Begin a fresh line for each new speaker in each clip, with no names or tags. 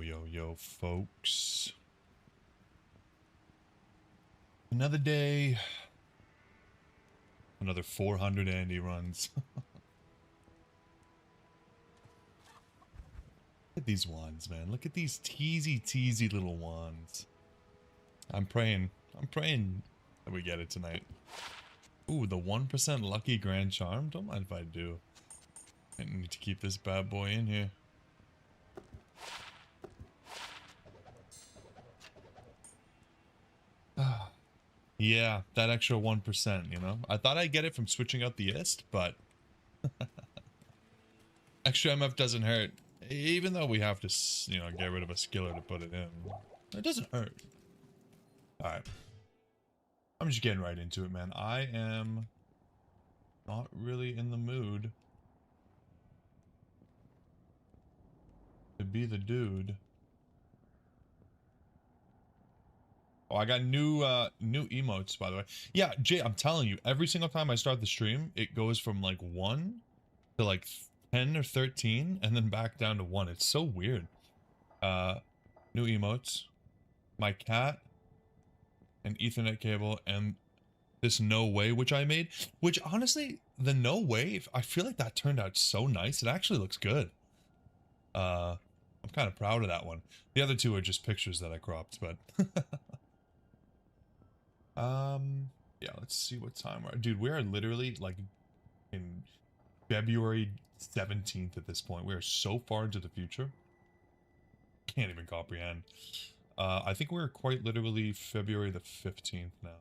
Yo, folks. Another day. Another 400 Andy runs. Look at these wands, man. Look at these teasy little wands. I'm praying that we get it tonight. Ooh, the 1% lucky grand charm? Don't mind if I do. I need to keep this bad boy in here. Yeah, that extra 1%, you know? I thought I'd get it from switching out the ist, but... extra MF doesn't hurt. Even though we have to, you know, get rid of a skiller to put it in. It doesn't hurt. Alright. I'm just getting right into it, man. I am not really in the mood to be the dude. Oh, I got new emotes, by the way. Yeah, Jay, I'm telling you, every single time I start the stream, it goes from like 1 to like 10 or 13, and then back down to 1. It's so weird. New emotes. My cat. An Ethernet cable, and this no way, which I made. Which, honestly, the no way, I feel like that turned out so nice. It actually looks good. I'm kind of proud of that one. The other two are just pictures that I cropped, but... yeah, let's see what time we're at. Dude, we are literally, like, in February 17th at this point. We are so far into the future. Can't even comprehend. I think we're quite literally February the 15th now.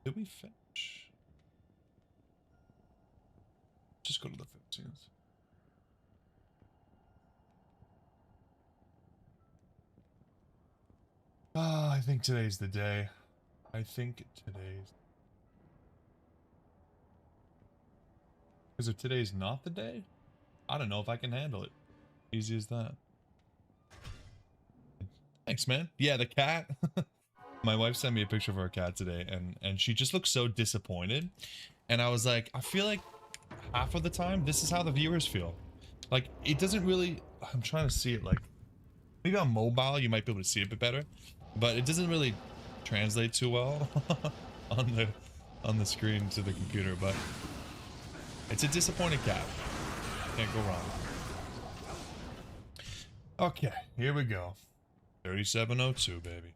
Did we finish? Just go to the 15th. I think today's the day. I think today's... Because if today's not the day, I don't know if I can handle it. Easy as that. Thanks, man. Yeah, the cat. My wife sent me a picture of her cat today, and she just looks so disappointed. And I was like, I feel like half of the time, this is how the viewers feel. Like, it doesn't really... I'm trying to see it, like... Maybe on mobile, you might be able to see it a bit better. But it doesn't really translate too well on the screen to the computer, but... It's a disappointed cat. Can't go wrong. Okay, here we go. 3702, baby.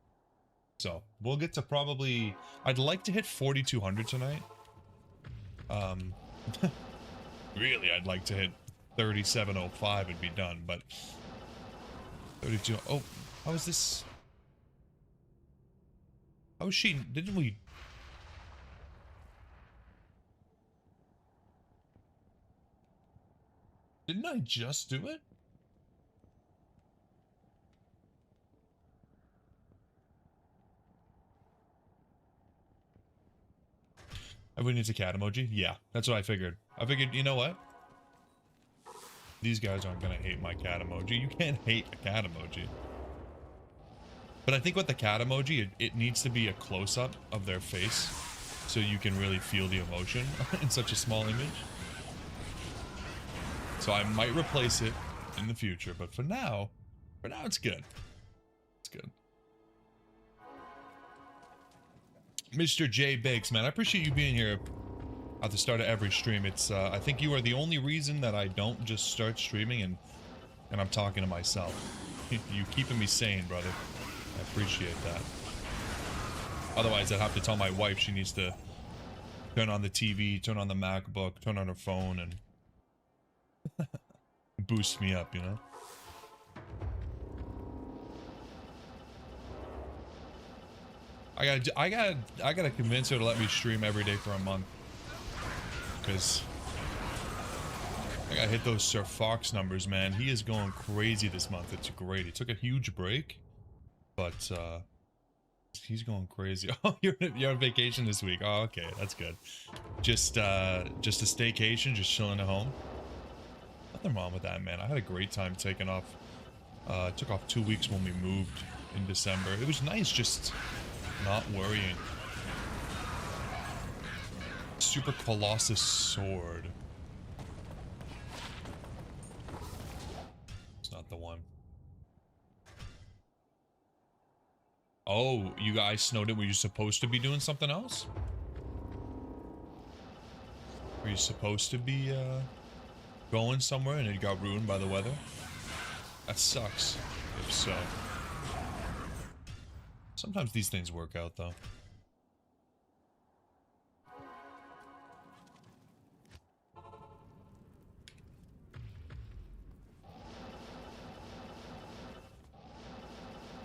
So, we'll get to probably... I'd like to hit 4200 tonight. Really, I'd like to hit 3705 and be done, but... 32... Oh, how is this... How is she... Didn't we... Didn't I just do it? Everyone needs a cat emoji? Yeah, that's what I figured. I figured, you know what? These guys aren't gonna hate my cat emoji. You can't hate a cat emoji. But I think with the cat emoji, it needs to be a close-up of their face so you can really feel the emotion in such a small image. So I might replace it in the future, but for now it's good. It's good. Mr. J Bakes, man, I appreciate you being here at the start of every stream. It's I think you are the only reason that I don't just start streaming and I'm talking to myself. You keeping me sane, brother. I appreciate that. Otherwise, I'd have to tell my wife she needs to turn on the TV, turn on the MacBook, turn on her phone, and boost me up, you know? I gotta convince her to let me stream every day for a month. Because I gotta hit those Sir Fox numbers, man. He is going crazy this month. It's great. He took a huge break, but he's going crazy. Oh, you're on vacation this week. Oh, okay, that's good. Just a staycation, just chilling at home. Nothing wrong with that, man. I had a great time taking off. Took off 2 weeks when we moved in December. It was nice just not worrying. Super Colossus Sword. not the one. Oh, you guys snowed it. Were you supposed to be doing something else? Were you supposed to be going somewhere and it got ruined by the weather? That sucks, if so. Sometimes these things work out, though.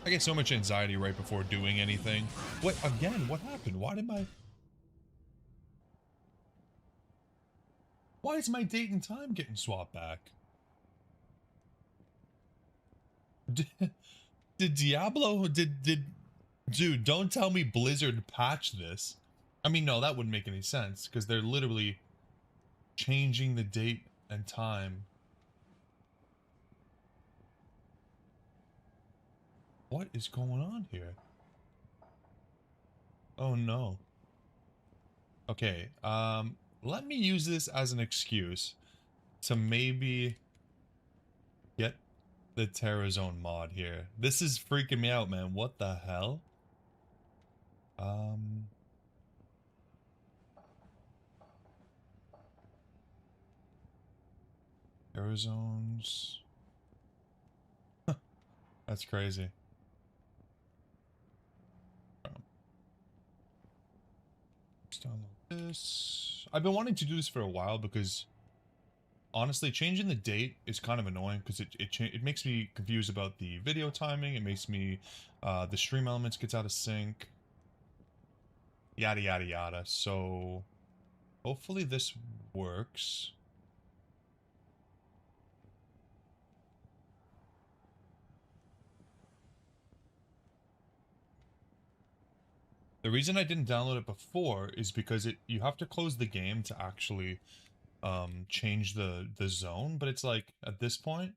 I get so much anxiety right before doing anything. What, again, what happened? Why is my date and time getting swapped back? Did Diablo, dude, don't tell me Blizzard patched this. I mean, no, that wouldn't make any sense, because they're literally changing the date and time. What is going on here? Oh no. Okay, let me use this as an excuse to maybe get the Terra Zone mod here. This is freaking me out, man. What the hell? Terra Zones. That's crazy. Let's download this. I've been wanting to do this for a while because honestly, changing the date is kind of annoying because it makes me confused about the video timing. It makes me the stream elements gets out of sync. Yada yada yada. So hopefully this works. The reason I didn't download it before is because you have to close the game to actually change the zone, but it's like at this point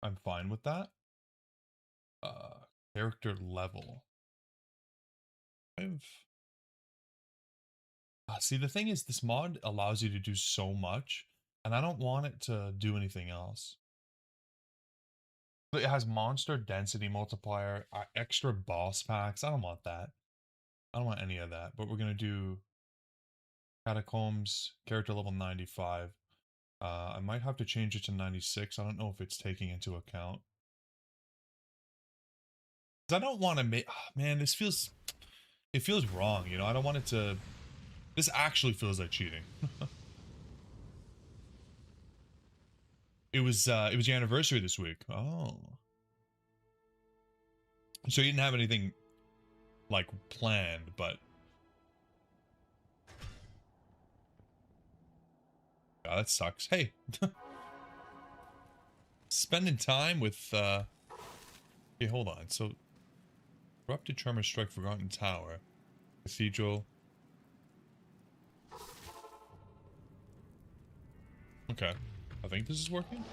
I'm fine with that. Character level. See, the thing is, this mod allows you to do so much, and I don't want it to do anything else. But it has monster density multiplier, extra boss packs. I don't want that. I don't want any of that. But we're gonna do Catacombs, character level 95. I might have to change it to 96. I don't know if it's taking into account. I don't want to make... Oh, man, this feels... It feels wrong, you know? I don't want it to... This actually feels like cheating. It was your anniversary this week. Oh. So you didn't have anything, like, planned, but... Oh, that sucks. Hey. Spending time with, Okay, hold on. So... Corrupted Tremor Strike Forgotten Tower. Cathedral. Okay. I think this is working?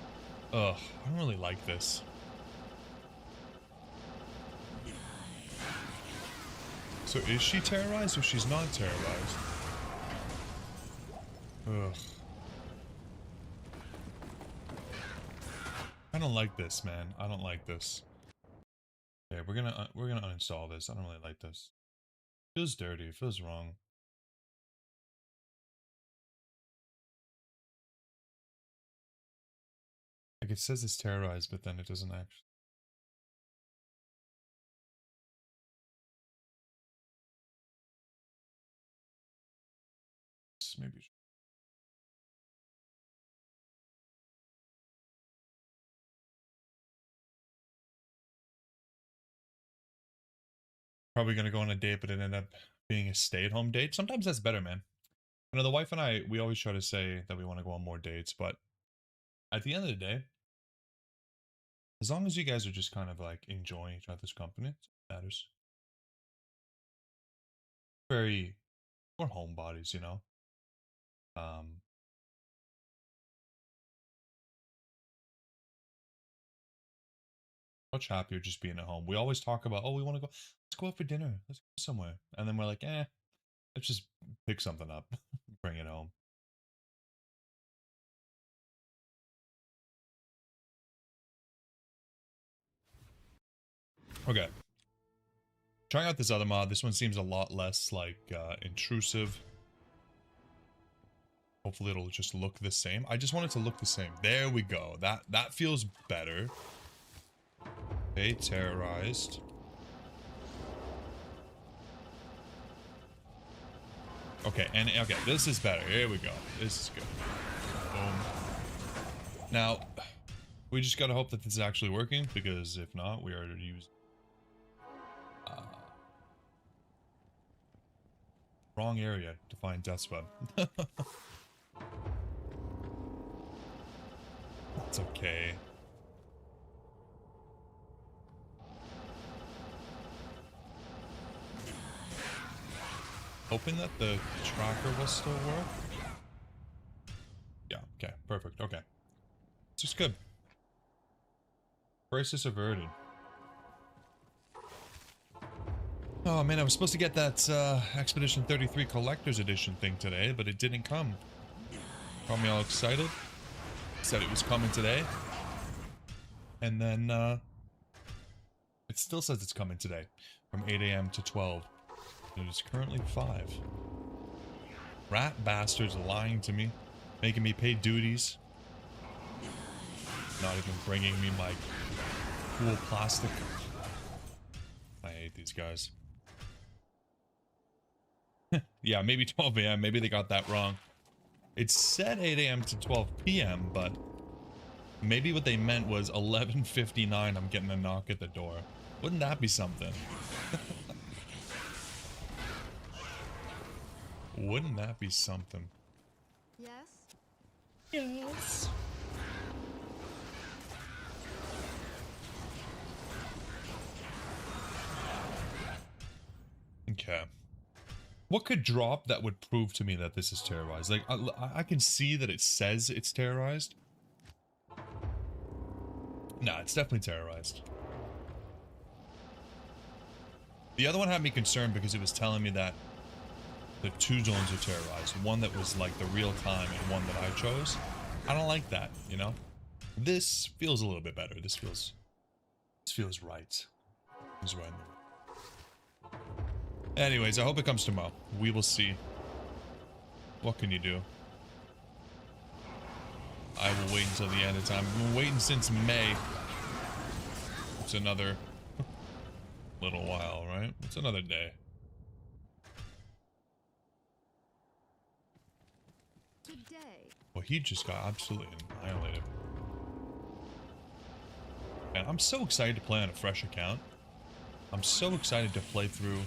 Ugh, I don't really like this. So is she terrorized or she's not terrorized? Ugh. I don't like this, man. I don't like this. Okay, we're gonna uninstall this. I don't really like this. It feels dirty. It feels wrong. Like it says it's terrorized, but then it doesn't actually. Maybe. Probably gonna go on a date, but it ended up being a stay-at-home date. Sometimes that's better, man. You know, the wife and I, we always try to say that we want to go on more dates, but at the end of the day, as long as you guys are just kind of like enjoying each other's company, it matters. We're homebodies, you know. Um, much happier just being at home. We always talk about, oh, we want to go, let's go out for dinner, let's go somewhere, and then we're like, let's just pick something up, bring it home. Okay. Trying out this other mod. This one seems a lot less, like, intrusive. Hopefully it'll just look the same. I just want it to look the same. There we go. That feels better. Okay, terrorized. Okay, and okay, this is better. Here we go. This is good. Boom. Now, we just gotta hope that this is actually working, because if not, we are to use wrong area to find Dweb. It's okay. Hoping that the tracker will still work. Yeah, okay, perfect, okay. It's just good. Crisis averted. Oh man, I was supposed to get that Expedition 33 Collector's Edition thing today, but it didn't come. Got me all excited. Said it was coming today. And then, it still says it's coming today. From 8 AM to 12. It is currently 5. Rat bastards lying to me. Making me pay duties. Not even bringing me my cool plastic. I hate these guys. Yeah, maybe 12 AM. Maybe they got that wrong. It said 8 AM to 12 PM, but maybe what they meant was 11:59 I'm getting a knock at the door. Wouldn't that be something? Wouldn't that be something?
Yes?
Yes. Okay. What could drop that would prove to me that this is terrorized? Like, I can see that it says it's terrorized. Nah, it's definitely terrorized. The other one had me concerned because it was telling me that the 2 zones are terrorized. One that was like the real time and one that I chose. I don't like that, you know? This feels a little bit better. This feels right. Feels right. Anyways, I hope it comes tomorrow. We will see. What can you do? I will wait until the end of time. I've been waiting since May. It's another little while, right? It's another day.
Good day.
Well, he just got absolutely annihilated. And I'm so excited to play on a fresh account. I'm so excited to play through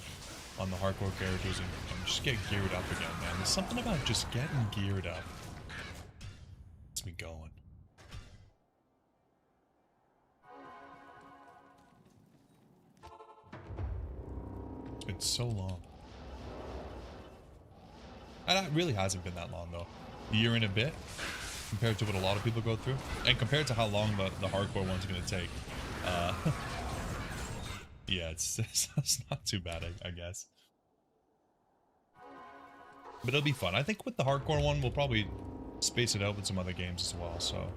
on the hardcore characters and just get geared up again, man. There's something about just getting geared up. Gets me going. It's been so long. And it really hasn't been that long, though. A year and a bit, compared to what a lot of people go through. And compared to how long the hardcore one's going to take. Yeah, it's not too bad, I guess. But it'll be fun. I think with the hardcore one, we'll probably space it out with some other games as well, so...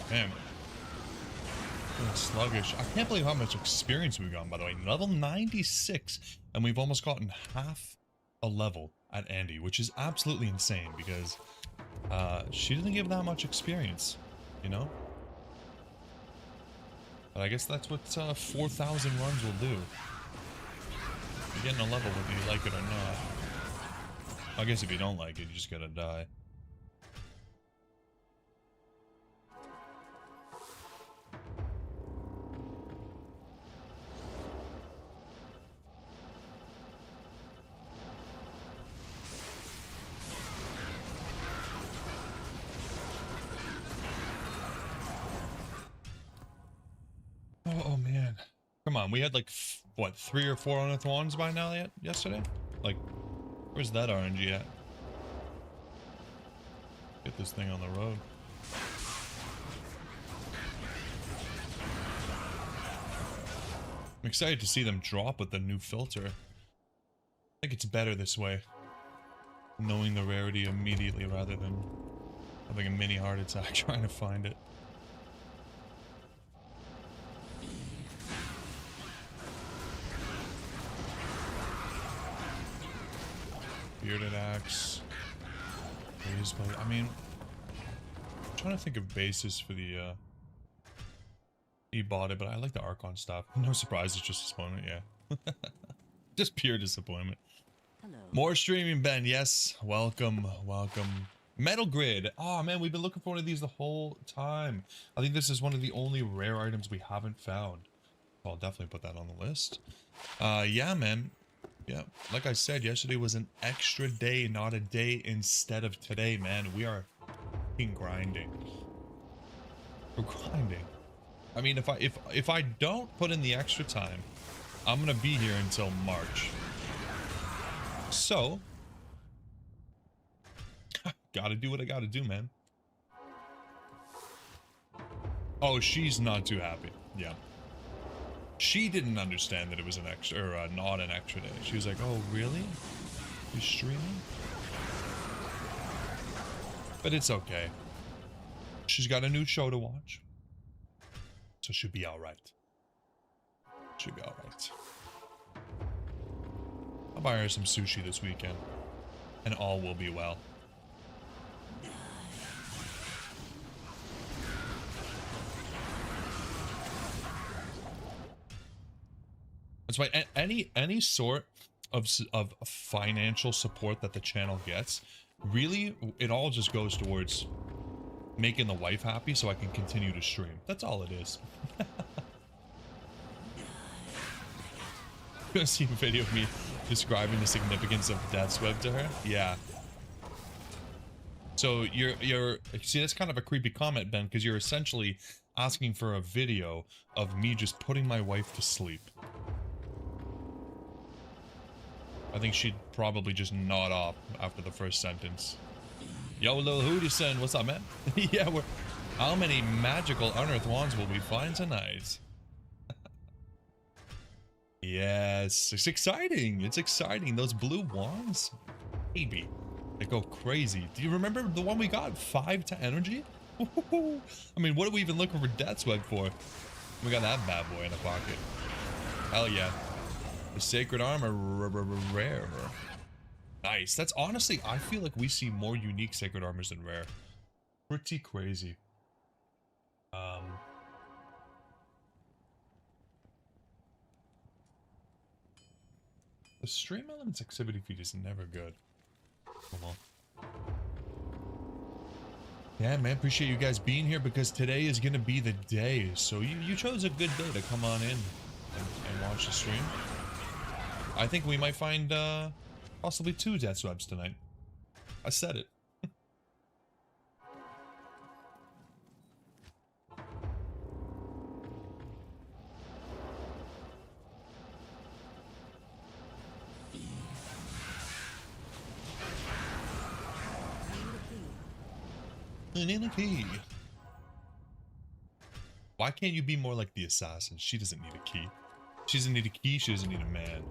Damn. Sluggish. I can't believe how much experience we've gotten, by the way. Level 96, and we've almost gotten half a level at Andy, which is absolutely insane because she doesn't give that much experience, you know? But I guess that's what 4,000 runs will do. You're getting a level whether you like it or not. I guess if you don't like it, you just gotta die. Oh man. Come on, we had like, what, 3 or 4 unearthed wands by now yesterday? Like, where's that RNG at? Get this thing on the road. I'm excited to see them drop with the new filter. I think it's better this way. Knowing the rarity immediately rather than having a mini heart attack trying to find it. Bearded axe. Raised blade. I mean, I'm trying to think of bases for the he bought it, but I like the Archon stuff. No surprise, it's just disappointment, yeah. Just pure disappointment.
Hello.
More streaming, Ben. Yes, welcome, welcome. Metal Grid. Oh man, we've been looking for one of these the whole time. I think this is one of the only rare items we haven't found. I'll definitely put that on the list. Yeah, man. Yeah, like I said, yesterday was an extra day, not a day instead of today, man. We are fucking grinding. We're grinding. I mean, if I don't put in the extra time, I'm gonna be here until March. So, gotta do what I gotta do, man. Oh, she's not too happy. Yeah. She didn't understand that it was an extra, or not an extra day. She was like, oh, really? You're streaming? But it's okay. She's got a new show to watch. So she'll be alright. She'll be alright. I'll buy her some sushi this weekend. And all will be well. That's why any sort of financial support that the channel gets, really, it all just goes towards making the wife happy so I can continue to stream. That's all it is. You see a video of me describing the significance of Dweb to her? Yeah. So you're see, that's kind of a creepy comment, Ben, because you're essentially asking for a video of me just putting my wife to sleep. I think she'd probably just nod off after the first sentence. Yo, Lil Hoodison, what's up, man? Yeah, how many magical unearthed wands will we find tonight? Yes, it's exciting. It's exciting. Those blue wands, baby, they go crazy. Do you remember the one we got? 5 to energy? I mean, what are we even looking for Dweb for? We got that bad boy in the pocket. Hell yeah. The Sacred Armor, rare. Nice. That's honestly, I feel like we see more unique Sacred Armors than rare. Pretty crazy. The stream elements activity feed is never good. Come on. Yeah, man, appreciate you guys being here because today is gonna be the day. So you chose a good day to come on in and watch the stream. I think we might find possibly 2 Dwebs tonight. I said it. Key. Why can't you be more like the assassin? She doesn't need a key. She doesn't need a key, she doesn't need a man.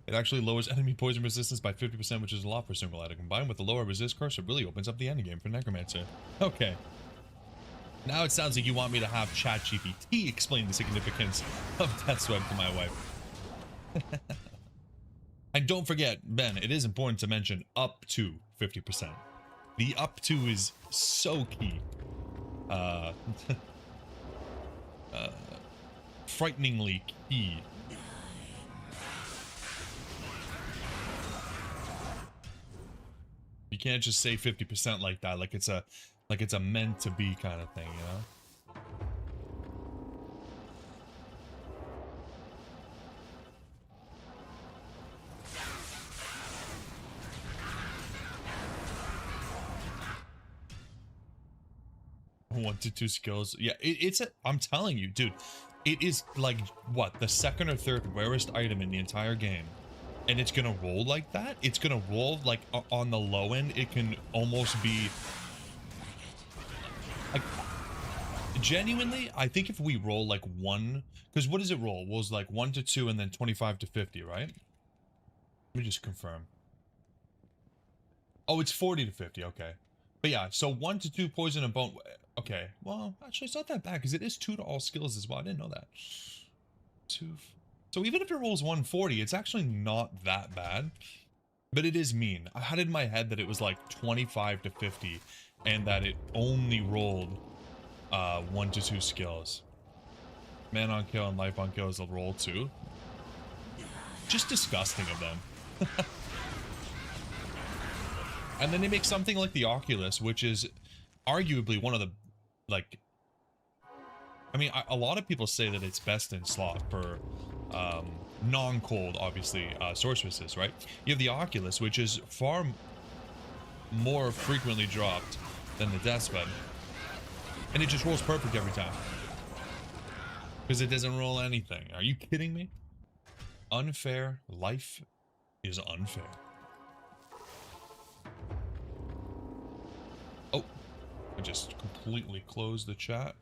It actually lowers enemy poison resistance by 50%, which is a lot for a single item. Combined with the lower resist curse, it really opens up the endgame for Necromancer. Okay. Now it sounds like you want me to have ChatGPT explain the significance of Dweb to my wife. And don't forget, Ben, it is important to mention up to 50%. The up to is so key. Frighteningly key. You can't just say 50% like that, like it's a meant to be kind of thing, you know? 1 to 2 skills. Yeah, I'm telling you, dude, it is like what, the second or third rarest item in the entire game. And it's gonna roll like that. It's gonna roll like on the low end. It can almost be like, genuinely, I think if we roll like 1, because what does it roll? It rolls like 1 to 2 and then 25 to 50, right? Let me just confirm. Oh, it's 40 to 50. Okay. But yeah, so 1 to 2 poison and bone. Okay. Well, actually, it's not that bad because it is 2 to all skills as well. I didn't know that. 2. So even if it rolls 140, it's actually not that bad. But it is mean. I had it in my head that it was like 25 to 50 and that it only rolled 1 to 2 skills. Man on kill and life on kill is a roll too. Just disgusting of them. And then they make something like the Oculus, which is arguably one of the, like, I mean, a lot of people say that it's best in slot for non-cold, obviously, sorceresses, right? You have the Oculus, which is far more frequently dropped than the Dweb, and it just rolls perfect every time because it doesn't roll anything. Are you kidding me? Unfair. Life is unfair. Oh, I just completely closed the chat.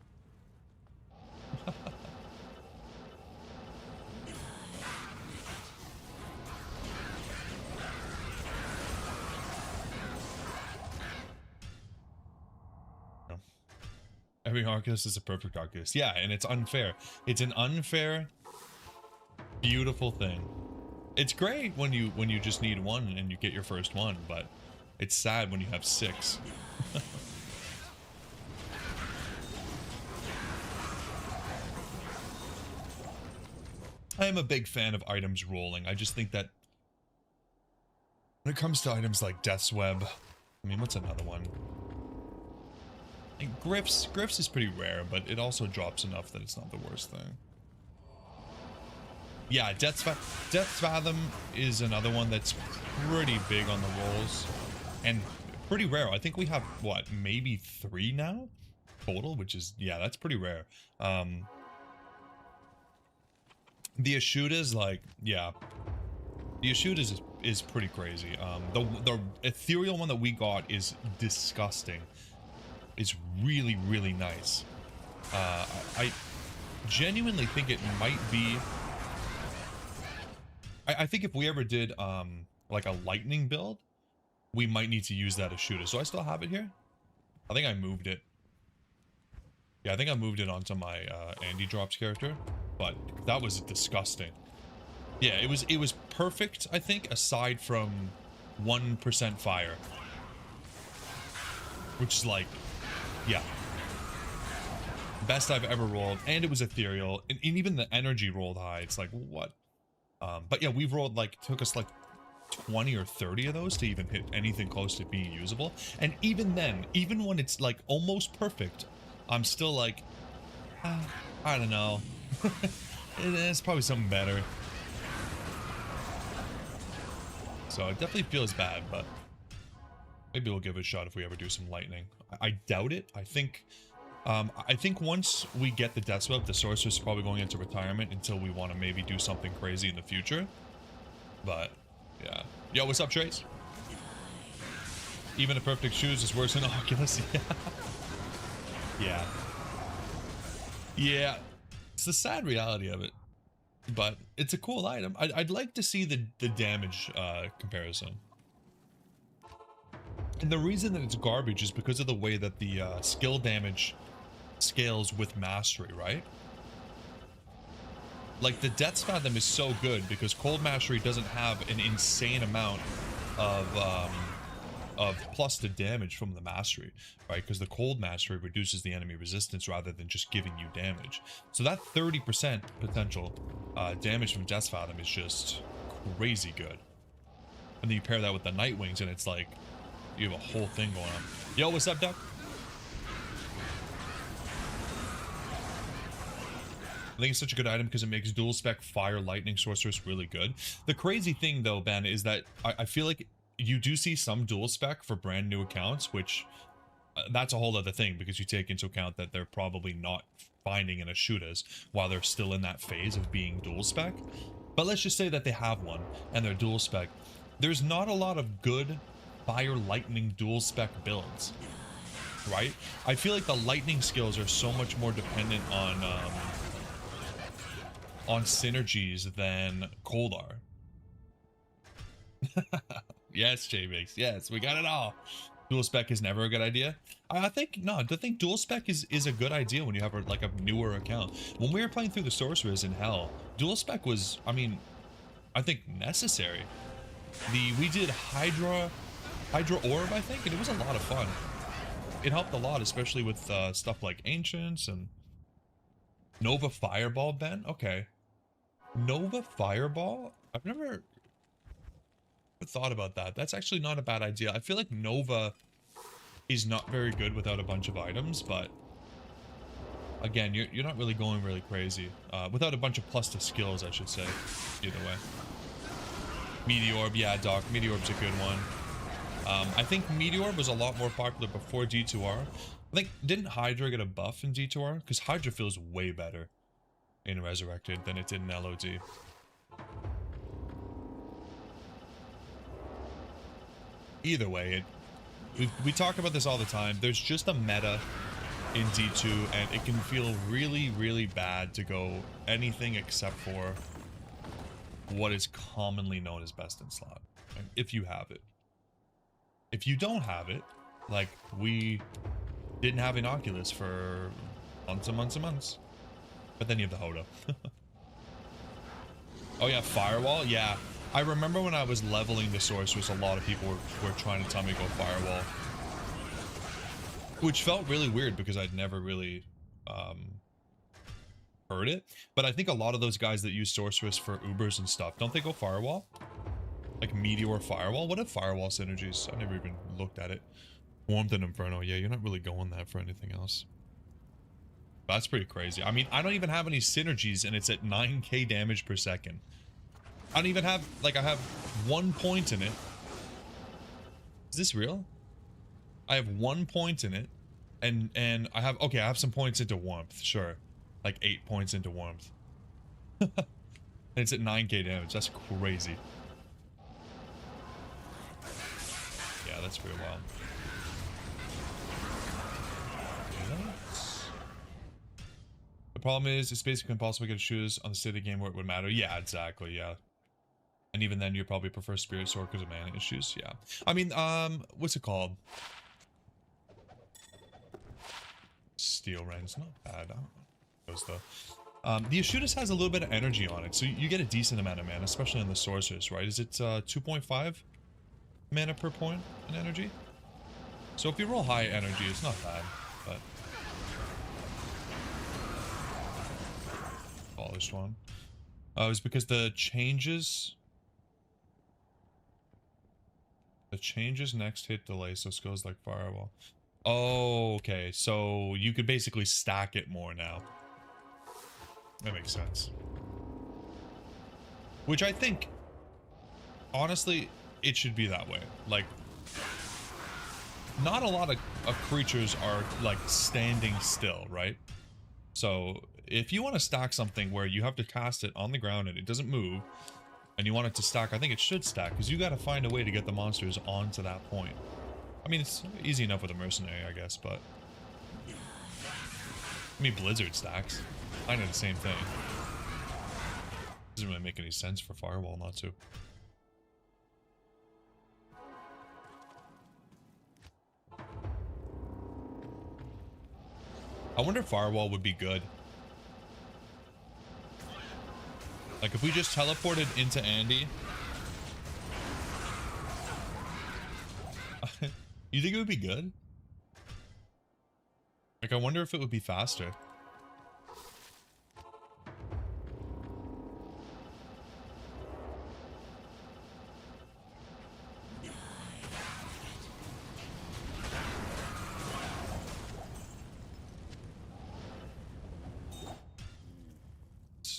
Every Oculus is a perfect Oculus. Yeah, and it's unfair. It's an unfair, beautiful thing. It's great when you just need one and you get your first one, but it's sad when you have 6. I am a big fan of items rolling. I just think that when it comes to items like Dweb, I mean, what's another one? And Griff's is pretty rare, but it also drops enough that it's not the worst thing. Yeah, Death's Fathom is another one that's pretty big on the rolls and pretty rare. I think we have, what, maybe 3 now total, which is, yeah, that's pretty rare. The Ashuda's like, yeah, the Ashuda's is pretty crazy. The ethereal one that we got is disgusting. It's really, really nice. I genuinely think it might be, I think if we ever did like a lightning build, we might need to use that Ashuda. So I still have it here. I think I moved it. Yeah, I think I moved it onto my Andy Drops character, but that was disgusting. Yeah, it was perfect, I think, aside from 1% fire, which is like, yeah, best I've ever rolled. And it was ethereal, and even the energy rolled high. It's like, what? But yeah, we've rolled like, took us like 20 or 30 of those to even hit anything close to being usable. And even then, even when it's like almost perfect, I'm still like, I don't know. It's probably something better. So it definitely feels bad, but maybe we'll give it a shot if we ever do some lightning. I doubt it. I think once we get the Dweb, the sorceress is probably going into retirement until we want to maybe do something crazy in the future. But yeah. Yo, what's up, Trace? Even a perfect shoes is worse than Oculus. Yeah. Yeah. It's the sad reality of it. But it's a cool item. I'd like to see the damage comparison. And the reason that it's garbage is because of the way that the skill damage scales with mastery, right? Like, the Death's Fathom is so good because Cold Mastery doesn't have an insane amount of plus to damage from the mastery, right? Because the Cold Mastery reduces the enemy resistance rather than just giving you damage. So that 30% potential damage from Death's Fathom is just crazy good. And then you pair that with the Night Wings and it's like, you have a whole thing going on. Yo, what's up, Duck? I think it's such a good item because it makes dual spec Fire Lightning Sorceress really good. The crazy thing though, Ben, is that I feel like you do see some dual spec for brand new accounts, which That's a whole other thing, because you take into account that they're probably not finding an Ashudas while they're still in that phase of being dual spec. But let's just say that they have one and they're dual spec. There's not a lot of good fire lightning dual spec builds, right? I feel like the lightning skills are so much more dependent on synergies than cold are. Yes, J-Mix. Yes, we got it all. Dual spec is never a good idea. I think dual spec is a good idea when you have like a newer account. When we were playing through the sorcerers in hell, dual spec was, I mean, I think necessary. We did Hydra Orb, I think, and it was a lot of fun. It helped a lot, especially with stuff like Ancients and Nova Fireball. Ben, okay, Nova Fireball. I've never thought about that. That's actually not a bad idea. I feel like Nova is not very good without a bunch of items, but again, you're not really going really crazy without a bunch of plus to skills, I should say. Either way, Meteorb, yeah, Doc, Meteorb's a good one. I think Meteorb was a lot more popular before D2R. I think, didn't Hydra get a buff in D2R? Because Hydra feels way better in Resurrected than it did in LOD. Either way, we talk about this all the time. There's just a meta in D2, and it can feel really, really bad to go anything except for what is commonly known as best in slot, right? If you have it. If you don't have it, like we didn't have Inoculus for months and months and months, but then you have the Hoda. Oh yeah, Firewall, yeah. I remember when I was leveling the Sorceress, a lot of people were trying to tell me to go Firewall. Which felt really weird because I'd never really heard it. But I think a lot of those guys that use Sorceress for Ubers and stuff, don't they go Firewall? Like Meteor Firewall? What are Firewall synergies? I never even looked at it. Warmth and Inferno, yeah, you're not really going that for anything else. That's pretty crazy. I mean, I don't even have any synergies and it's at 9k damage per second. I don't even have, like, I have 1 point in it. Is this real? I have 1 point in it. And I have, okay, I have some points into warmth, sure. Like 8 points into warmth. And it's at 9k damage, that's crazy. Yeah, that's pretty wild. The problem is, it's basically impossible to get shoes on the city game where it would matter. Yeah, exactly, yeah. And even then, you'd probably prefer Spirit Sword because of mana issues. Yeah. I mean, what's it called? Steel Rain's not bad. I don't know. Those though. The Ashudas has a little bit of energy on it, so you get a decent amount of mana, especially on the Sorceress, right? Is it 2.5 mana per point in energy? So if you roll high energy, it's not bad, but polished one. It's because the changes next hit delay, so it goes like Firewall. Oh, okay, so you could basically stack it more now. That makes sense. Which I think, honestly, it should be that way. Like, not a lot of creatures are like standing still, right? So if you want to stack something where you have to cast it on the ground and it doesn't move, and you want it to stack, I think it should stack, because you got to find a way to get the monsters onto that point. I mean, it's easy enough with a mercenary, I guess, but I mean, Blizzard stacks. Kind of the same thing. Doesn't really make any sense for Firewall not to. I wonder if Firewall would be good. Like, if we just teleported into Andy. You think it would be good? Like, I wonder if it would be faster.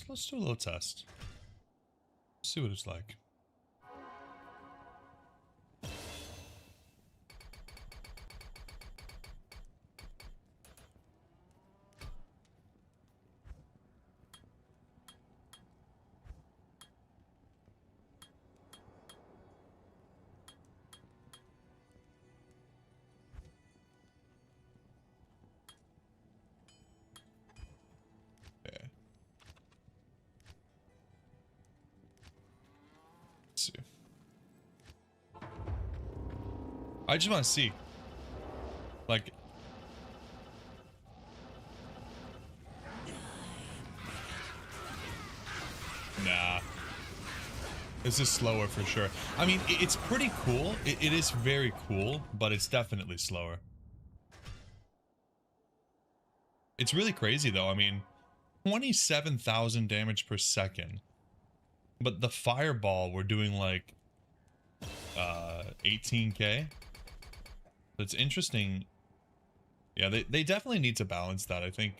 Let's do a little test. See what it's like. I just want to see. Like... Nah. This is slower for sure. I mean, it's pretty cool. It is very cool, but it's definitely slower. It's really crazy though. I mean, 27,000 damage per second. But the fireball, we're doing like 18k. That's interesting. Yeah, they definitely need to balance that, I think.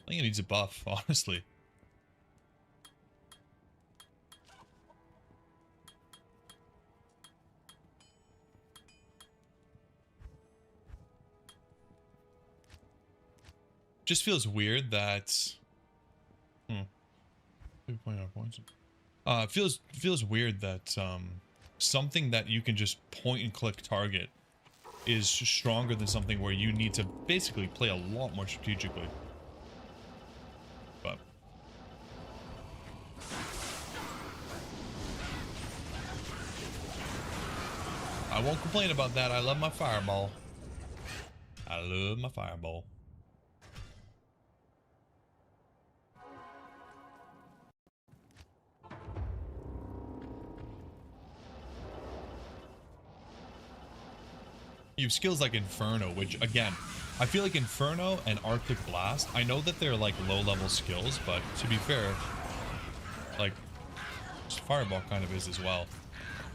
I think it needs a buff, honestly. Just feels weird that... feels weird that something that you can just point and click target is stronger than something where you need to basically play a lot more strategically. But I won't complain about that. I love my fireball. I love my fireball. You have skills like Inferno, which, again, I feel like Inferno and Arctic Blast, I know that they're like low-level skills, but to be fair, like, Fireball kind of is as well.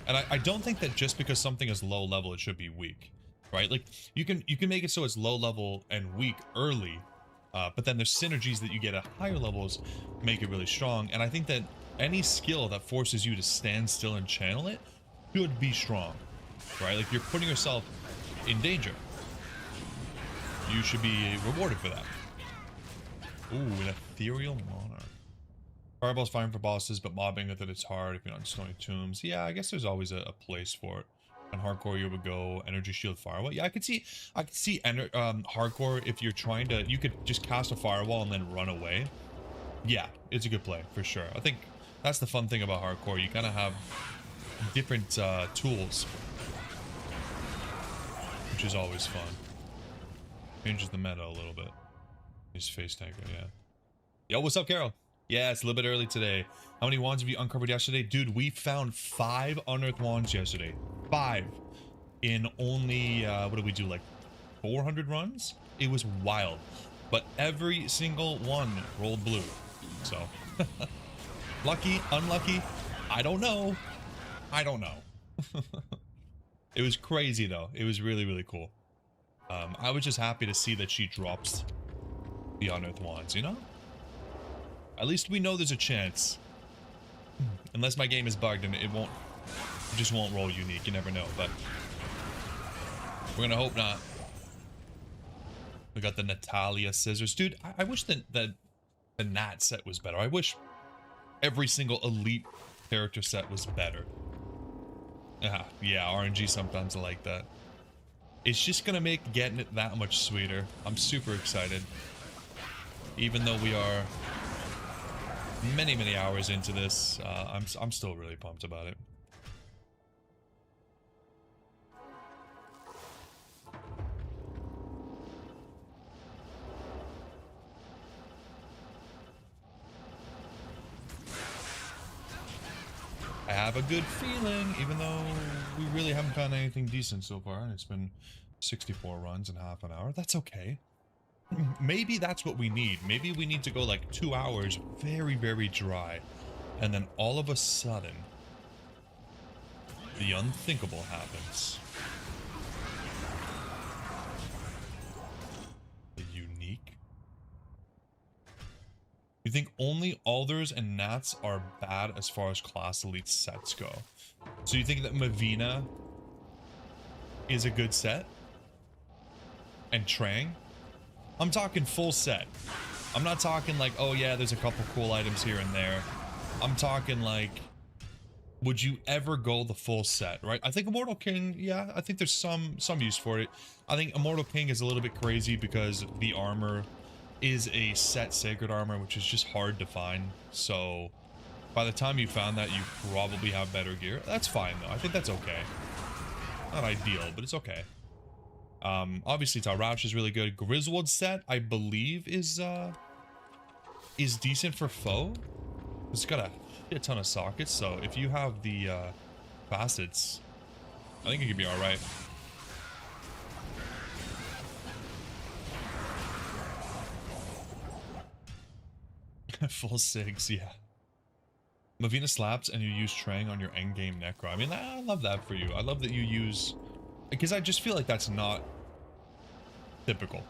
And I don't think that just because something is low-level, it should be weak, right? Like, you can make it so it's low-level and weak early, but then there's synergies that you get at higher levels make it really strong, and I think that any skill that forces you to stand still and channel it should be strong, right? Like, you're putting yourself in danger. You should be rewarded for that. Ooh, an Ethereal Monarch. Fireball's fine for bosses, but mobbing it that it's hard if you're on Stony Tombs. Yeah, I guess there's always a place for it. On hardcore, you would go Energy Shield Firewall. Yeah, I could see hardcore if you're trying to. You could just cast a firewall and then run away. Yeah, it's a good play for sure. I think that's the fun thing about hardcore. You kind of have different tools, which is always fun. Changes the meta a little bit. He's face tanker, yeah. Yo, what's up, Carol? Yeah, it's a little bit early today. How many wands have you uncovered yesterday? Dude, we found 5 unearthed wands yesterday. 5. In only, what did we do, like 400 runs? It was wild. But every single one rolled blue. So, lucky, unlucky, I don't know. I don't know. It was crazy though. It was really, really cool. I was just happy to see that she drops the unearthed wands, you know? At least we know there's a chance. Unless my game is bugged and it just won't roll unique. You never know, but we're gonna hope not. We got the Natalia scissors. Dude, I wish that the Nat set was better. I wish every single elite character set was better. Yeah, RNG sometimes I like that. It's just gonna make getting it that much sweeter. I'm super excited. Even though we are many, many hours into this, I'm still really pumped about it. I have a good feeling, even though we really haven't found anything decent so far, and it's been 64 runs in half an hour. That's okay. Maybe that's what we need. Maybe we need to go like 2 hours very, very dry, and then all of a sudden the unthinkable happens. The unique. You think only Alders and Nats are bad as far as class elite sets go? So you think that Mavina is a good set? And Trang? I'm talking full set. I'm not talking like, oh yeah, there's a couple cool items here and there. I'm talking like, would you ever go the full set, right? I think Immortal King, yeah, I think there's some use for it. I think Immortal King is a little bit crazy because the armor is a set sacred armor, which is just hard to find. So by the time you found that, you probably have better gear. That's fine though. I think that's okay. Not ideal, but it's okay. Obviously Tarash is really good. Griswold set, I believe, is decent for foe. It's got a shit ton of sockets, so if you have the facets, I think it could be alright. Full SIGs, yeah. Mavina slaps and you use Trang on your endgame Necro. I mean, I love that for you. I love that you use... Because I just feel like that's not typical.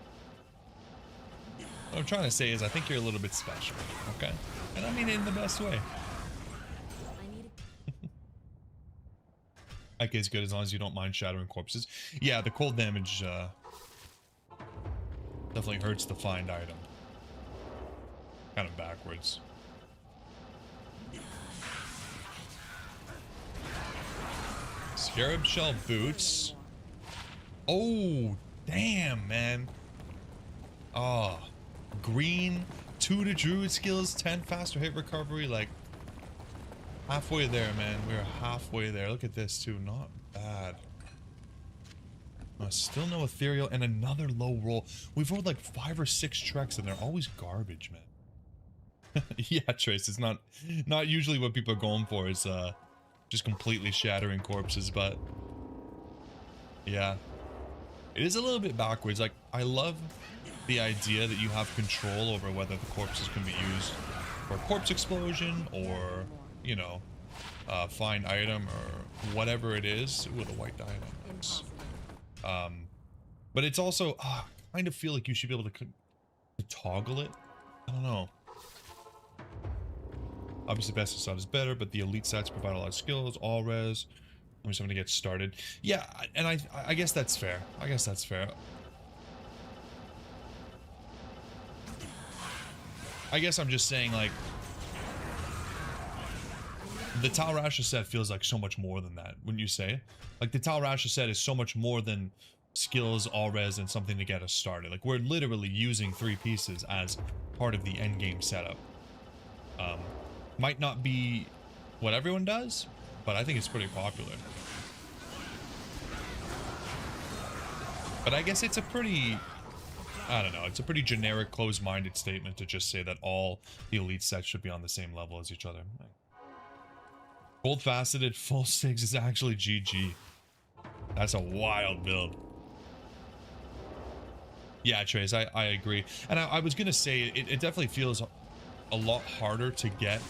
What I'm trying to say is I think you're a little bit special, okay? And I mean it in the best way. IK is good as long as you don't mind shattering corpses. Yeah, the cold damage definitely hurts the find item. Kind of backwards. Scarab Shell boots. Oh, damn, man. Oh, green, 2 to druid skills, 10 faster hit recovery. Like, halfway there, man. We're halfway there. Look at this, too. Not bad. Still no ethereal and another low roll. We've rolled like 5 or 6 treks and they're always garbage, man. Yeah, Trace, it's not usually what people are going for. It's just completely shattering corpses, but yeah, it is a little bit backwards. Like, I love the idea that you have control over whether the corpses can be used for a corpse explosion or, you know, find item or whatever it is. Ooh, the white diamonds. But it's also I kind of feel like you should be able to toggle it. I don't know. Obviously, best of stuff is better, but the elite sets provide a lot of skills. All res. I'm just going to get started. Yeah, and I guess that's fair. I guess that's fair. I guess I'm just saying, like, the Tal Rasha set feels like so much more than that, wouldn't you say? Like, the Tal Rasha set is so much more than skills, all res, and something to get us started. Like, we're literally using 3 pieces as part of the endgame setup. Might not be what everyone does, but I think it's pretty popular. But I guess it's a pretty, I don't know, it's a pretty generic, closed-minded statement to just say that all the elite sets should be on the same level as each other. Gold faceted full 6 is actually GG. That's a wild build. Yeah, Trace, I agree. And I was gonna say, it definitely feels a lot harder to get,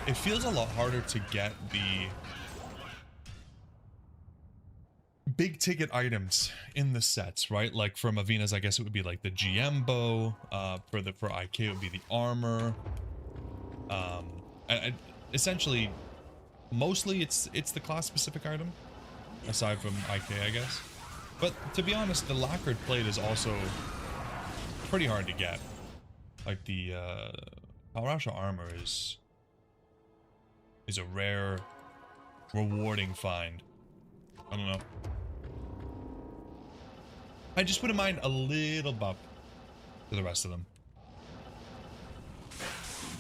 it feels a lot harder to get the big ticket items in the sets, right? Like for Avina's, I guess it would be like the GM bow, for IK it would be the armor. And essentially, mostly it's the class specific item, aside from IK, I guess. But to be honest, the lacquered plate is also pretty hard to get. Like the Alrasha armor is a rare, rewarding find. I don't know. I just wouldn't mind a little bump to the rest of them.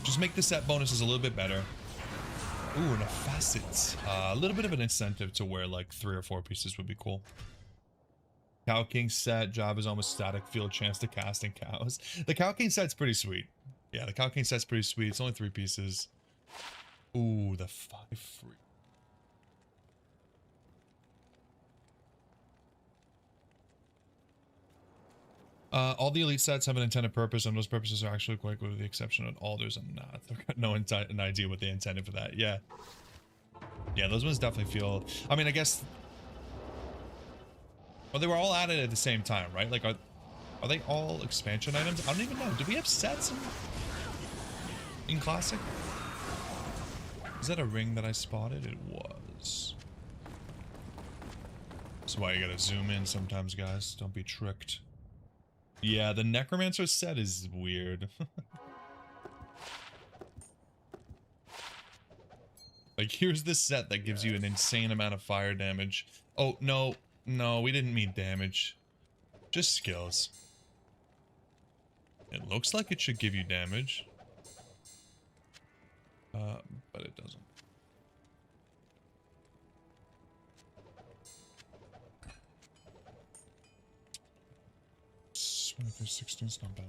Just make the set bonuses a little bit better. Ooh, and a facet. A little bit of an incentive to wear like 3 or 4 pieces would be cool. Cow King set, job is almost static, field chance to cast in cows. The Cow King set's pretty sweet. Yeah, the Cow King set's pretty sweet. It's only 3 pieces. Ooh, the 5 free. All the elite sets have an intended purpose, and those purposes are actually quite good with the exception of Alders and Nath. I've got no idea what they intended for that. Yeah. Yeah, those ones definitely feel... I mean, I guess... Well, they were all added at the same time, right? Like, are they all expansion items? I don't even know. Do we have sets in Classic? Is that a ring that I spotted? It was. That's why you gotta zoom in sometimes, guys. Don't be tricked. Yeah, the Necromancer set is weird. Like, here's this set that gives you an insane amount of fire damage. Oh, no. No, we didn't mean damage. Just skills. It looks like it should give you damage. But it doesn't. 23, 16 is not bad.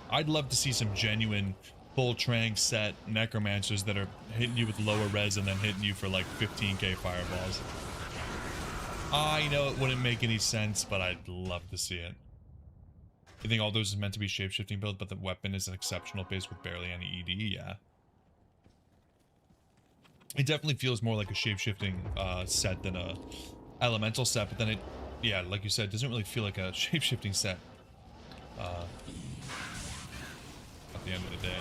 I'd love to see some genuine full trank set necromancers that are hitting you with lower res and then hitting you for like 15k fireballs. I know it wouldn't make any sense, but I'd love to see it. You think all those is meant to be shapeshifting build, but the weapon is an exceptional base with barely any ED? Yeah. It definitely feels more like a shapeshifting set than a elemental set, but then it, yeah, like you said, doesn't really feel like a shapeshifting set. At the end of the day.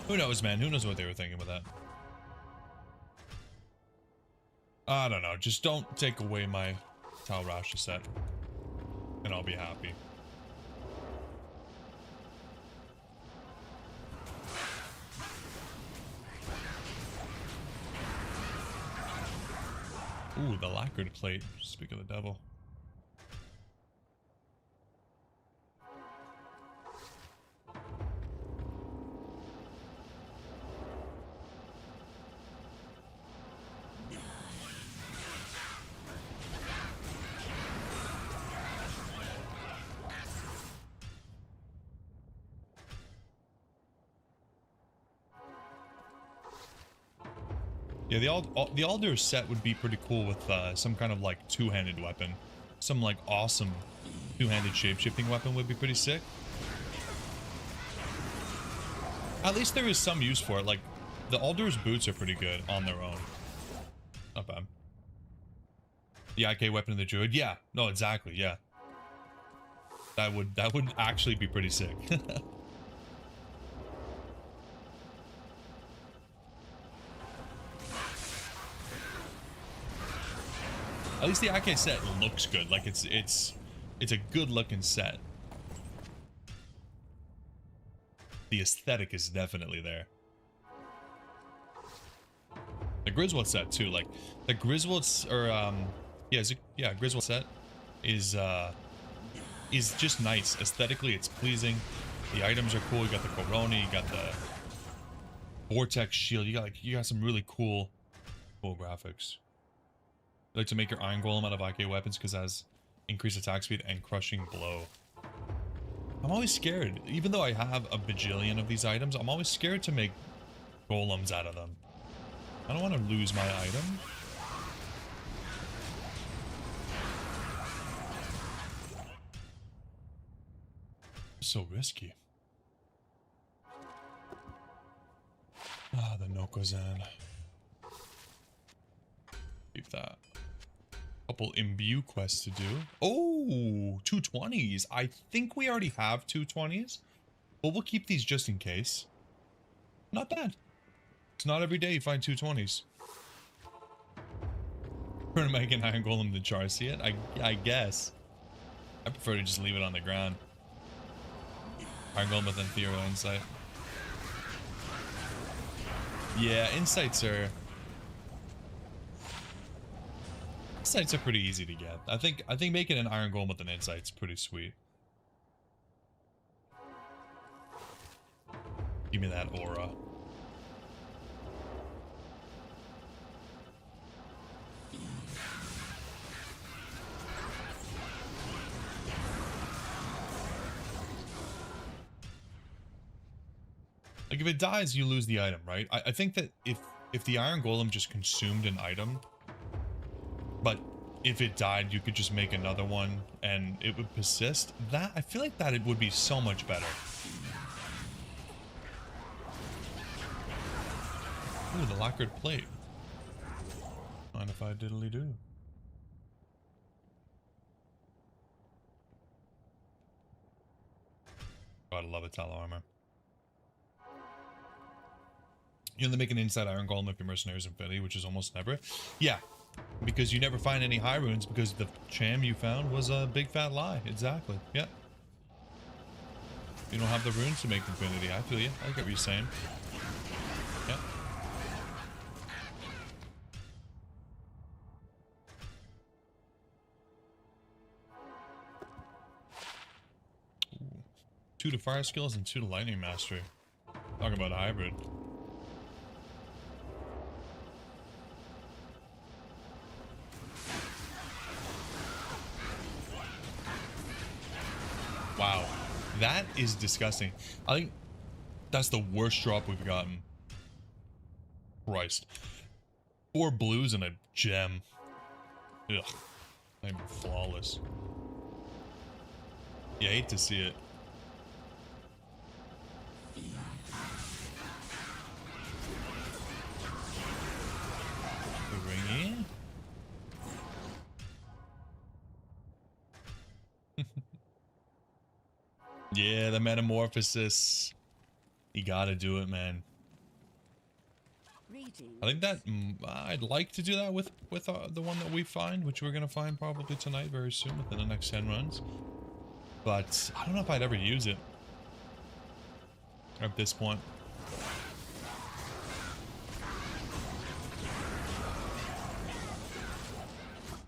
Who knows, man? Who knows what they were thinking with that? I don't know. Just don't take away my Tal Rasha set. And I'll be happy. Ooh, the lacquered plate. Speak of the devil. Yeah, the Alder set would be pretty cool with some kind of like two-handed weapon. Some like awesome two-handed shape-shifting weapon would be pretty sick. At least there is some use for it. Like the Alder's boots are pretty good on their own. Not bad. The IK weapon of the Druid, yeah, no, exactly, yeah. That would actually be pretty sick. At least the IK set looks good. Like it's a good looking set. The aesthetic is definitely there. The Griswold set too, like the Griswold or Griswold set is just nice. Aesthetically it's pleasing. The items are cool. You got the Corona, you got the Vortex shield, you got some really cool graphics. I like to make your Iron Golem out of IK weapons because it has increased attack speed and crushing blow. I'm always scared. Even though I have a bajillion of these items, I'm always scared to make golems out of them. I don't want to lose my item. It's so risky. Ah, the Nokozan. Leave that. Couple imbue quests to do. Oh, 220s. I think we already have 220s, but we'll keep these just in case. Not bad. It's not every day you find 220s. Prefer to make an Iron Golem than Char see it? I guess. I prefer to just leave it on the ground. Iron Golem with Ethereal Insight. Yeah, insights are pretty easy to get. I think making an Iron Golem with an insight's pretty sweet. Give me that aura. Like if it dies, you lose the item, right? I think that if the Iron Golem just consumed an item, but if it died, you could just make another one and it would persist. That I feel like that it would be so much better. Ooh, the lacquered plate. Mind if I diddly do? Gotta love Italo armor. You only make an inside Iron Golem if your Mercenaries Infinity, which is almost never. Yeah, because you never find any high runes because the cham you found was a big fat lie. Exactly. Yeah. You don't have the runes to make Infinity. I feel you. I get what you're saying. Yeah. Ooh. 2 to fire skills and 2 to lightning mastery. Talk about a hybrid. Wow. That is disgusting. I think that's the worst drop we've gotten. Christ. 4 blues and a gem. Ugh. Not even flawless. You hate to see it. The ringy. Yeah, the metamorphosis. You gotta do it, man. I think that I'd like to do that with the one that we find, which we're gonna find probably tonight, very soon, within the next 10 runs. But I don't know if I'd ever use it at this point.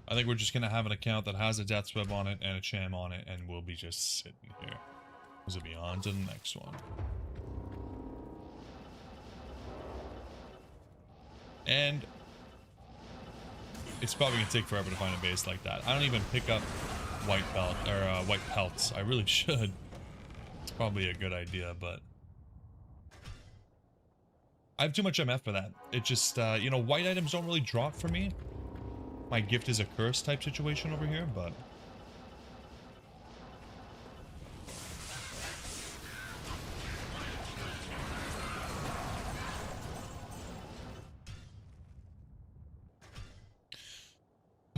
I think we're just gonna have an account that has a death web on it and a sham on it, and we'll be just sitting here. Because we'll be on to the next one. And it's probably gonna take forever to find a base like that. I don't even pick up white belt or white pelts. I really should. It's probably a good idea, but I have too much MF for that. It just you know, white items don't really drop for me. My gift is a curse type situation over here, but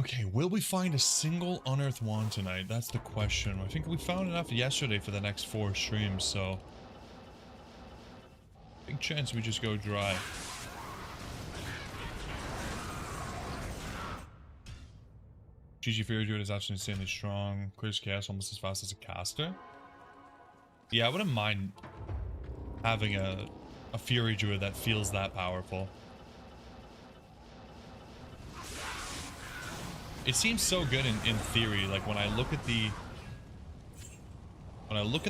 okay, will we find a single unearthed wand tonight? That's the question. I think we found enough yesterday for the next 4 streams, so big chance we just go dry. GG Fury Druid is actually insanely strong. Clears chaos almost as fast as a caster. Yeah, I wouldn't mind having a Fury Druid that feels that powerful. It seems so good in theory. Like when I look at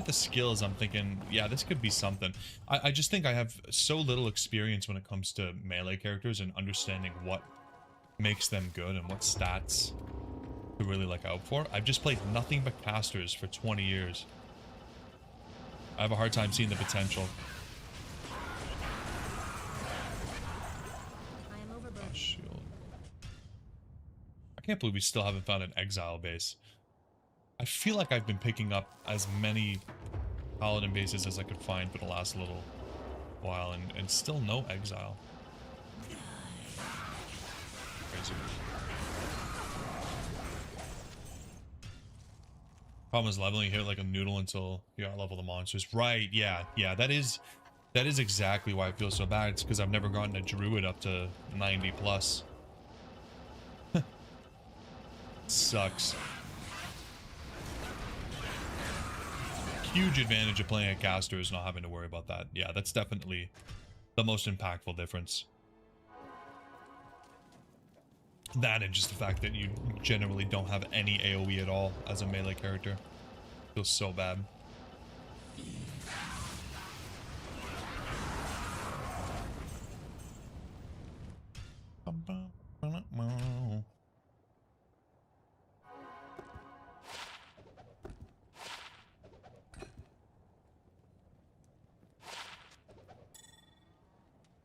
the skills, I'm thinking, yeah, this could be something. I just think I have so little experience when it comes to melee characters and understanding what makes them good and what stats to really look out for. I've just played nothing but casters for 20 years. I have a hard time seeing the potential.
I am overburdened.
Shield. I can't believe we still haven't found an exile base. I feel like I've been picking up as many paladin bases as I could find for the last little while, and still no exile. Crazy. Problem is leveling here like a noodle until you got level the monsters. Right, yeah, that is exactly why I feel so bad. It's because I've never gotten a druid up to 90 plus. Sucks. Huge advantage of playing a caster is not having to worry about that. Yeah, that's definitely the most impactful difference. That and just the fact that you generally don't have any AoE at all as a melee character. Feels so bad.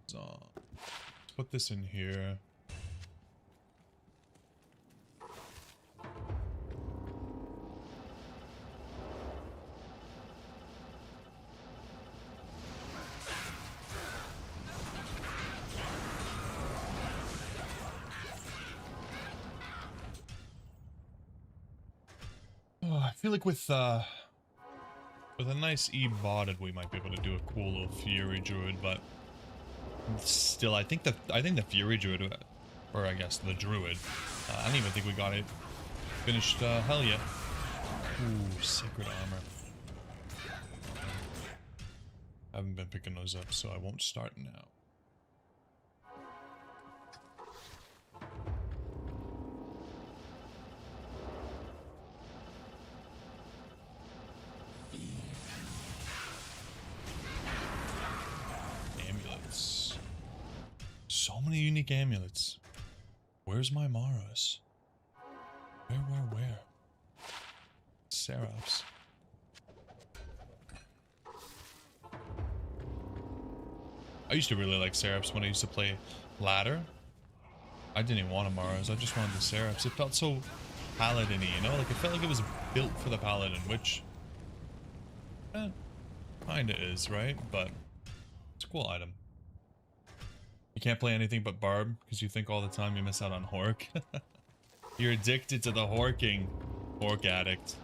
So, let's put this in here. Oh, I feel like with a nice E-botted, we might be able to do a cool little Fury Druid, but still, I think the Fury Druid, or I guess the Druid, I don't even think we got it finished hell yet. Ooh, Sacred Armor. I haven't been picking those up, so I won't start now. Amulets. So many unique amulets. Where's my Maras? Where? Seraphs. I used to really like Seraphs when I used to play ladder. I didn't even want Amaras. I just wanted the Seraphs. It felt so paladin-y, you know? Like, it felt like it was built for the paladin, which... kinda is, right? But it's a cool item. You can't play anything but Barb, because you think all the time you miss out on Hork. You're addicted to the Horking. Hork addict.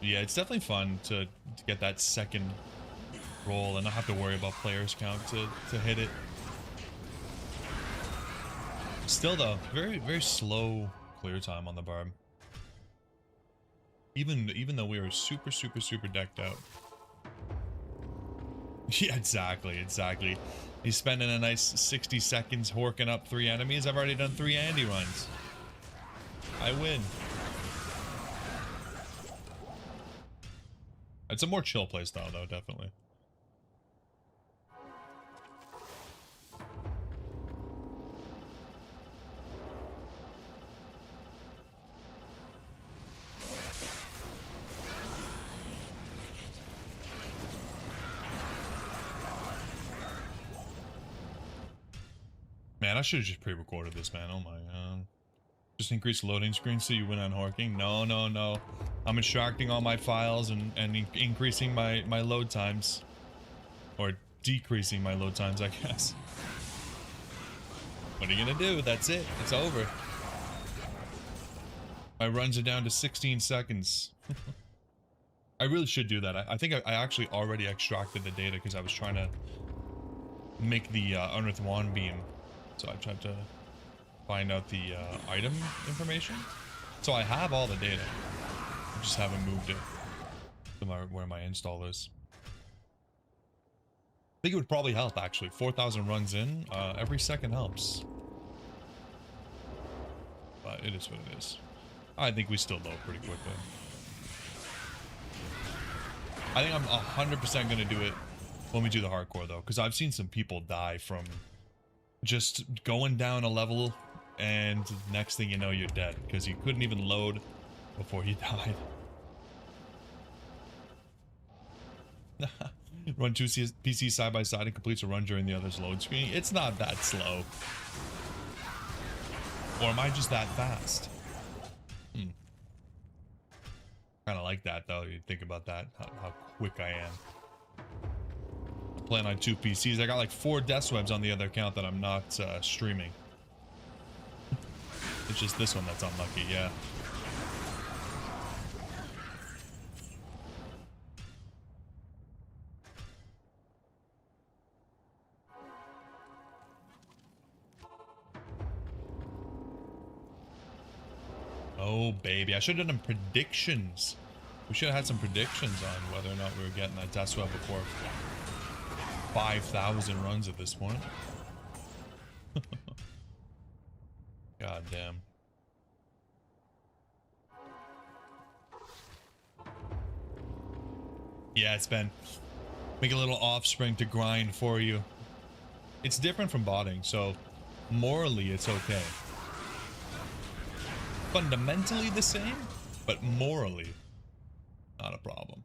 Yeah, it's definitely fun to get that second roll and not have to worry about players count to hit it. Still though, very slow clear time on the Barb. Even though we were super decked out. Yeah, exactly. He's spending a nice 60 seconds horking up 3 enemies. I've already done 3 Andy runs. I win. It's a more chill playstyle though, definitely. Man, I should have just pre-recorded this, man. Oh my god. Just increase loading screen so you win on horking? No. I'm extracting all my files and increasing my load times. Or decreasing my load times, I guess. What are you gonna do? That's it. It's over. My runs are down to 16 seconds. I really should do that. I think I actually already extracted the data because I was trying to make the Unearthed Wand Beam. So I tried to find out the item information. So I have all the data. I just haven't moved it to where my install is. I think it would probably help actually. 4,000 runs in, every second helps. But it is what it is. I think we still load pretty quickly. I think I'm 100% going to do it when we do the hardcore though, because I've seen some people die from just going down a level and next thing you know you're dead because you couldn't even load before you died. Run 2 PCs side by side and completes a run during the other's load screen. It's not that slow. Or am I just that fast? Kind of like that though. You think about that, how quick I am. I'm playing on 2 PCs. I got like 4 death webs on the other account that I'm not streaming. It's just this one that's unlucky, yeah. Oh, baby. I should have done predictions. We should have had some predictions on whether or not we were getting that death web before 5,000 runs at this point. God damn. Yeah, it's been make a little offspring to grind for you. It's different from botting, so morally it's okay. Fundamentally the same, but morally not a problem.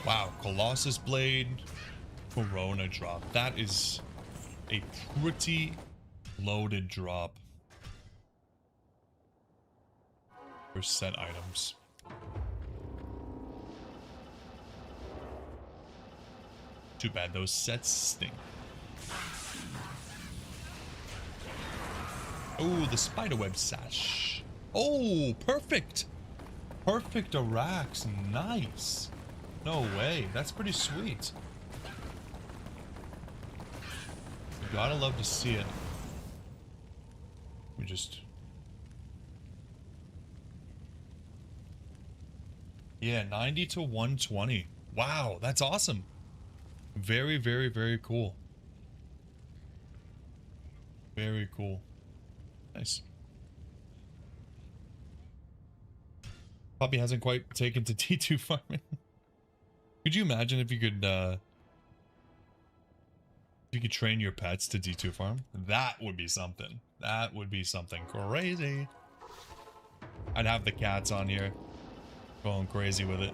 Wow, Colossus Blade, Corona drop. That is a pretty loaded drop for set items. Too bad those sets stink. Oh, the spiderweb sash. Oh, perfect. Perfect Arax. Nice. No way. That's pretty sweet. You gotta love to see it. Let me just... Yeah, 90 to 120. Wow, that's awesome. Very, very, very cool. Very cool. Nice. Puppy hasn't quite taken to T2 farming. Could you imagine if you could If you could train your pets to D2 farm, that would be something. That would be something crazy. I'd have the cats on here going crazy with it.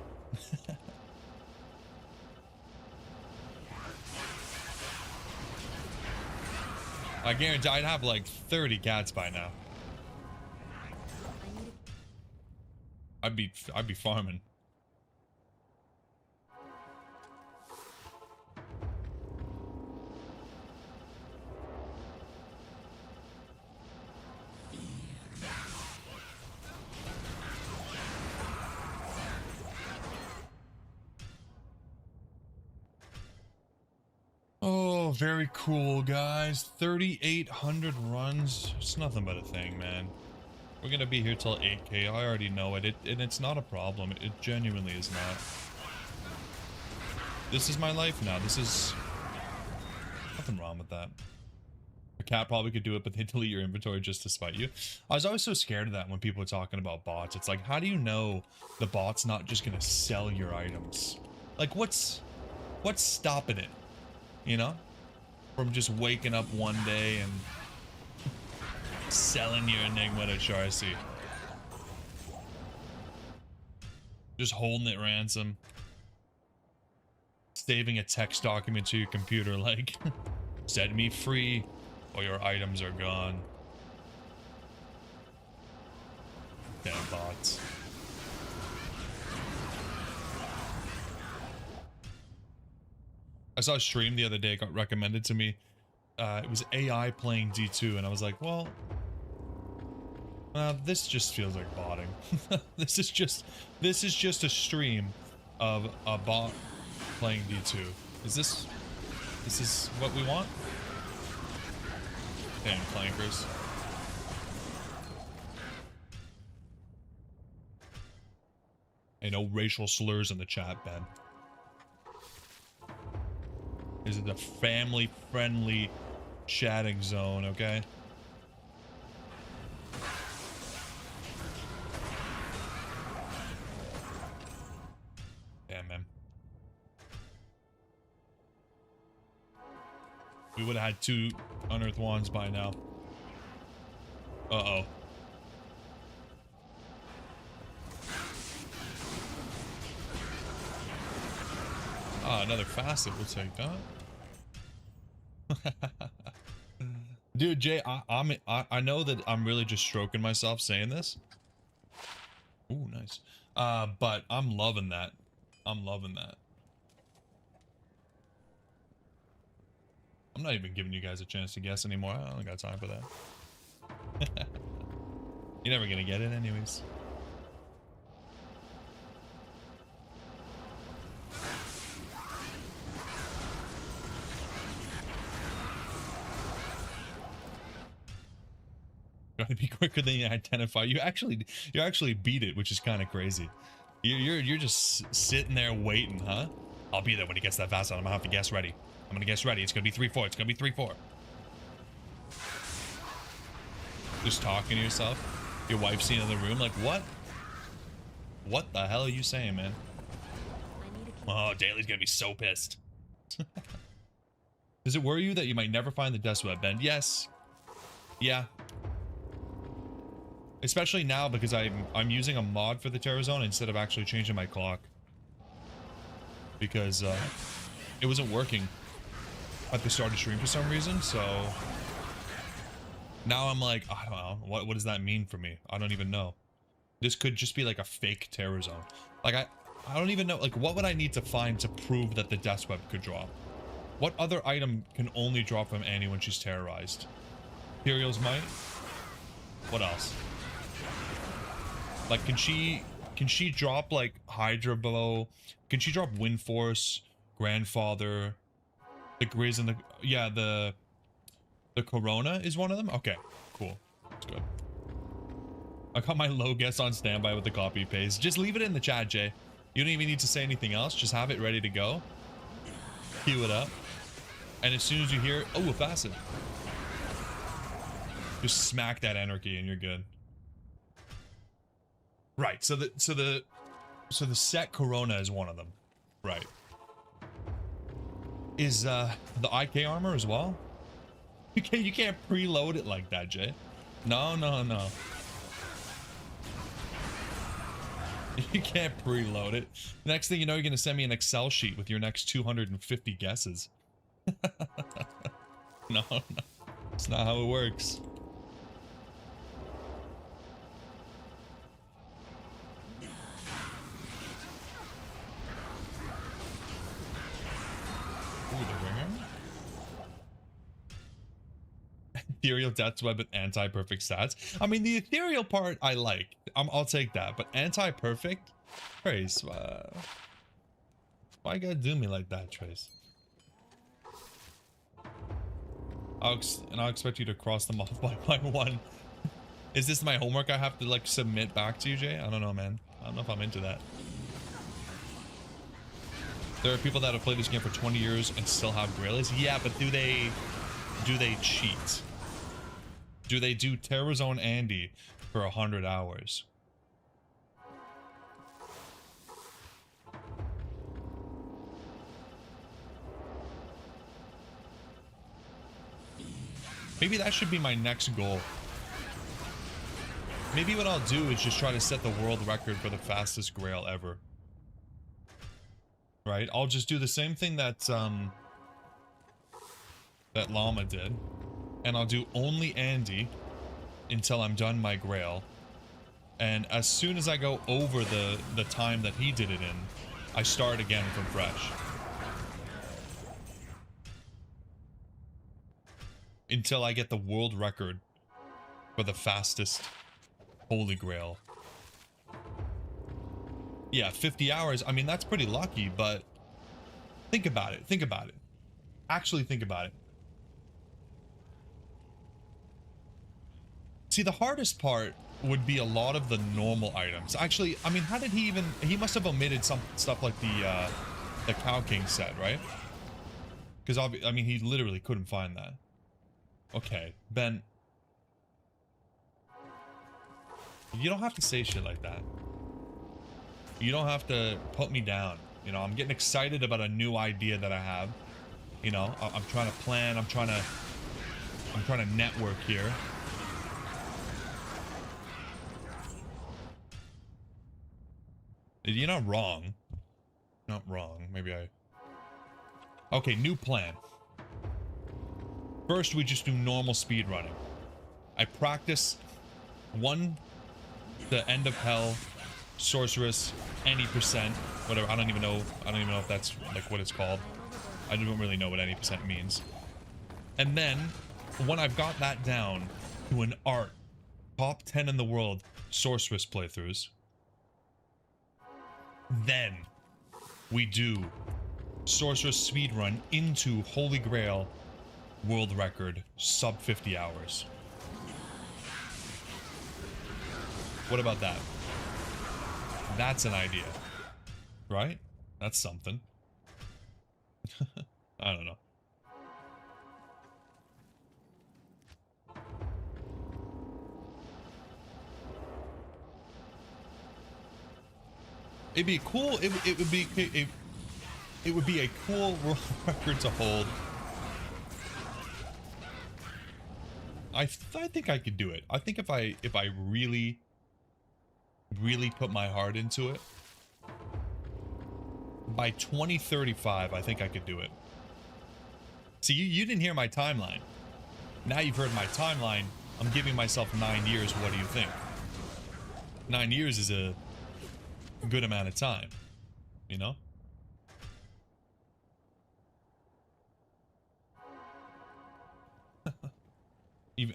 I guarantee I'd have like 30 cats by now. I'd be farming. Oh, very cool, guys. 3,800 runs. It's nothing but a thing, man. We're gonna be here till 8K. I already know it. And it's not a problem. It genuinely is not. This is my life now. This is... nothing wrong with that. A cat probably could do it, but they delete your inventory just to spite you. I was always so scared of that when people were talking about bots. It's like, how do you know the bot's not just gonna sell your items? Like, what's stopping it? You know? From just waking up one day and selling your Enigma to Charcy. Just holding it ransom. Saving a text document to your computer like, set me free or your items are gone. Damn bots. I saw a stream the other day, got recommended to me. It was AI playing D2, and I was like, well, this just feels like botting. This is just a stream of a bot playing D2. Is this what we want? Damn clankers. Hey, no racial slurs in the chat, Ben. This is a family-friendly chatting zone, okay? Damn, man. We would have had 2 unearthed wands by now. Uh-oh. Ah, another facet. We'll take that. Dude, Jay, I know that I'm really just stroking myself saying this. Ooh, nice. But I'm loving that. I'm loving that. I'm not even giving you guys a chance to guess anymore. I don't got time for that. You're never gonna get it anyways. Gotta be quicker than you identify. You actually beat it, which is kind of crazy. You're just sitting there waiting, huh? I'll be there when he gets that fast. I'm gonna have to guess ready. I'm gonna guess ready. It's gonna be 3-4. It's gonna be 3-4. Just talking to yourself. Your wife's seen in the room, like, what? What the hell are you saying, man? Oh, Daly's gonna be so pissed. Does it worry you that you might never find the Dweb, Ben? Yes. Yeah. Especially now because I'm using a mod for the Terror Zone instead of actually changing my clock. Because it wasn't working at the start of stream for some reason, so now I'm like, I don't know, what does that mean for me? I don't even know. This could just be like a fake Terror Zone. Like I don't even know, like what would I need to find to prove that the Dweb could drop? What other item can only drop from Annie when she's terrorized? Imperial's Might? What else? Like, can she drop like Hydra Blow? Can she drop Wind Force, Grandfather, the Grizz, and the Corona is one of them? Okay, cool. That's good. I got my low guess on standby with the copy paste. Just leave it in the chat, Jay. You don't even need to say anything else. Just have it ready to go. Queue it up. And as soon as you hear, oh, a facet. Just smack that anarchy and you're good. Right, so the set Corona is one of them. Right. is the IK armor as well. You can't preload it like that, Jay. No, no, no. You can't preload it. Next thing you know, you're gonna send me an Excel sheet with your next 250 guesses. No, no. It's not how it works. Ooh, the ringer. Ethereal Death's Web with anti-perfect stats. I mean, the ethereal part I like. I'll take that. But anti-perfect? Trace, why you gotta do me like that, Trace? I'll expect you to cross them off by one. Is this my homework I have to, like, submit back to you, Jay? I don't know, man. I don't know if I'm into that. There are people that have played this game for 20 years and still have Grailies. Yeah, but do they cheat? Do they do Terrazone Andy for 100 hours? Maybe that should be my next goal. Maybe what I'll do is just try to set the world record for the fastest Grail ever. Right? I'll just do the same thing that that Llama did. And I'll do only Andy until I'm done my Grail. And as soon as I go over the time that he did it in, I start again from fresh. Until I get the world record for the fastest Holy Grail. Yeah, 50 hours. I mean, that's pretty lucky, but think about it. Think about it. Actually think about it. See, the hardest part would be a lot of the normal items. Actually, I mean, how did he even... He must have omitted some stuff like the Cow King set, right? Because, I mean, he literally couldn't find that. Okay, Ben. You don't have to say shit like that. You don't have to put me down. You know, I'm getting excited about a new idea that I have. You know, I'm trying to plan. I'm trying to network here. You're not wrong. Not wrong. Maybe I... Okay, new plan. First, we just do normal speed running. I practice the End of Hell, Sorceress, any percent, whatever. I don't even know if that's like what it's called. I don't really know what any percent means. And then, when I've got that down to an art, top 10 in the world, Sorceress playthroughs, then we do Sorceress speedrun into Holy Grail world record sub 50 hours. What about that? That's an idea, right? That's something. I don't know. It'd be cool. It would be a cool world record to hold. I think I could do it. I think if I really put my heart into it, by 2035, I think I could do it. See, you didn't hear my timeline. Now you've heard my timeline. I'm giving myself 9 years. What do you think? 9 years is a good amount of time, you know?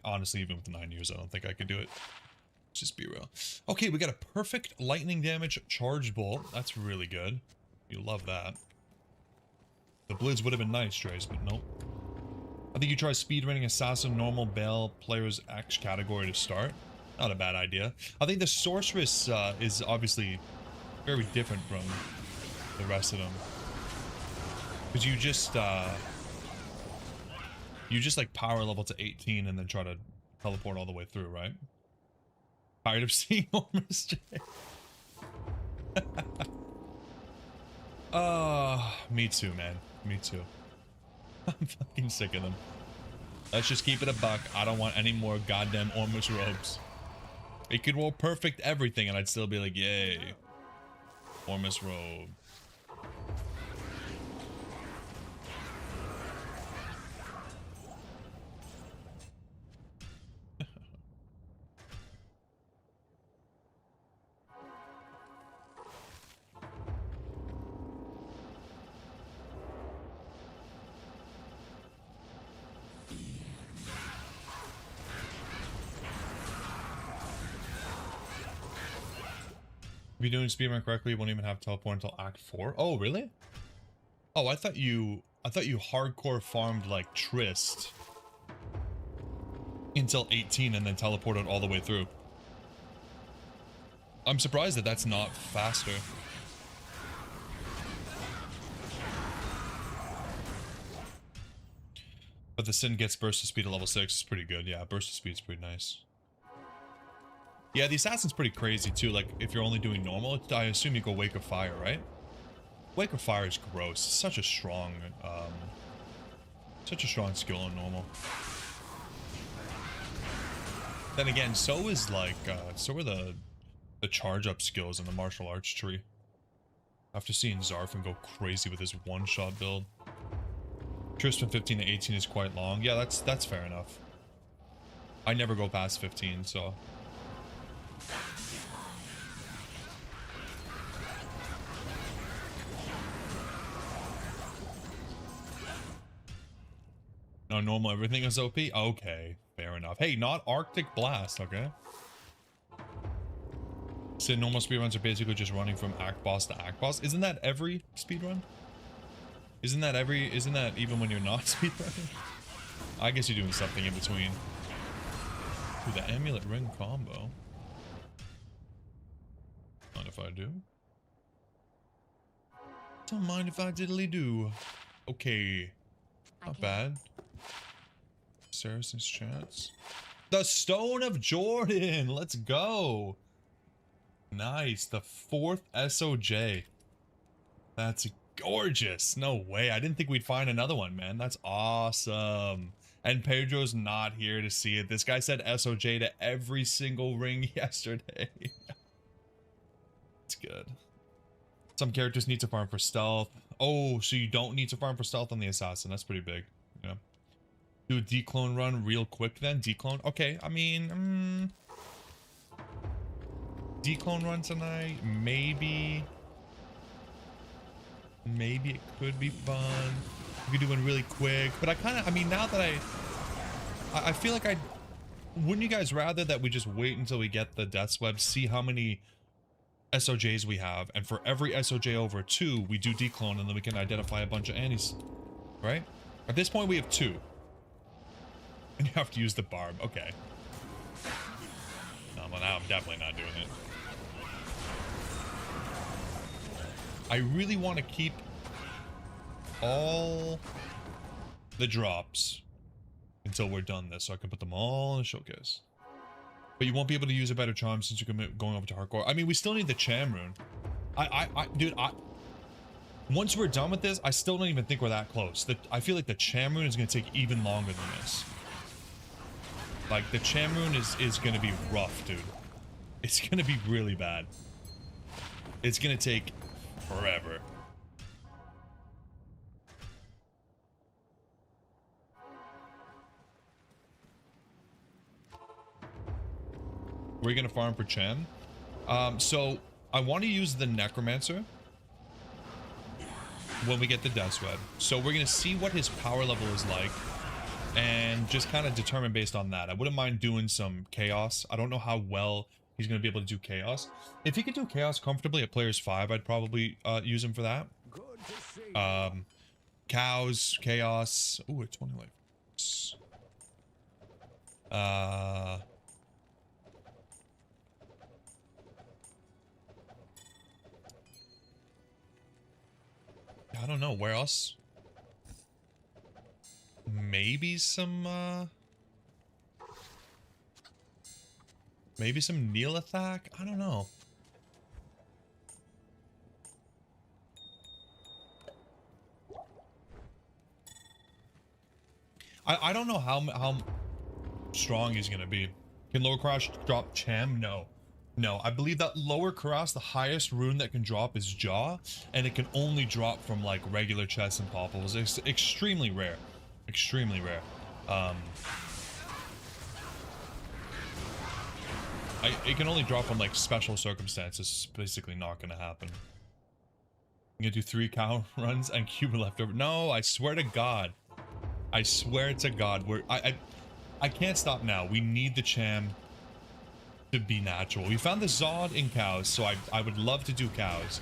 Honestly, even with 9 years, I don't think I could do it. Just be real. Okay, we got a perfect lightning damage charge bolt. That's really good. You love that. The Blizz would have been nice, Trace, but nope. I think you try speedrunning Assassin, Normal, Bale, Players X category to start. Not a bad idea. I think the Sorceress is obviously very different from the rest of them. Because you just like power level to 18 and then try to teleport all the way through, right? Tired of seeing Ormus J. Me too, man. Me too. I'm fucking sick of them. Let's just keep it a buck. I don't want any more goddamn Ormus robes. It could roll perfect everything and I'd still be like, yay. Ormus robe. If you're doing speedrun correctly, you won't even have teleport until Act 4. Oh, really? Oh, I thought you hardcore farmed like Trist until 18 and then teleported all the way through. I'm surprised that that's not faster. But the Sin gets burst of speed at level 6. It's pretty good. Yeah, burst of speed's pretty nice. Yeah, the Assassin's pretty crazy too. Like, if you're only doing normal, I assume you go Wake of Fire, right? Wake of Fire is gross. It's such a strong skill on normal. Then again, so is like, so are the charge up skills in the martial arts tree. After seeing Zarfin go crazy with his one-shot build. Trist from 15 to 18 is quite long. Yeah, that's fair enough. I never go past 15, so. No, normal everything is OP? Okay, fair enough. Hey, not Arctic Blast, okay? So normal speedruns are basically just running from act boss to act boss. Isn't that every speedrun? Isn't that even when you're not speedrunning? I guess you're doing something in between. Ooh, the amulet ring combo. Mind if I do? Don't mind if I diddly do. Okay. Not bad. Saracen's chance. The Stone of Jordan! Let's go! Nice. The 4th SOJ. That's gorgeous. No way. I didn't think we'd find another one, man. That's awesome. And Pedro's not here to see it. This guy said SOJ to every single ring yesterday. It's good. Some characters need to farm for stealth. Oh, so you don't need to farm for stealth on the assassin. That's pretty big. Yeah. Do a declone run real quick then. Declone. Okay, I mean, declone run tonight. Maybe it could be fun. We could do one really quick. But I mean, now that I feel like wouldn't you guys rather that we just wait until we get the Death's Web, see how many SOJs we have, and for every SOJ over 2, we do declone, and then we can identify a bunch of Annies, right? At this point, we have 2. And you have to use the barb. Okay. No, well, now I'm definitely not doing it. I really want to keep all the drops until we're done this, so I can put them all in the showcase. But you won't be able to use a better charm since you're going over to hardcore. I mean, we still need the Cham rune. Dude, once we're done with this, I still don't even think we're that close. I feel like the Cham rune is going to take even longer than this. Like, the Cham rune is going to be rough, dude. It's going to be really bad. It's going to take forever. We're going to farm for Cham. So, I want to use the Necromancer when we get the Death's Web. So, we're going to see what his power level is like. And just kind of determine based on that. I wouldn't mind doing some Chaos. I don't know how well he's going to be able to do Chaos. If he could do Chaos comfortably at players 5, I'd probably use him for that. Cows, Chaos. Ooh, it's 20 life. I don't know. Where else? Maybe some Neelathak? I don't know. I don't know how strong he's gonna be. Can lower Karash drop Cham? No. No, I believe that lower Karash, the highest rune that can drop is Jaw, and it can only drop from like regular chests and poppables. It's extremely rare. Extremely rare. It can only drop from like special circumstances. It's basically not gonna happen. I'm gonna do 3 cow runs and Cuba left over. No, I swear to God. I swear to God, I can't stop now. We need the Cham to be natural. We found the Zod in cows, so I would love to do cows.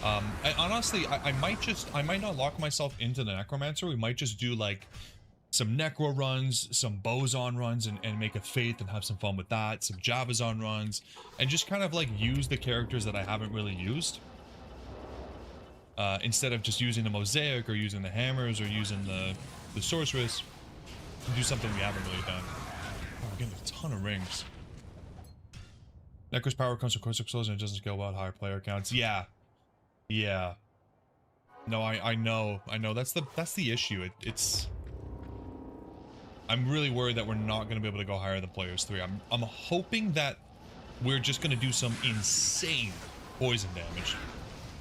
And honestly, I might not lock myself into the Necromancer. We might just do like some Necro runs, some Boson runs, and make a Faith and have some fun with that. Some Javazon runs, and just kind of like use the characters that I haven't really used. Instead of just using the Mosaic or using the Hammers or using the Sorceress, do something we haven't really done. Oh, we're getting a ton of rings. Necro's power comes from Cortex Explosion and it doesn't scale well at higher player counts. Yeah. Yeah. No, I know. That's the issue. It's I'm really worried that we're not going to be able to go higher than players 3. I'm hoping that we're just going to do some insane poison damage.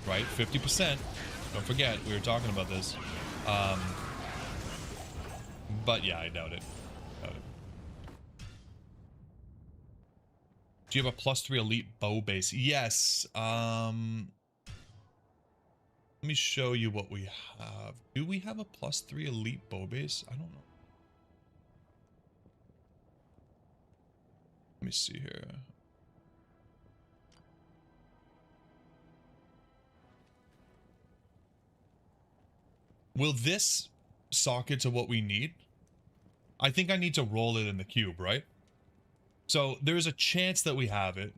Right? 50%. Don't forget, we were talking about this. But yeah, I doubt it. Do you have a +3 elite bow base? Yes. Let me show you what we have. Do we have a +3 elite bow base? I don't know. Let me see here. Will this socket to what we need? I think I need to roll it in the cube, right? So there's a chance that we have it.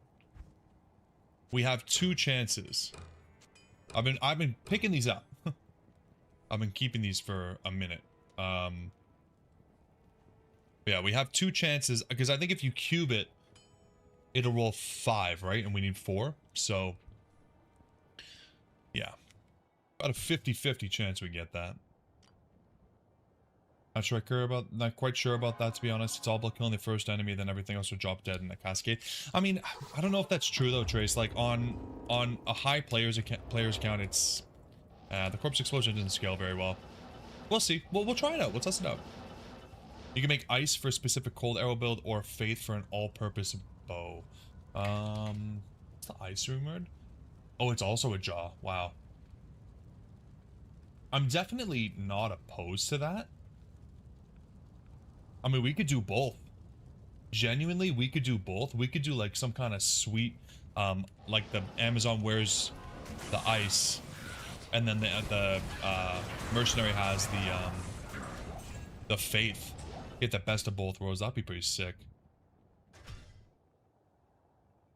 We have 2 chances. I've been picking these up. I've been keeping these for a minute. Yeah, we have 2 chances because I think if you cube it, it'll roll 5, right? And we need 4. So yeah. About a 50-50 chance we get that. Not quite sure about that, to be honest. It's all about killing the first enemy, then everything else will drop dead in a cascade. I mean, I don't know if that's true though, Trace. Like on a high players count, it's the corpse explosion didn't scale very well. We'll see. We'll try it out. We'll test it out. You can make ice for a specific cold arrow build or faith for an all-purpose bow. What's the ice rumored? Oh, it's also a jaw. Wow. I'm definitely not opposed to that. I mean, we could do both. Genuinely, we could do both. We could do like some kind of sweet, like the Amazon wears the ice, and then the mercenary has the faith. Get the best of both worlds. That'd be pretty sick.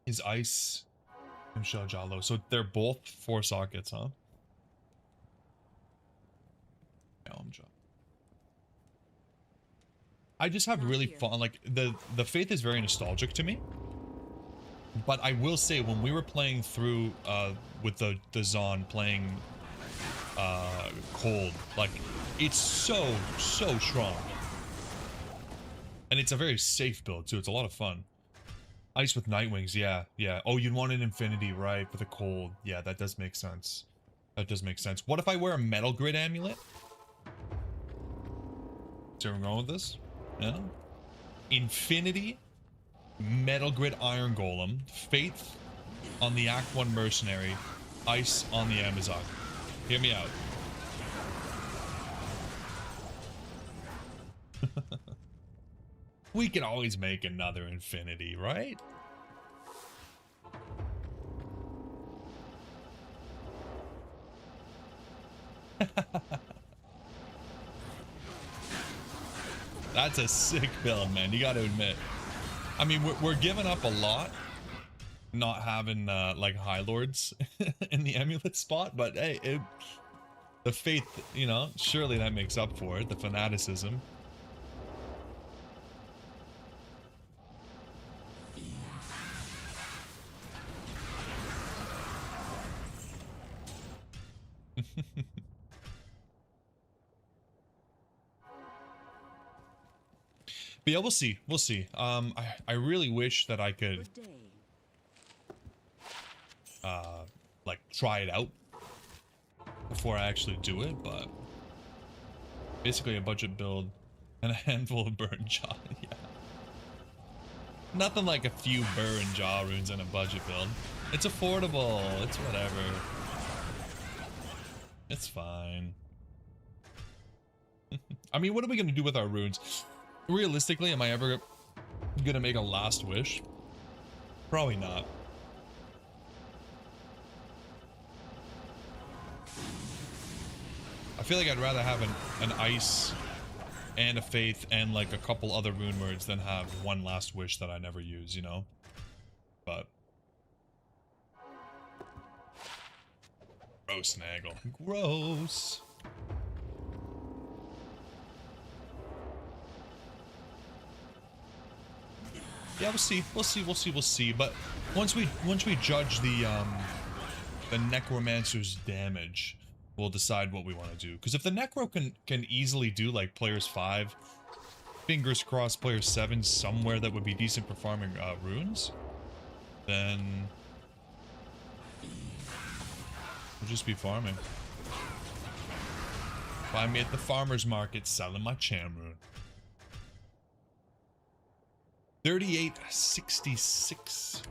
Is ice and Shell Jalo? So they're both 4 sockets, huh? I just have really fun, like, the Faith is very nostalgic to me. But I will say, when we were playing through, with the Zon playing, Cold, like, it's so strong. And it's a very safe build, too. It's a lot of fun. Ice with Nightwings, yeah. Oh, you'd want an Infinity, right, with a Cold. Yeah, that does make sense. That does make sense. What if I wear a Metal Grid amulet? Is there wrong with this? Yeah. Infinity, Metal Grid Iron Golem, Faith on the Act 1 Mercenary, Ice on the Amazon. Hear me out. We can always make another Infinity, right? That's a sick build, man. You gotta admit. I mean, we're giving up a lot not having, like, High Lords in the amulet spot, but hey, the faith, you know, surely that makes up for it. The fanaticism. But yeah, we'll see. We'll see. I really wish that I could
Good day.
like try it out before I actually do it, but basically a budget build and a handful of burn jaw. Yeah. Nothing like a few burn jaw runes in a budget build. It's affordable. It's whatever. It's fine. I mean, what are we gonna do with our runes? Realistically, am I ever gonna make a last wish? Probably not. I feel like I'd rather have an ice and a faith and like a couple other rune words than have one last wish that I never use, you know? But gross, Naggle. Gross. Yeah, we'll see. We'll see. We'll see. We'll see. But once we judge the necromancer's damage, we'll decide what we want to do. Because if the necro can easily do like players 5, fingers crossed players 7 somewhere that would be decent for farming runes, then we'll just be farming. Find me at the farmer's market selling my cham rune. 3866.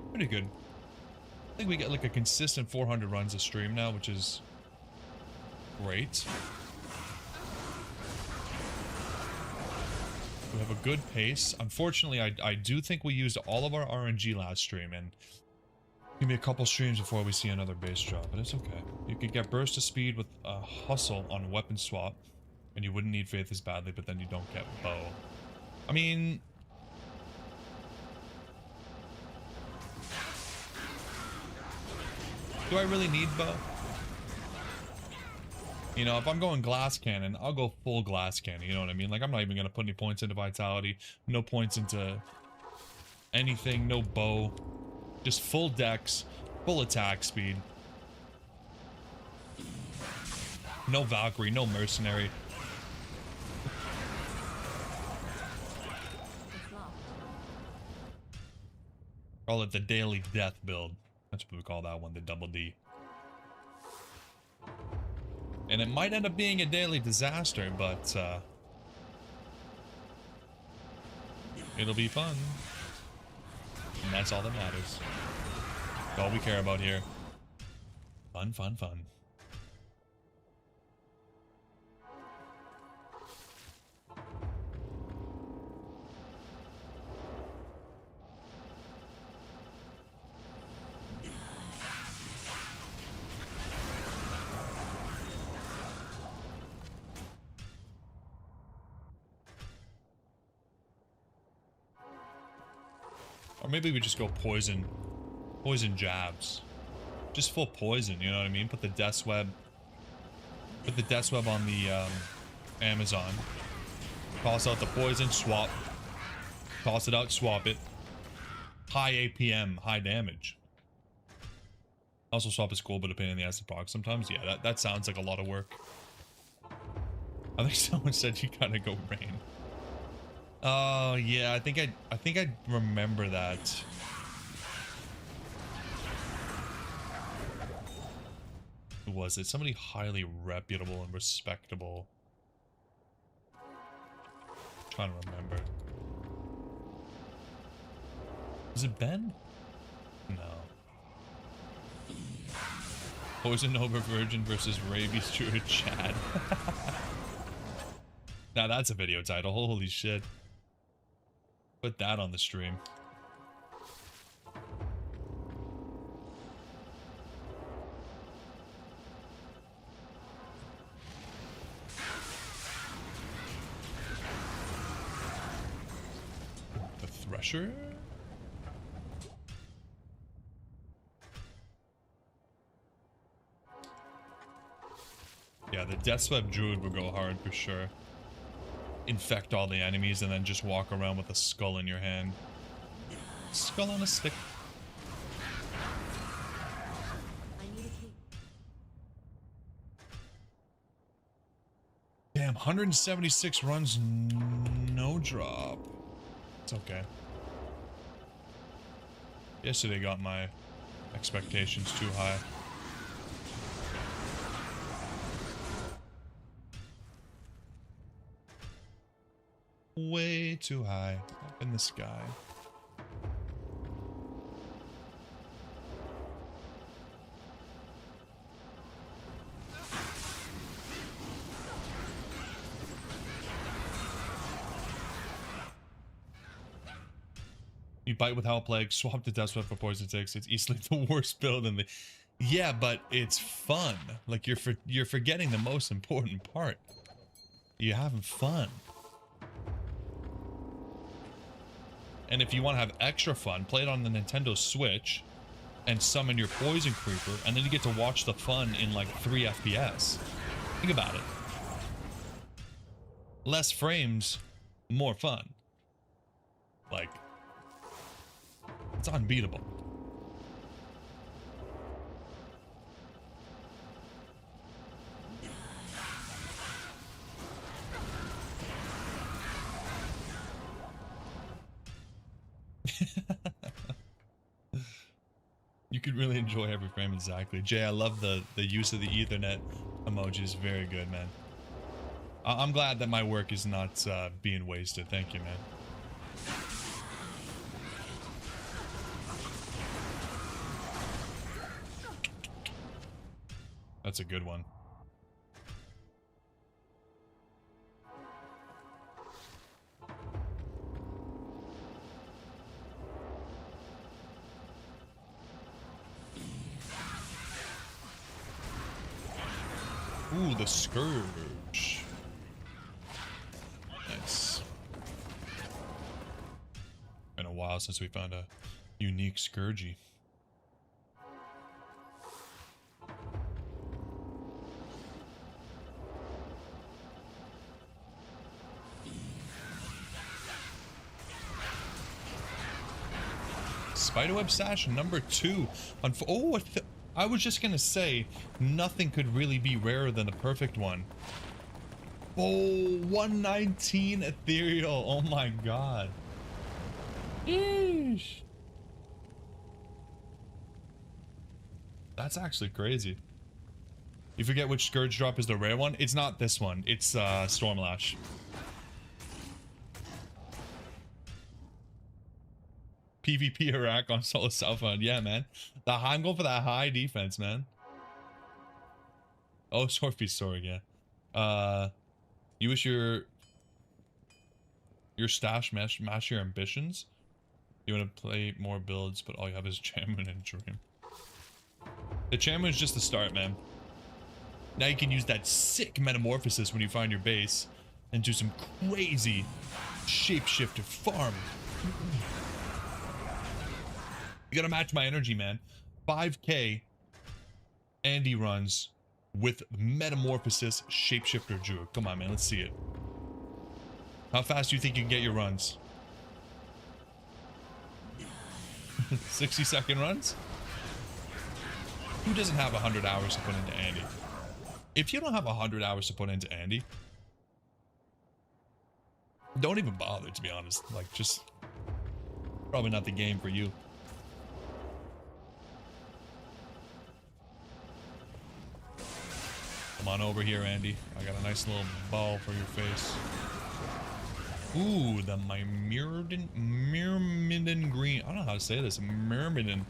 Pretty good. I think we get like a consistent 400 runs a stream now, which is great. We have a good pace. Unfortunately, I do think we used all of our RNG last stream, and give me a couple streams before we see another base drop, but it's okay. You could get burst of speed with a hustle on weapon swap, and you wouldn't need faith as badly, but then you don't get bow. I mean, do I really need bow? You know, if I'm going glass cannon, I'll go full glass cannon, you know what I mean? Like, I'm not even going to put any points into vitality, no points into anything, no bow, just full dex, full attack speed. No Valkyrie, no mercenary. Call it the daily death build. That's what we call that one, the double D. And it might end up being a daily disaster, but it'll be fun. And that's all that matters. That's all we care about here. Fun, fun, fun. Or maybe we just go poison jabs. Just full poison, you know what I mean? Put the Death Web on the Amazon. Toss out the poison, swap. Toss it out, swap it. High APM, high damage. Also swap is cool, but a pain in the ass to proc sometimes. Yeah, that sounds like a lot of work. I think someone said you gotta go rain. Oh yeah, I think I remember that. Who was it? Somebody highly reputable and respectable. I'm trying to remember. Was it Ben? No. Poison over Virgin versus Rabies Druid Chad. Now that's a video title. Holy shit. Put that on the stream. The Thresher? Yeah, the Deathswept Druid would go hard for sure. Infect all the enemies and then just walk around with a skull in your hand. Skull on a stick. Damn, 176 runs. no drop. It's okay. Yesterday got my expectations too high. Way too high up in the sky. You bite with Hell Plague, swap to Death Sweat for Poison Ticks. It's easily the worst build in the... Yeah, but it's fun. Like, you're forgetting the most important part. You're having fun. And if you want to have extra fun, play it on the Nintendo Switch and summon your Poison Creeper, and then you get to watch the fun in like 3 FPS. Think about it. Less frames, more fun. Like... It's unbeatable. You could really enjoy every frame, exactly. Jay, I love the use of the Ethernet emoji. Is very good, man. I'm glad that my work is not being wasted. Thank you, man. That's a good one. Ooh, the Scourge. Nice. Been a while since we found a unique Scourgy. Spiderweb Sash number 2. Oh, I was just gonna say, nothing could really be rarer than the perfect one. Oh, 119 ethereal. Oh my god. Eesh. That's actually crazy. You forget which Scourge drop is the rare one? It's not this one. It's Stormlash. PvP Iraq on solo Southbound. Yeah, man. I'm going for that high defense, man. Oh, Swordfish Sword, yeah. You wish your stash match your ambitions? You want to play more builds, but all you have is Chairman and Dream. The Chairman is just the start, man. Now you can use that sick Metamorphosis when you find your base and do some crazy shapeshifter farm. You gotta match my energy, man. 5k Andy runs with Metamorphosis Shapeshifter Druid. Come on, man. Let's see it. How fast do you think you can get your runs? 60-second runs? Who doesn't have 100 hours to put into Andy? If you don't have 100 hours to put into Andy, don't even bother, to be honest. Like, just... Probably not the game for you. Come on over here, Andy. I got a nice little ball for your face. Ooh, the Myrmidon Green. I don't know how to say this. Myrmidon.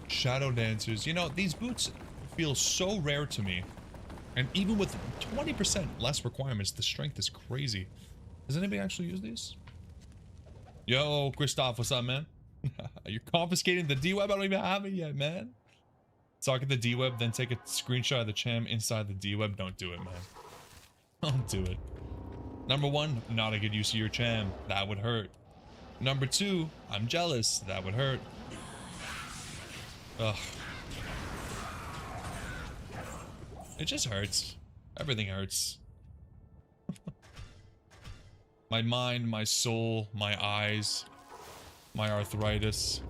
Shadow Dancers. You know, these boots feel so rare to me. And even with 20% less requirements, the strength is crazy. Does anybody actually use these? Yo, Christoph, what's up, man? You're confiscating the Dweb? I don't even have it yet, man. Socket the Dweb, then take a screenshot of the cham inside the Dweb. Don't do it, man. Don't do it. Number 1, not a good use of your cham. That would hurt. Number 2, I'm jealous. That would hurt. Ugh. It just hurts. Everything hurts. My mind, my soul, my eyes, my arthritis.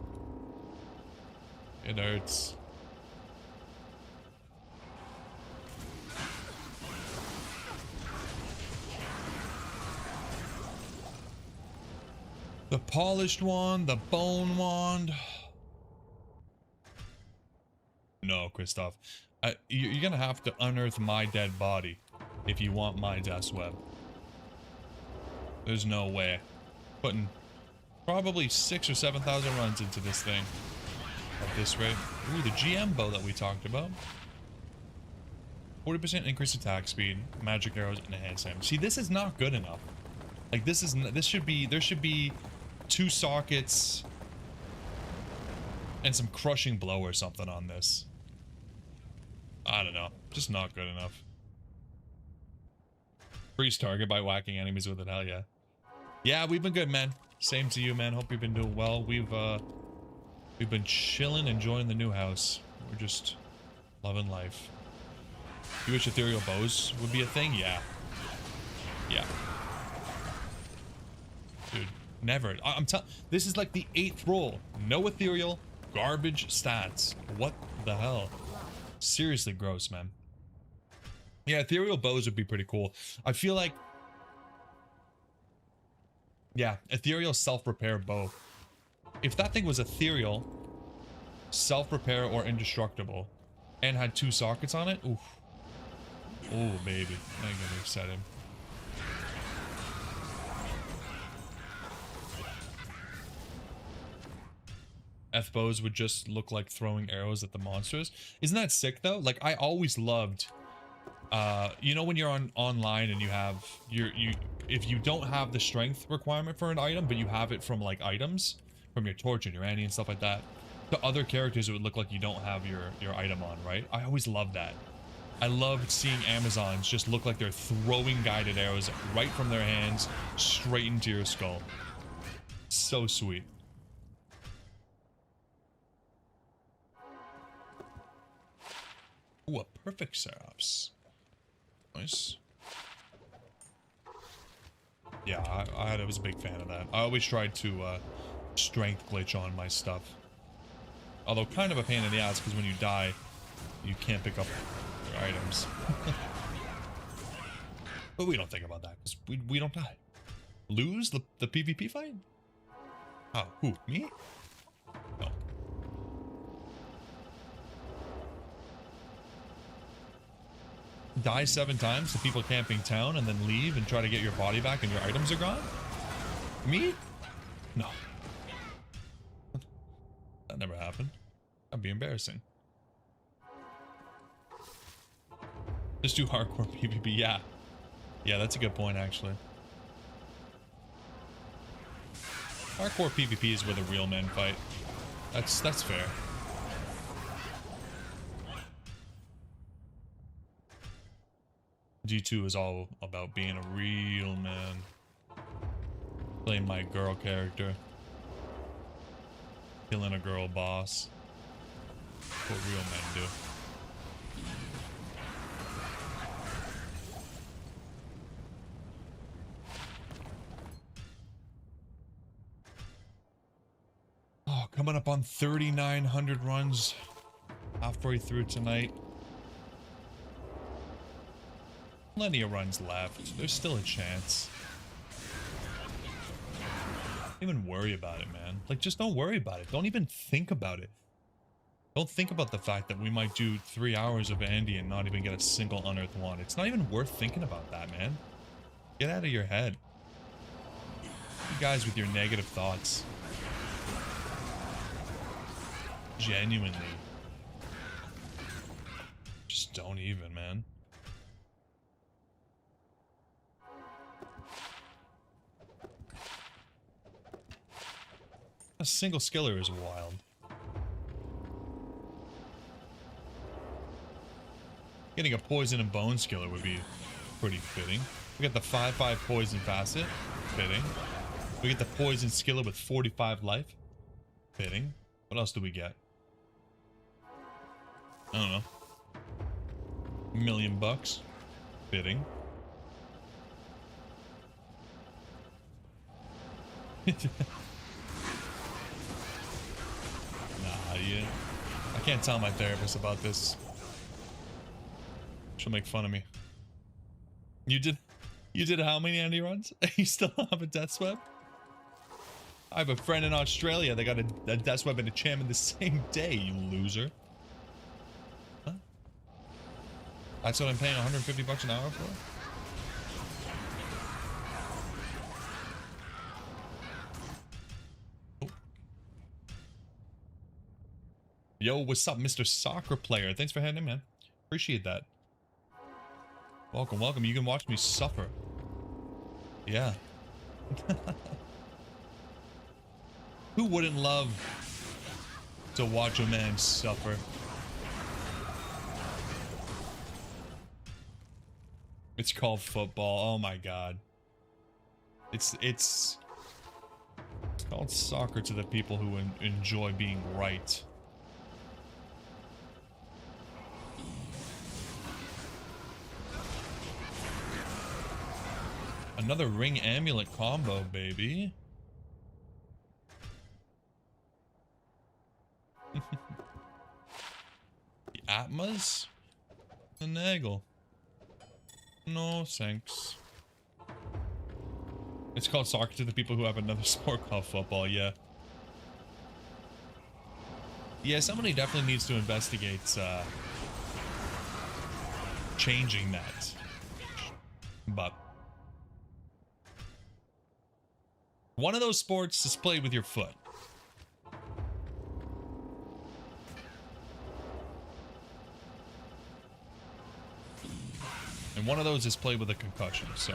It hurts. The polished wand, the bone wand. No, Christoph. You're gonna have to unearth my dead body if you want my Dweb. There's no way. Putting probably 6,000 or 7,000 runs into this thing at this rate. Ooh, the GM bow that we talked about. 40% increased attack speed, magic arrows, and enhanced damage. See, this is not good enough. Like this should be, there should be 2 sockets and some crushing blow or something on this. I don't know, just not good enough. Freeze target by whacking enemies with it, hell yeah. Yeah, we've been good, man. Same to you, man. Hope you've been doing well. We've been chilling, enjoying the new house. We're just loving life. You wish ethereal bows would be a thing? Yeah. Yeah. Dude, never. I'm telling. This is like the 8th roll. No ethereal, garbage stats. What the hell? Seriously gross, man. Yeah, ethereal bows would be pretty cool. I feel like, yeah, ethereal self-repair bow. If that thing was ethereal, self-repair, or indestructible, and had 2 sockets on it, oof. Oh, baby. I'm gonna upset him. F bows would just look like throwing arrows at the monsters. Isn't that sick though? Like I always loved, you know, when you're online and you have if you don't have the strength requirement for an item, but you have it from like items, from your torch and your Annie and stuff like that, to other characters it would look like you don't have your item on, right? I always loved that. I loved seeing Amazons just look like they're throwing guided arrows right from their hands straight into your skull. So sweet. Ooh, a perfect Serops. Nice. Yeah, I was a big fan of that. I always tried to strength glitch on my stuff. Although kind of a pain in the ass because when you die, you can't pick up your items. But we don't think about that because we don't die. Lose the PvP fight? Oh, who? Me? No. Die 7 times to people camping town and then leave and try to get your body back and your items are gone? Me? No. That never happened. That'd be embarrassing. Just do hardcore PvP, yeah. Yeah, that's a good point actually. Hardcore PvP is where the real men fight. That's fair. G2 is all about being a real man. Playing my girl character. Killing a girl boss. What real men do. Oh, coming up on 3,900 runs. Halfway through tonight. Plenty of runs left. There's still a chance. Don't even worry about it, man. Like, just don't worry about it. Don't even think about it. Don't think about the fact that we might do 3 hours of Andy and not even get a single unearthed one. It's not even worth thinking about that, man. Get out of your head. You guys with your negative thoughts. Genuinely. Just don't even, man. A single skiller is wild. Getting a poison and bone skiller would be pretty fitting. We got the 5/5 poison facet. Fitting. We get the poison skiller with 45 life. Fitting. What else do we get? I don't know. $1,000,000. Fitting. Yeah. I can't tell my therapist about this. She'll make fun of me. You did how many Andy runs? You still have a Dweb? I have a friend in Australia. They got a death weapon and a champ in the same day, you loser. Huh? That's what I'm paying 150 bucks an hour for? Oh. Yo, what's up, Mr. Soccer Player? Thanks for handing, man. Appreciate that. Welcome, welcome. You can watch me suffer. Yeah. Who wouldn't love to watch a man suffer? It's called football. Oh my god. It's called soccer to the people who enjoy being right. Another ring amulet combo, baby. The Atmas? The Nagel. No, thanks. It's called soccer to the people who have another sport called football, yeah. Yeah, somebody definitely needs to investigate, changing that. But one of those sports is played with your foot. And one of those is played with a concussion, so.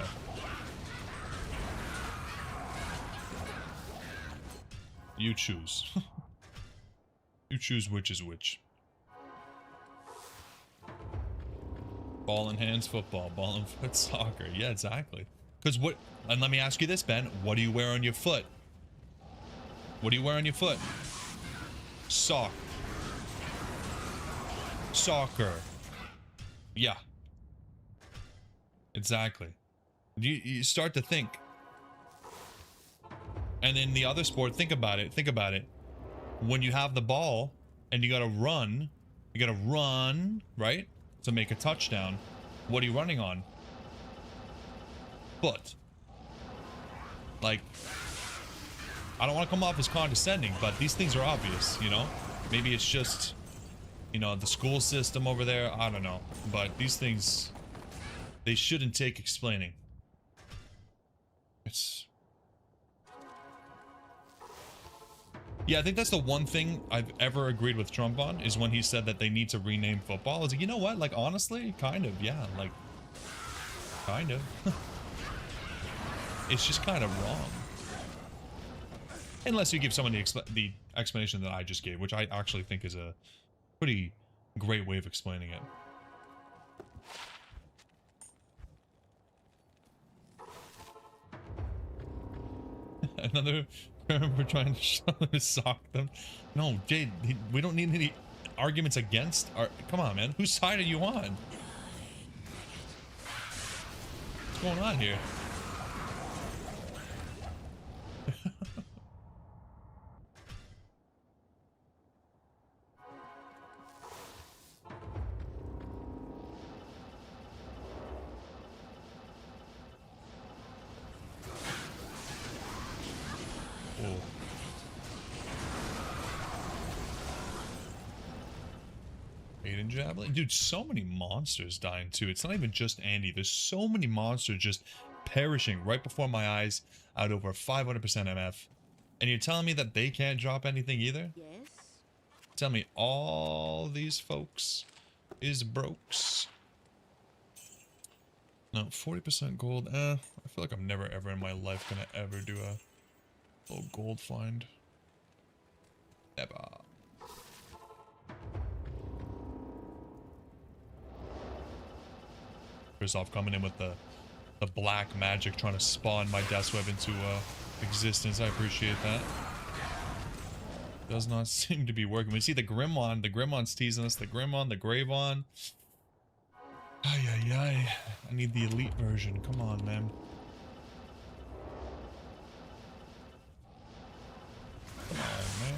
You choose. You choose which is which. Ball in hands football, ball in foot soccer. Yeah, exactly. Because what, and let me ask you this, Ben. What do you wear on your foot? What do you wear on your foot? Sock. Soccer. Yeah. Exactly. You start to think. And in the other sport, think about it. Think about it. When you have the ball and you gotta run, right? To make a touchdown. What are you running on? Foot. Like, I don't want to come off as condescending, but these things are obvious, you know? Maybe it's just, you know, the school system over there. I don't know. But these things, they shouldn't take explaining. It's... Yeah, I think that's the one thing I've ever agreed with Trump on, is when he said that they need to rename football. I was like, you know what? Like, honestly, kind of, yeah. Like, kind of. It's just kind of wrong. Unless you give someone the explanation that I just gave, which I actually think is a pretty great way of explaining it. Another for trying to sock them. No, Jade, we don't need any arguments against our... Come on, man. Whose side are you on? What's going on here? Aiden Javelin. Dude, so many monsters dying too. It's not even just Andy. There's so many monsters just perishing right before my eyes at over 500% MF. And you're telling me that they can't drop anything either?
Yes.
Tell me all these folks is brokes. No, 40% gold. I feel like I'm never ever in my life gonna ever do a little gold find. Never. Kristoff coming in with the black magic, trying to spawn my death web into existence. I appreciate that. Does not seem to be working. We see the Grimmon. The Grimmon's teasing us. The Grimmon, the Gravon. Ay, ay, ay. I need the elite version. Come on, man. Come on, man.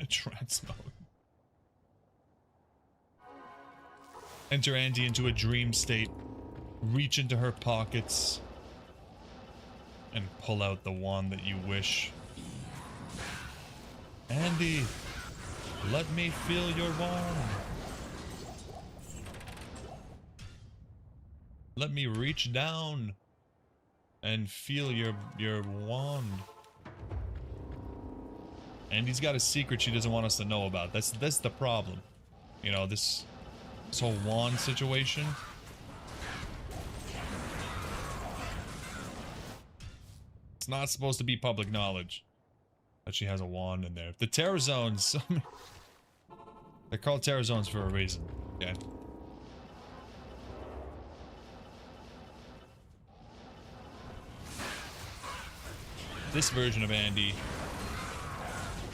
Trance mode. Enter Andy into a dream state. reach into her pockets and pull out the wand that you wish. Andy, let me feel your wand. Let me reach down and feel your wand. Andy's got a secret she doesn't want us to know about. That's the problem. You know, this whole wand situation. It's not supposed to be public knowledge that she has a wand in there. The terror zones, they're called terror zones for a reason. Okay. This version of Andy.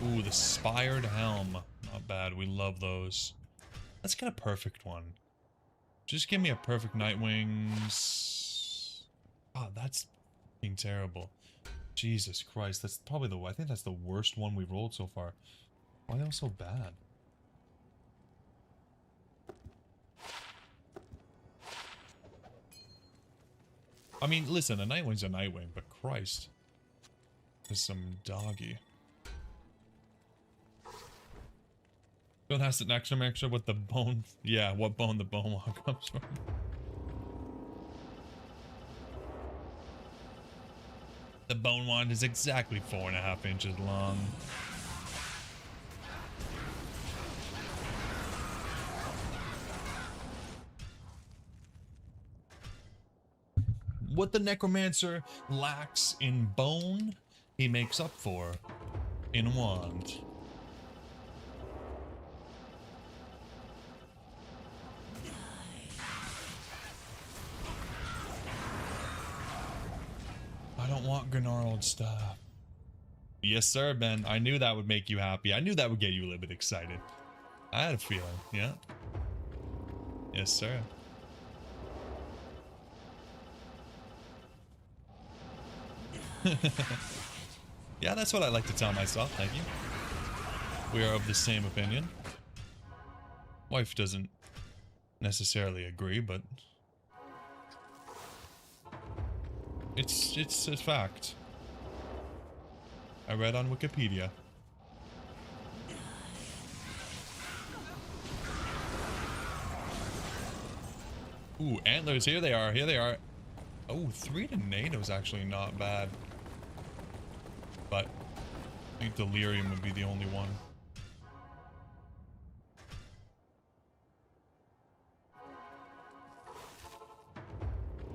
Ooh, the spired helm. Not bad. We love those. Let's get a perfect one. Just give me a perfect Nightwings. Oh, that's fucking terrible. Jesus Christ. That's probably I think that's the worst one we've rolled so far. Why are they all so bad? I mean, listen, a Nightwing's a Nightwing, but Christ. There's some doggy. Don't ask it next time what the bone. Yeah, what bone the bone walk comes from. The bone wand is exactly 4.5 inches long. What the necromancer lacks in bone, he makes up for in wand. I don't want gnarled stuff. Yes, sir, Ben. I knew that would make you happy. I knew that would get you a little bit excited. I had a feeling, yeah. Yes, sir. Yeah, that's what I like to tell myself, thank you. We are of the same opinion. Wife doesn't necessarily agree, but it's a fact. I read on Wikipedia. Ooh, antlers, here they are, here they are. Oh, 3 tornadoes actually not bad. But I think delirium would be the only one.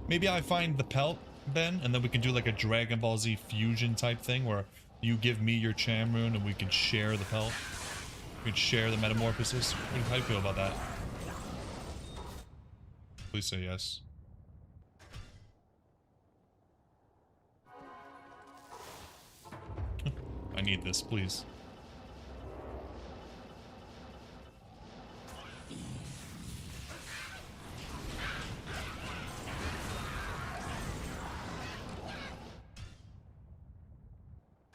Maybe I find the pelt, Ben, and then we can do like a Dragon Ball Z fusion type thing where you give me your Cham rune and we can share the pelt. We can share the metamorphosis. How do you feel about that? Please say yes. I need this, please.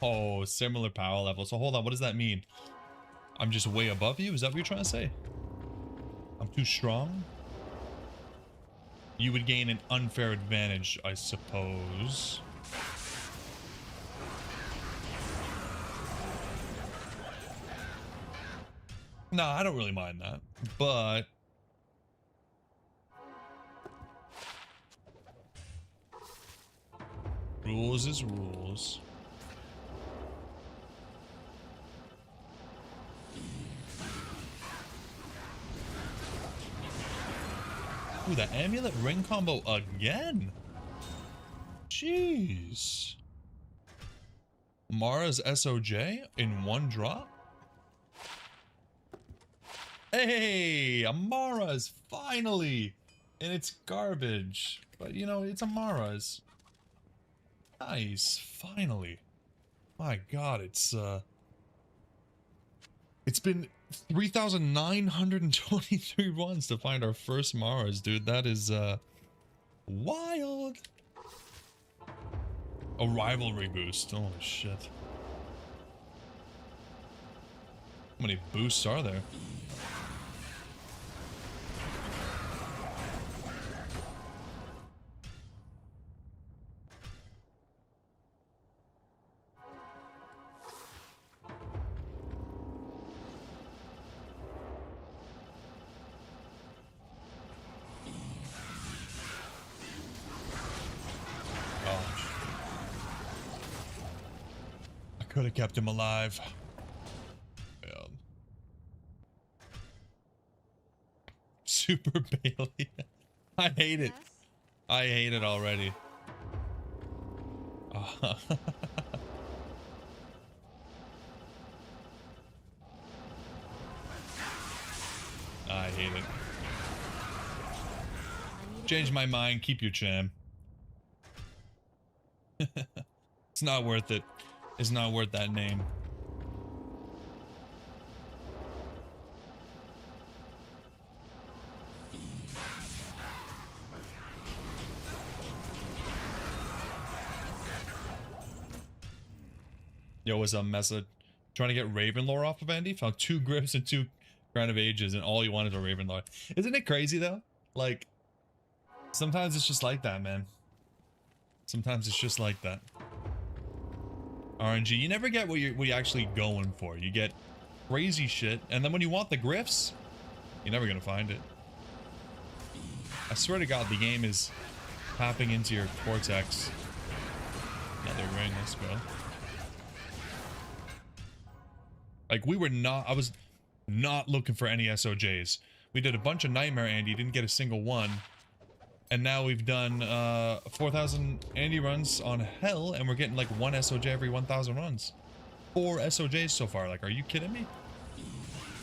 Oh, similar power level. So hold on, what does that mean? I'm just way above you? Is that what you're trying to say? I'm too strong? You would gain an unfair advantage, I suppose. No, I don't really mind that, but rules is rules. Ooh, the amulet ring combo again. Jeez. Mara's SOJ in one drop? Hey, Amara's finally! And it's garbage. But you know, it's Amara's. Nice, finally. My god, it's been 3,923 runs to find our first Mara's, dude. That is wild. A rivalry boost. Holy shit. How many boosts are there? Could have kept him alive. Failed. Super Bailey. I hate it.
Yes?
I hate it already. I hate it.
I need a
Change my mind. Keep your cham. It's not worth it. It's not worth that name. Yo, what's up, Mesa? Trying to get Raven lore off of Andy? Found 2 grips and 2 Crown of Ages, and all you wanted was Raven lore. Isn't it crazy though? Like, sometimes it's just like that, man. Sometimes it's just like that. RNG, you never get what you're actually going for. You get crazy shit, and then when you want the griffs, you're never gonna find it. I swear to God, the game is tapping into your cortex. Another ring, let's go. Like, I was not looking for any SOJs. We did a bunch of Nightmare Andy, didn't get a single one. And now we've done 4,000 Andy runs on Hell, and we're getting like 1 SOJ every 1,000 runs. 4 SOJs so far. Like, are you kidding me?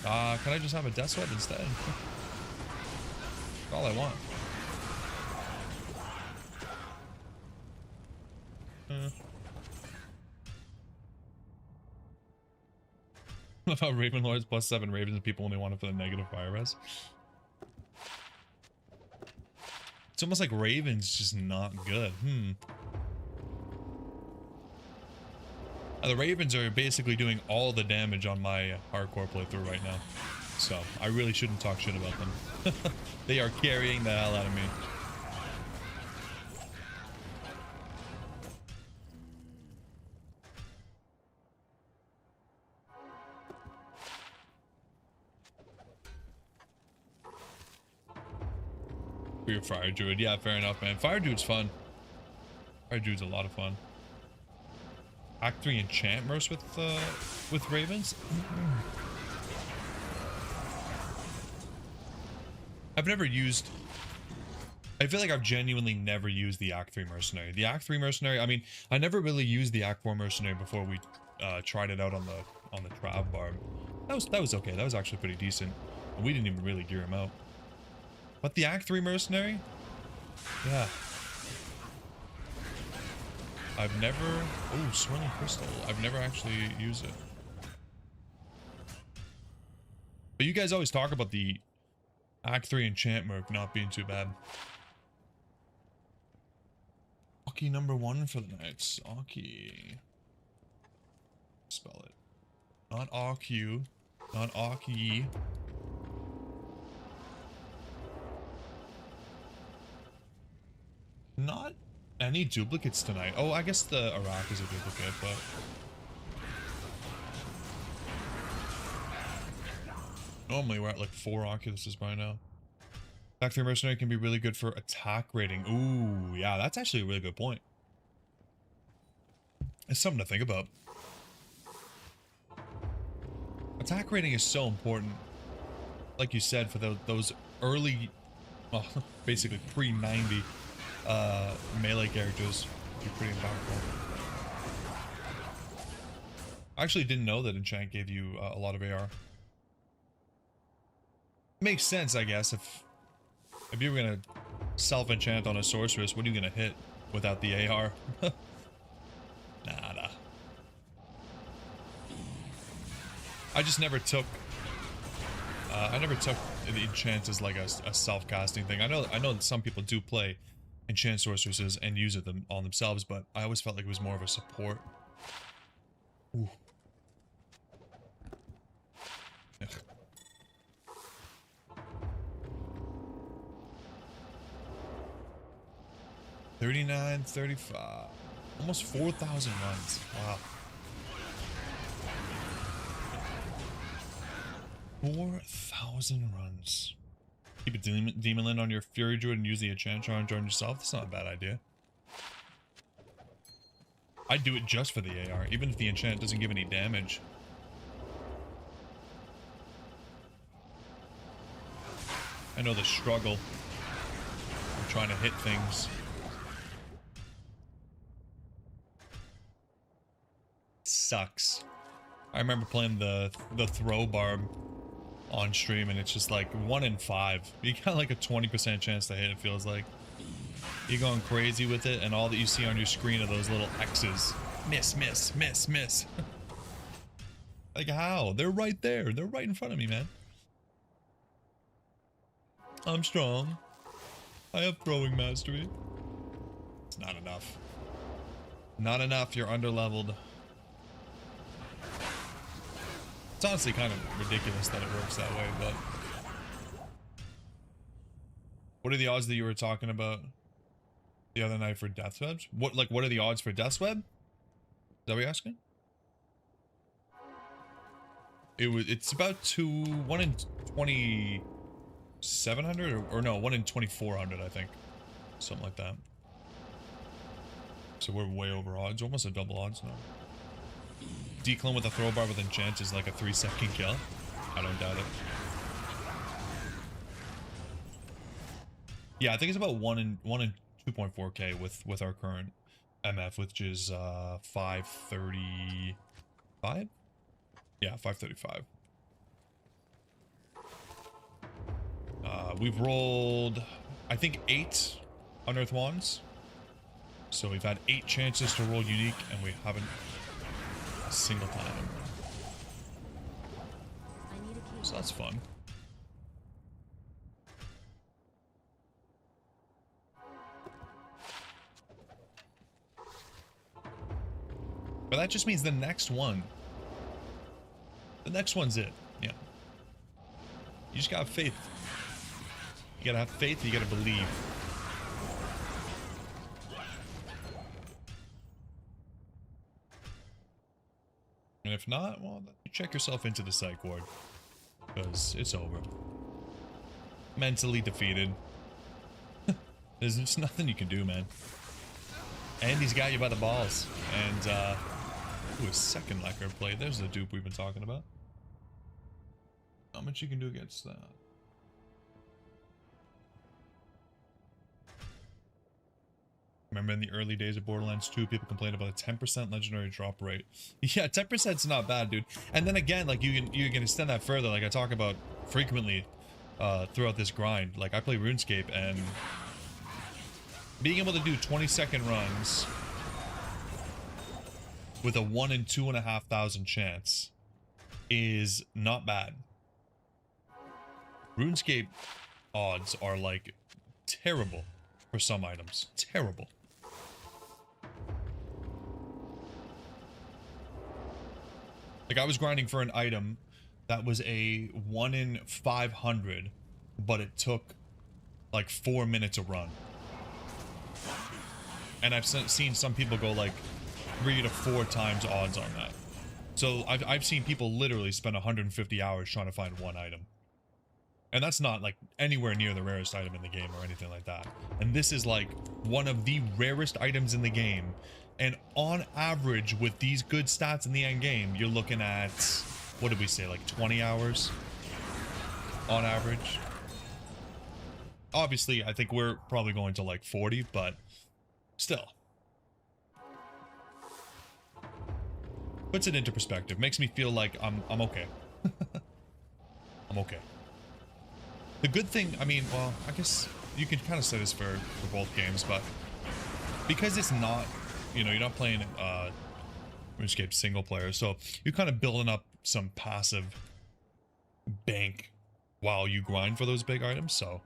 Can I just have a Death Sweat instead? That's all I want. Love how Raven Lords plus 7 Ravens and people only want it for the negative fire res. It's almost like Raven's just not good. The Ravens are basically doing all the damage on my hardcore playthrough right now. So, I really shouldn't talk shit about them. They are carrying the hell out of me. For your Fire Druid. Yeah, fair enough, man. Fire Druid's fun. Fire Druid's a lot of fun. Act 3 enchant Merce with Ravens? I've never used... I feel like I've genuinely never used the Act 3 Mercenary. The Act 3 Mercenary, I mean, I never really used the Act 4 Mercenary before we tried it out on the Trav Barb. That was okay. That was actually pretty decent. And we didn't even really gear him out. But the Act 3 Mercenary? Yeah. I've never... Oh, Swirling Crystal. I've never actually used it. But you guys always talk about the Act 3 Enchant Merc not being too bad. Aki number 1 for the night. Aki. Spell it. Not AQ. Not Aki. Not any duplicates tonight. Oh, I guess the Iraq is a duplicate, but... Normally we're at like 4 Oculuses by now. Act 3 Mercenary can be really good for attack rating. Ooh, yeah, that's actually a really good point. It's something to think about. Attack rating is so important. Like you said, for those early, well, basically pre-90 melee characters, be pretty impactful. I actually didn't know that enchant gave you a lot of AR. Makes sense, I guess. If you were gonna self-enchant on a sorceress, what are you gonna hit without the AR? Nada. I just never took. I never took the enchant as like a self-casting thing. I know that some people do play enchant sorceresses and use it on themselves, but I always felt like it was more of a support. Ooh. Ugh. $39, $35, almost 4,000 runs. Wow. 4,000 runs. Keep a demon land on your Fury Druid and use the enchant charge on yourself. That's not a bad idea. I'd do it just for the AR, even if the enchant doesn't give any damage. I know the struggle. I'm trying to hit things. Sucks. I remember playing the throw barb on stream, and it's just like 1 in 5. You got like a 20% chance to hit, it feels like. You're going crazy with it, and all that you see on your screen are those little X's. Miss, miss, miss, miss. Like how? They're right there. They're right in front of me, man. I'm strong. I have throwing mastery. It's not enough. Not enough, you're underleveled. It's honestly kind of ridiculous that it works that way, but... What are the odds that you were talking about the other night for death webs? What are the odds for death web? Is that what you're asking? It's about 1 in 2,700 or no, 1 in 2,400, I think. Something like that. So we're way over odds, almost a double odds now. Declone with a throw bar with enchant is like a 3-second kill. I don't doubt it. Yeah, I think it's about 1 in 2.4k with our current MF, which is 535. Yeah, 535. We've rolled, I think, 8 Unearthed Wands. So we've had 8 chances to roll unique, and we haven't a single time. So that's fun. But that just means the next one. The next one's it. Yeah. You just gotta have faith. You gotta have faith, you gotta believe. And if not, well, you check yourself into the psych ward. Because it's over. Mentally defeated. There's just nothing you can do, man. And he's got you by the balls. And, ooh, a second lacquer play. There's the dupe we've been talking about. Not much you can do against that. Remember in the early days of Borderlands 2, people complained about a 10% legendary drop rate. Yeah, 10%'s not bad, dude. And then again, like, you can extend that further, like I talk about frequently throughout this grind. Like, I play RuneScape, and being able to do 20-second runs with a 1 in 2,500 chance is not bad. RuneScape odds are, like, terrible for some items. Terrible. Like, I was grinding for an item that was a 1 in 500, but it took like 4 minutes a run. And I've seen some people go like 3 to 4 times odds on that. So I've seen people literally spend 150 hours trying to find one item. And that's not like anywhere near the rarest item in the game or anything like that. And this is like one of the rarest items in the game. And on average, with these good stats in the end game, you're looking at, what did we say, like 20 hours on average? Obviously, I think we're probably going to like 40, but still. Puts it into perspective. Makes me feel like I'm okay. I'm okay. The good thing, I mean, well, I guess you can kind of say this for both games, but because it's not, you know, you're not playing RuneScape single player, so you're kind of building up some passive bank while you grind for those big items, so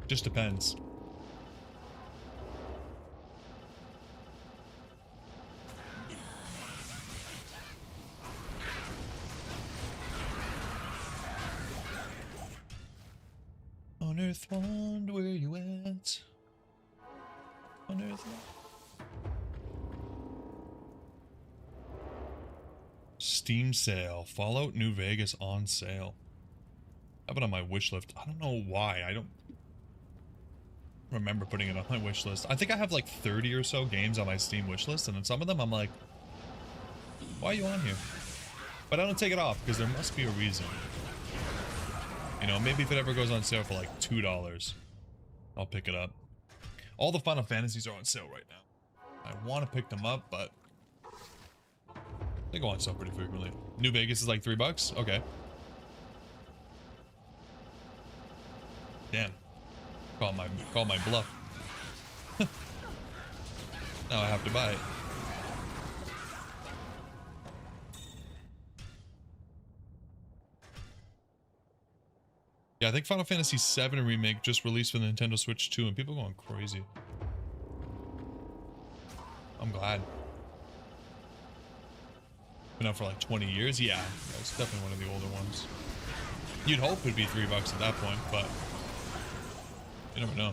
just depends. Unearthed Wand, where you at? Unearthed Wand. Steam sale. Fallout New Vegas on sale. I have it on my wish list. I don't know why. I don't... remember putting it on my wish list. I think I have like 30 or so games on my Steam wish list, and then some of them I'm like, why are you on here? But I don't take it off because there must be a reason. You know, maybe if it ever goes on sale for like $2, I'll pick it up. All the Final Fantasies are on sale right now. I want to pick them up, but they go on sale pretty frequently. New Vegas is like $3. Okay. Damn. Call my bluff. Now I have to buy it. Yeah, I think Final Fantasy VII Remake just released for the Nintendo Switch 2, and people are going crazy. I'm glad. Been out for like 20 years? Yeah, it's definitely one of the older ones. You'd hope it'd be $3 at that point, but you never know.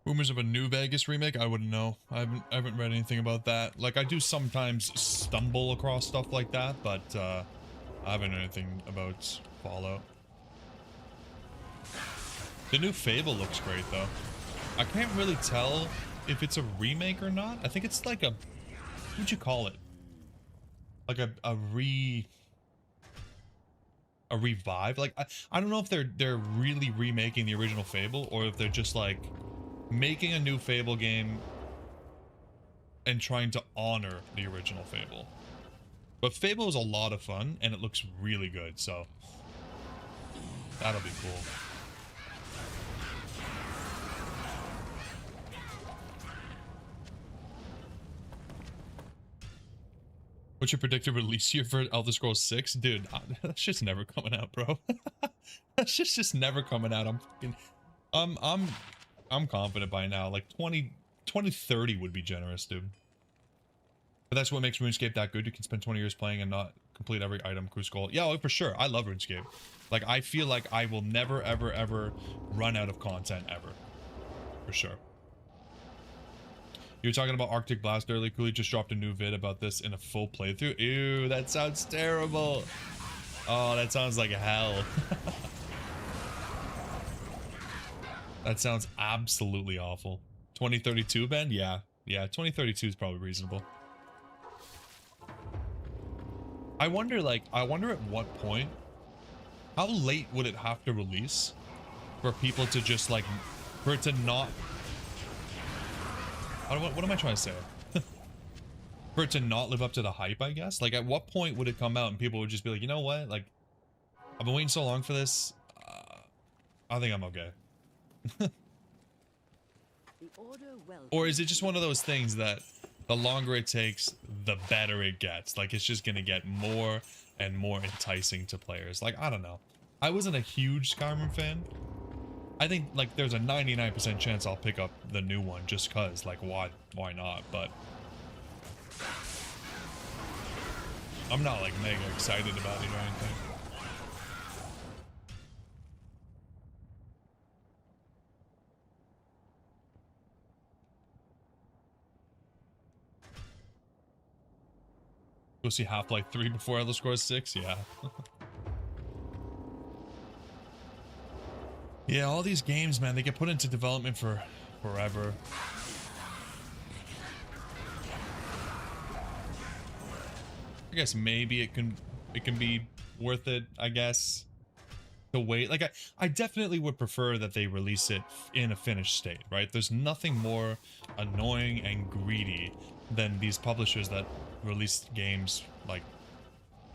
Rumors of a New Vegas remake? I wouldn't know. I haven't read anything about that. Like, I do sometimes stumble across stuff like that, but I haven't heard anything about Fallout. The new Fable looks great, though. I can't really tell if it's a remake or not. I think it's like a... what'd you call it? Like a revive? Like, I don't know if they're really remaking the original Fable, or if they're just like making a new Fable game and trying to honor the original Fable. But Fable is a lot of fun, and it looks really good, so that'll be cool. What's your predicted release year for Elder Scrolls 6? Dude, that's just never coming out, bro. That's just never coming out. I'm confident by now. Like 2030 would be generous, dude. But that's what makes RuneScape that good. You can spend 20 years playing and not complete every item, cruise goal. Yeah, oh, for sure. I love RuneScape. Like, I feel like I will never, ever, ever run out of content, ever. For sure. You were talking about Arctic Blast earlier. Cooley just dropped a new vid about this in a full playthrough. Ew, that sounds terrible. Oh, that sounds like hell. That sounds absolutely awful. 2032, Ben? Yeah. Yeah, 2032 is probably reasonable. I wonder at what point, how late would it have to release for people to just like, for it to not, what am I trying to say? For it to not live up to the hype, I guess? Like, at what point would it come out and people would just be like, you know what? Like, I've been waiting so long for this. I think I'm okay. Or is it just one of those things that the longer it takes, the better it gets? Like, it's just gonna get more and more enticing to players. Like, I don't know. I wasn't a huge Skyrim fan. I think, like, there's a 99% chance I'll pick up the new one just cause. Like, why not? But I'm not, like, mega excited about it or anything. Go see Half-Life 3 before Elder Scrolls 6? Yeah. Yeah, all these games, man, they get put into development for forever. I guess maybe it can be worth it, I guess, to wait. Like, I definitely would prefer that they release it in a finished state, right? There's nothing more annoying and greedy than these publishers that release games like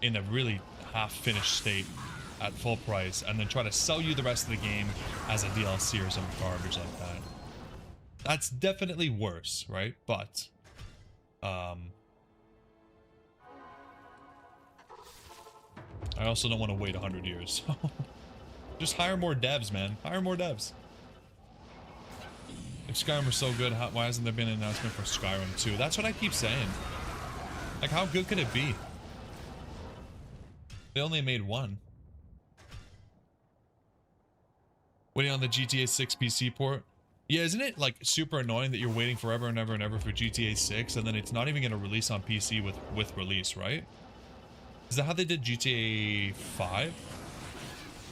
in a really half-finished state at full price and then try to sell you the rest of the game as a DLC or some garbage like that. That's definitely worse, right? But I also don't want to wait 100 years. Just hire more devs, man. Hire more devs. If Skyrim was so good, why hasn't there been an announcement for Skyrim 2? That's what I keep saying. Like, how good could it be? They only made one. Waiting on the GTA 6 PC port. Yeah, isn't it like super annoying that you're waiting forever and ever and ever for GTA 6 and then it's not even going to release on PC with release, right? Is that how they did GTA 5?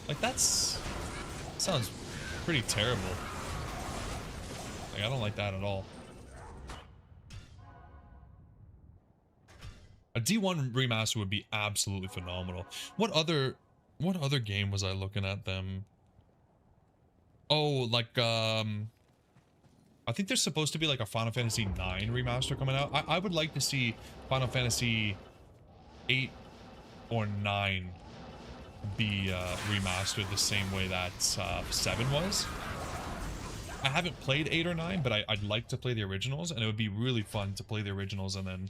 Like, sounds pretty terrible. Like, I don't like that at all. A D1 remaster would be absolutely phenomenal. What other game was I looking at them? Oh, like I think there's supposed to be like a Final Fantasy 9 remaster coming out. I would like to see Final Fantasy 8 or 9 be remastered the same way that 7 was. I haven't played 8 or 9, but I'd like to play the originals, and it would be really fun to play the originals and then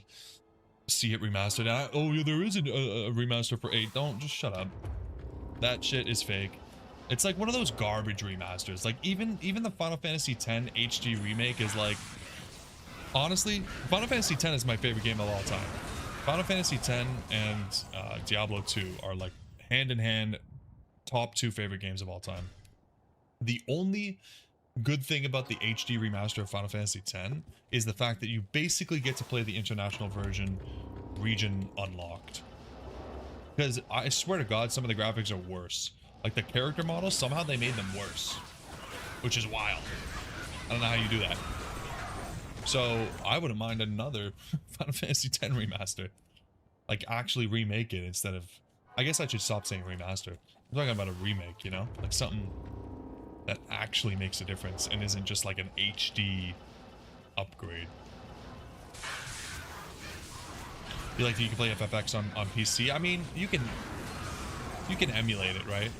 see it remastered. Oh yeah, there is a remaster for 8. Don't, just shut up. That shit is fake. It's like one of those garbage remasters. Like even the Final Fantasy X HD remake is like, honestly, Final Fantasy X is my favorite game of all time. Final Fantasy X and Diablo 2 are like hand in hand top 2 favorite games of all time. The only good thing about the HD remaster of Final Fantasy X is the fact that you basically get to play the international version region unlocked. Because I swear to God, some of the graphics are worse. Like the character models, somehow they made them worse, which is wild. I don't know how you do that. So I wouldn't mind another Final Fantasy X remaster. Like actually remake it instead of, I guess I should stop saying remaster. I'm talking about a remake, you know? Like something that actually makes a difference and isn't just like an HD upgrade. You like that you can play FFX on PC? I mean, you can emulate it, right?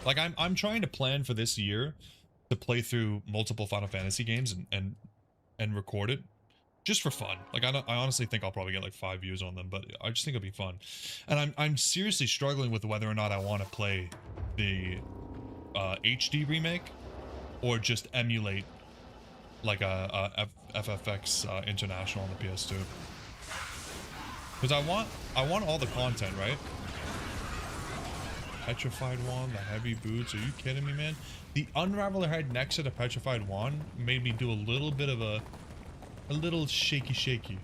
Like I'm trying to plan for this year to play through multiple Final Fantasy games and record it just for fun. Like I honestly think I'll probably get like 5 views on them, but I just think it'll be fun. And I'm seriously struggling with whether or not I want to play the HD remake or just emulate like a FFX International on the PS2. Because I want all the content, right? Petrified Wand, the heavy boots. Are you kidding me, man? The Unraveler head next to the Petrified Wand made me do a little bit of a little shaky.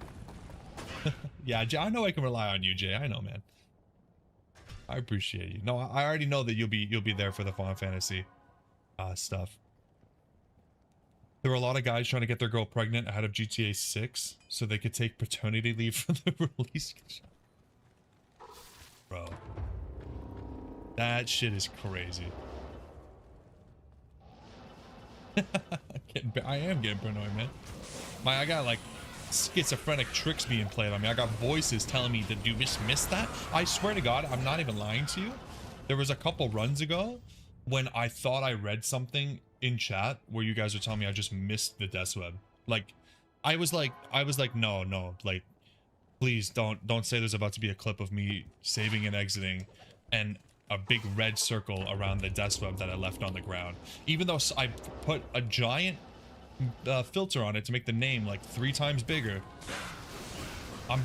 Yeah, Jay, I know I can rely on you, Jay. I know, man. I appreciate you. No, I already know that you'll be there for the Final Fantasy stuff. There were a lot of guys trying to get their girl pregnant ahead of GTA 6 so they could take paternity leave for the release. Bro. That shit is crazy. I am getting paranoid, man. I got like schizophrenic tricks being played on me. I got voices telling me that you just missed that. I swear to God, I'm not even lying to you. There was a couple runs ago when I thought I read something in chat where you guys were telling me I just missed the Dweb. Like, I was like, no, like, please don't say there's about to be a clip of me saving and exiting and a big red circle around the Dweb that I left on the ground. Even though I put a giant filter on it to make the name like 3 times bigger. I'm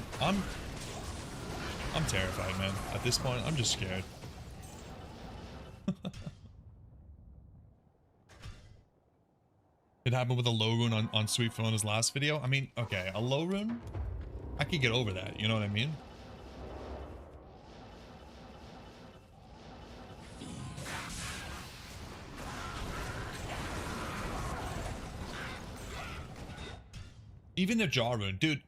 terrified, man. At this point, I'm just scared. It happened with a low rune on Sweet Fiona's last video. I mean, okay, a low rune, I could get over that. You know what I mean? Even the jaw rune, dude.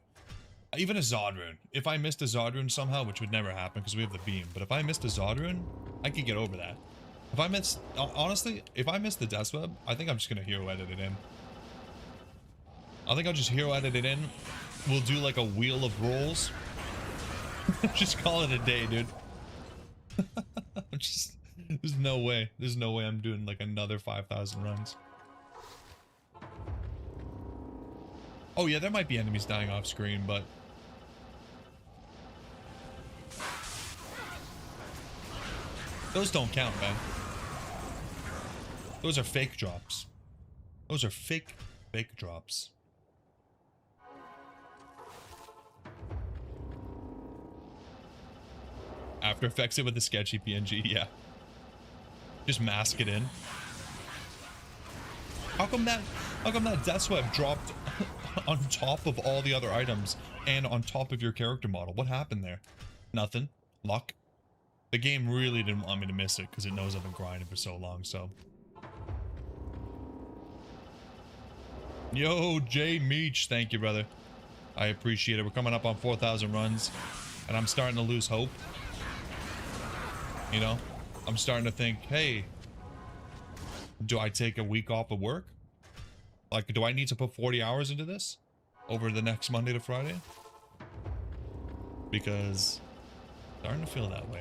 Even a Zod rune. If I missed a Zod rune somehow, which would never happen because we have the beam, but if I missed a Zod rune, I could get over that. If I missed, honestly, if I missed the Dweb, I think I'm just gonna hero edit it in. I think I'll just hero edit it in. We'll do like a wheel of rolls. Just call it a day, dude. There's no way. There's no way I'm doing like another 5,000 runs. Oh yeah, there might be enemies dying off screen, but those don't count, man. Those are fake drops. Those are fake drops. After Effects it with a sketchy PNG, yeah. Just mask it in. How come that Dweb dropped on top of all the other items and on top of your character model? What happened there? Nothing. Luck. The game really didn't want me to miss it because it knows I've been grinding for so long, so. Yo, Jay Meach, thank you, brother. I appreciate it. We're coming up on 4,000 runs, and I'm starting to lose hope. You know? I'm starting to think, hey, do I take a week off of work? Like, do I need to put 40 hours into this over the next Monday to Friday? Because I'm starting to feel that way.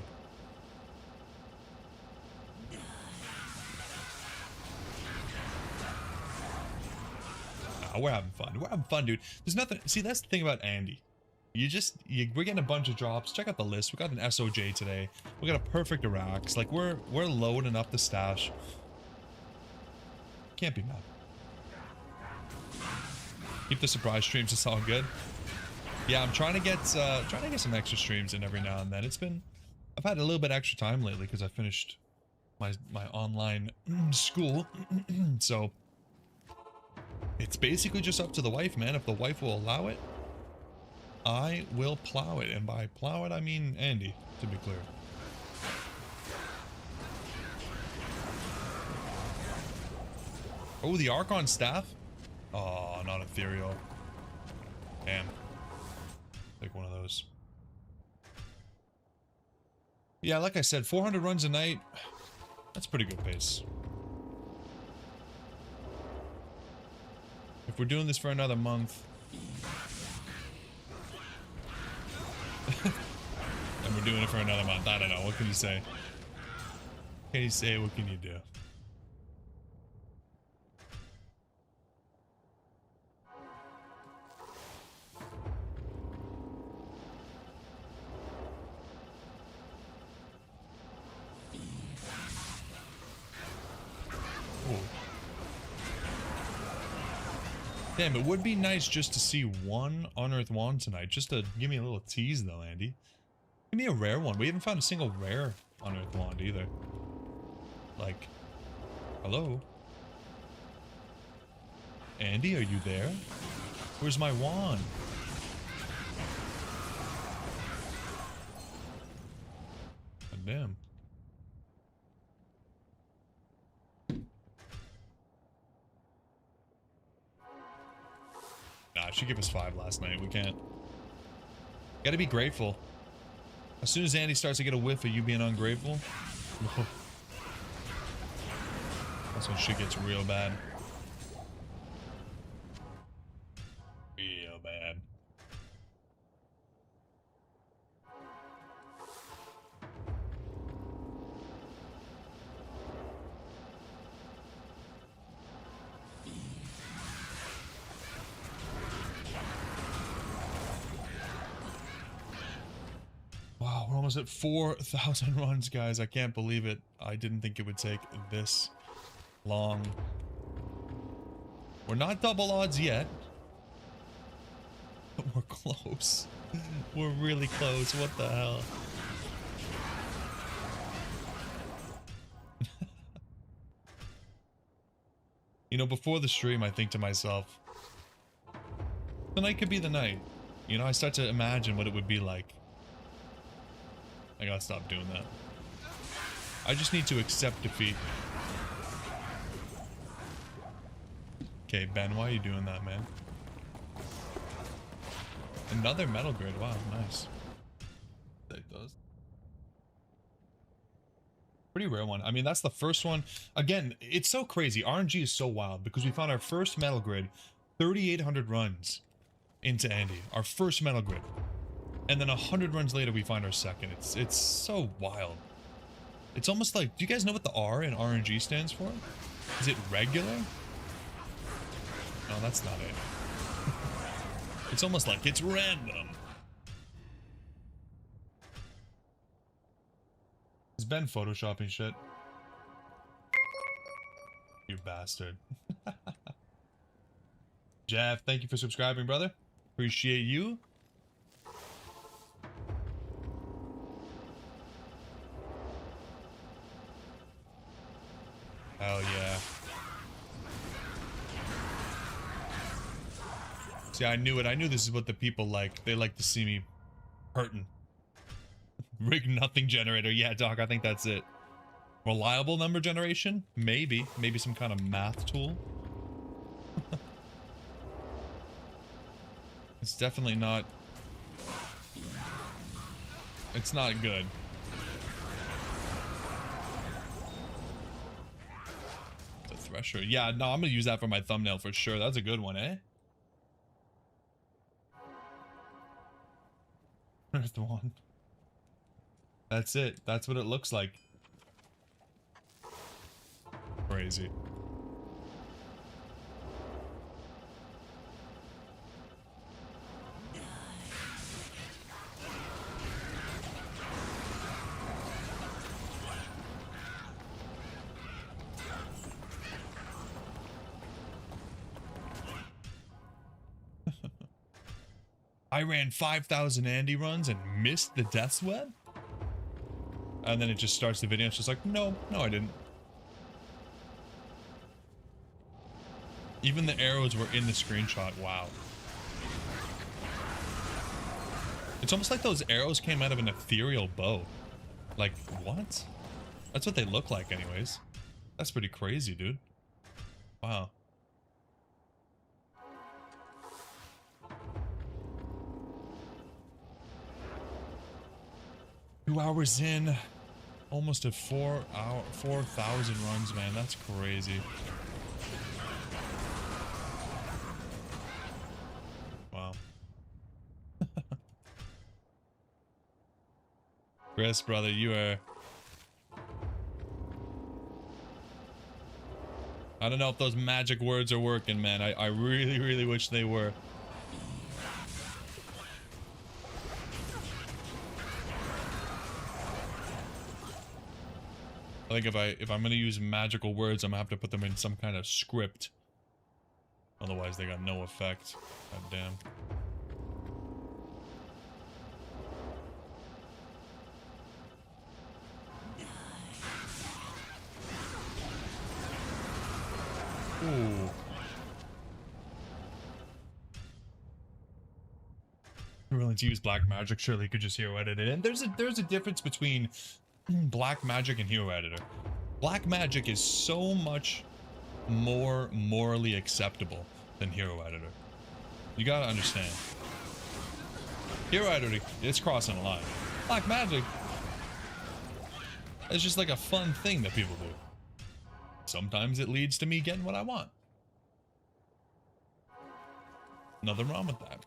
We're having fun. We're having fun, dude. There's nothing. See, that's the thing about Andy. We're getting a bunch of drops. Check out the list. We got an SOJ today. We got a perfect Iraqs. Like, we're loading up the stash. Can't be mad. Keep the surprise streams. It's all good. Yeah, I'm trying to get some extra streams in every now and then. I've had a little bit extra time lately because I finished my online school. So it's basically just up to the wife, man. If the wife will allow it, I will plow it. And by plow it, I mean Andy, to be clear. Oh, the Archon staff? Oh, not ethereal. Damn. Take one of those. Yeah, like I said, 400 runs a night. That's pretty good pace. If we're doing this for another month. And we're doing it for another month. I don't know. What can you say? What can you say? What can you do? Damn, it would be nice just to see one Unearthed Wand tonight. Just to give me a little tease, though, Andy. Give me a rare one. We haven't found a single rare Unearthed Wand either. Like, hello? Andy, are you there? Where's my wand? God damn. Nah, she gave us 5 last night. We can't. Gotta be grateful. As soon as Andy starts to get a whiff of you being ungrateful, that's when shit gets real bad. Real bad. Wow, we're almost at 4,000 runs, guys. I can't believe it. I didn't think it would take this long. We're not double odds yet. But we're close. We're really close. What the hell? You know, before the stream, I think to myself, tonight could be the night. You know, I start to imagine what it would be like. I gotta stop doing that. I just need to accept defeat. Okay, Ben, why are you doing that, man? Another metal grade. Wow, nice. Take those. Pretty rare one. I mean, that's the first one. Again, it's so crazy. RNG is so wild because we found our first metal grid 3,800 runs into Andy. Our first metal grid. And then 100 runs later, we find our second. It's so wild. It's almost like, do you guys know what the R in RNG stands for? Is it regular? No, that's not it. It's almost like it's random. Is Ben photoshopping shit? You bastard. Jeff, thank you for subscribing, brother. Appreciate you. Hell yeah. See, I knew it. I knew this is what the people like. They like to see me hurting. Rig nothing generator. Yeah, Doc, I think that's it. Reliable number generation? Maybe. Maybe some kind of math tool. It's definitely not... It's not good. It's a thresher. Yeah, no, I'm gonna use that for my thumbnail for sure. That's a good one, eh? There's the one. That's it. That's what it looks like. Crazy. I ran 5,000 Andy runs and missed the death's web? And then it just starts the video. It's just like, no, I didn't. Even the arrows were in the screenshot. Wow. It's almost like those arrows came out of an ethereal bow. Like, what? That's what they look like anyways. That's pretty crazy, dude. Wow. Two hours in, almost at 4,000 runs, man. That's crazy. Wow. Chris, brother, you are... I don't know if those magic words are working, man. I really, really wish they were. I think if I'm gonna use magical words, I'm gonna have to put them in some kind of script. Otherwise, they got no effect. God damn. Ooh. You're willing to use black magic? Surely you could just hero edit it. And there's a difference between black magic and hero editor. Black magic is so much more morally acceptable than hero editor. You gotta understand. Hero editor, it's crossing a line. Black magic, it's just like a fun thing that people do. Sometimes it leads to me getting what I want. Nothing wrong with that.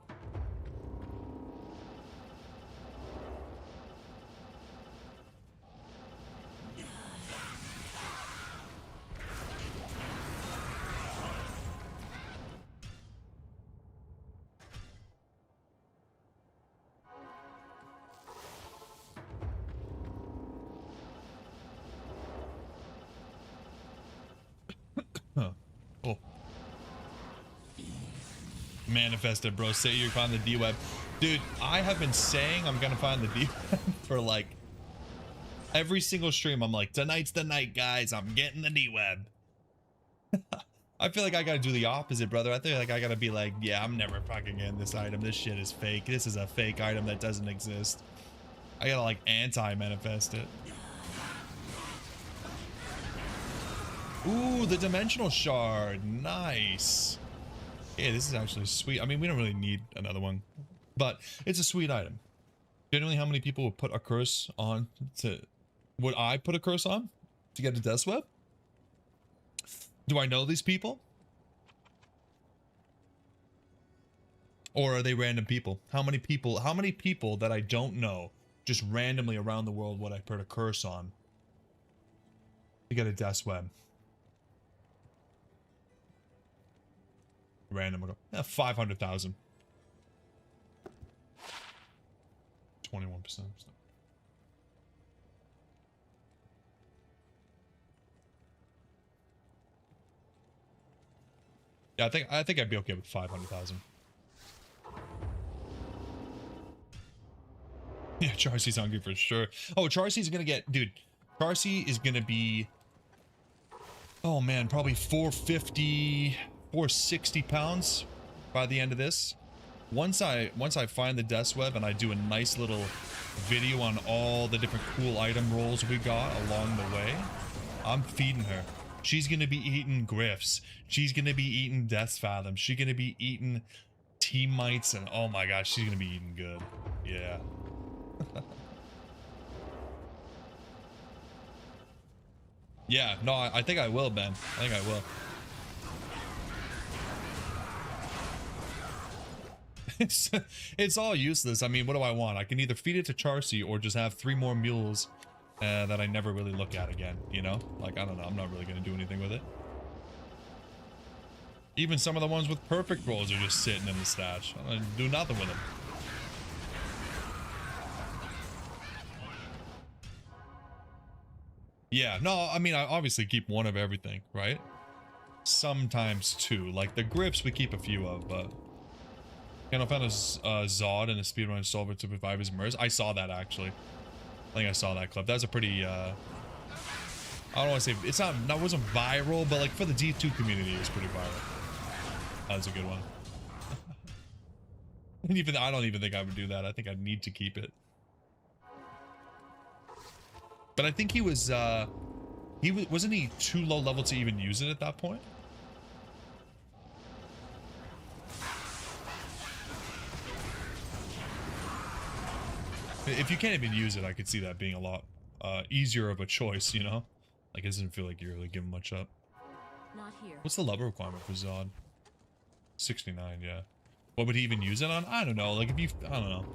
Oh. Manifested, bro. Say you find the D-Web. Dude, I have been saying I'm gonna find the D-Web for like every single stream. I'm like, tonight's the night, guys. I'm getting the D-Web. I feel like I gotta do the opposite, brother. I feel like I gotta be like, yeah, I'm never fucking getting this item. This shit is fake. This is a fake item that doesn't exist. I gotta like anti-manifest it. Ooh, the dimensional shard. Nice. Yeah, this is actually sweet. I mean, we don't really need another one, but it's a sweet item. Generally, how many people would put a curse on to... Would I put a curse on to get a death web? Do I know these people? Or are they random people? How many people that I don't know just randomly around the world would I put a curse on to get a death web? Random. 500,000. 21%. Yeah, I think I'd be okay with 500,000. Yeah, Charcy's hungry for sure. Oh, Charcy's gonna get, dude. Charcy is gonna be Oh man, probably 450, 460 pounds by the end of this. Once I find the Dweb and I do a nice little video on all the different cool item rolls we got along the way, I'm feeding her. She's gonna be eating Griffs. She's gonna be eating Death Fathom. She's gonna be eating Teammites, and oh my gosh, she's gonna be eating good. Yeah. Yeah, no, I think I will, Ben. I think I will. It's all useless. I mean, what do I want? I can either feed it to Charcy or just have 3 more mules that I never really look at again, you know? Like, I don't know. I'm not really going to do anything with it. Even some of the ones with perfect rolls are just sitting in the stash. I'm going to do nothing with them. Yeah, no, I mean, I obviously keep one of everything, right? Sometimes 2. Like, the grips we keep a few of, but... Kind of found a Zod and a speedrun solver to revive his MERS. I saw that, actually. I think I saw that clip. That was a pretty, I don't want to say... It's not... That wasn't viral, but, like, for the D2 community, it was pretty viral. That was a good one. I don't even think I would do that. I think I'd need to keep it. But I think he was, wasn't he too low level to even use it at that point? If you can't even use it, I could see that being a lot easier of a choice, you know? Like, it doesn't feel like you're really giving much up.
Not here.
What's the level requirement for Zod? 69, yeah. What would he even use it on? I don't know. Like, if you... I don't know.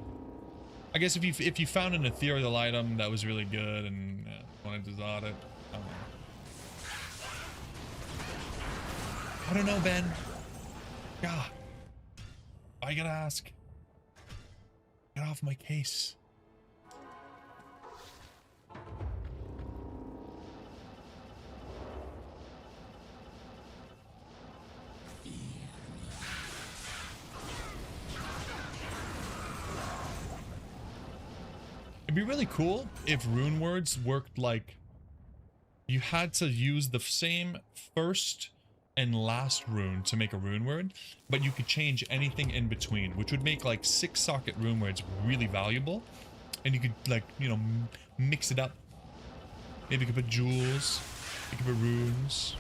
I guess if you found an ethereal item that was really good and wanted to Zod it, I don't know. I don't know, Ben. God. I gotta ask. Get off my case. It'd be really cool if rune words worked like you had to use the same first and last rune to make a rune word, but you could change anything in between, which would make like 6 socket rune words really valuable. And you could, like, you know, mix it up. Maybe you could put jewels, you could put runes.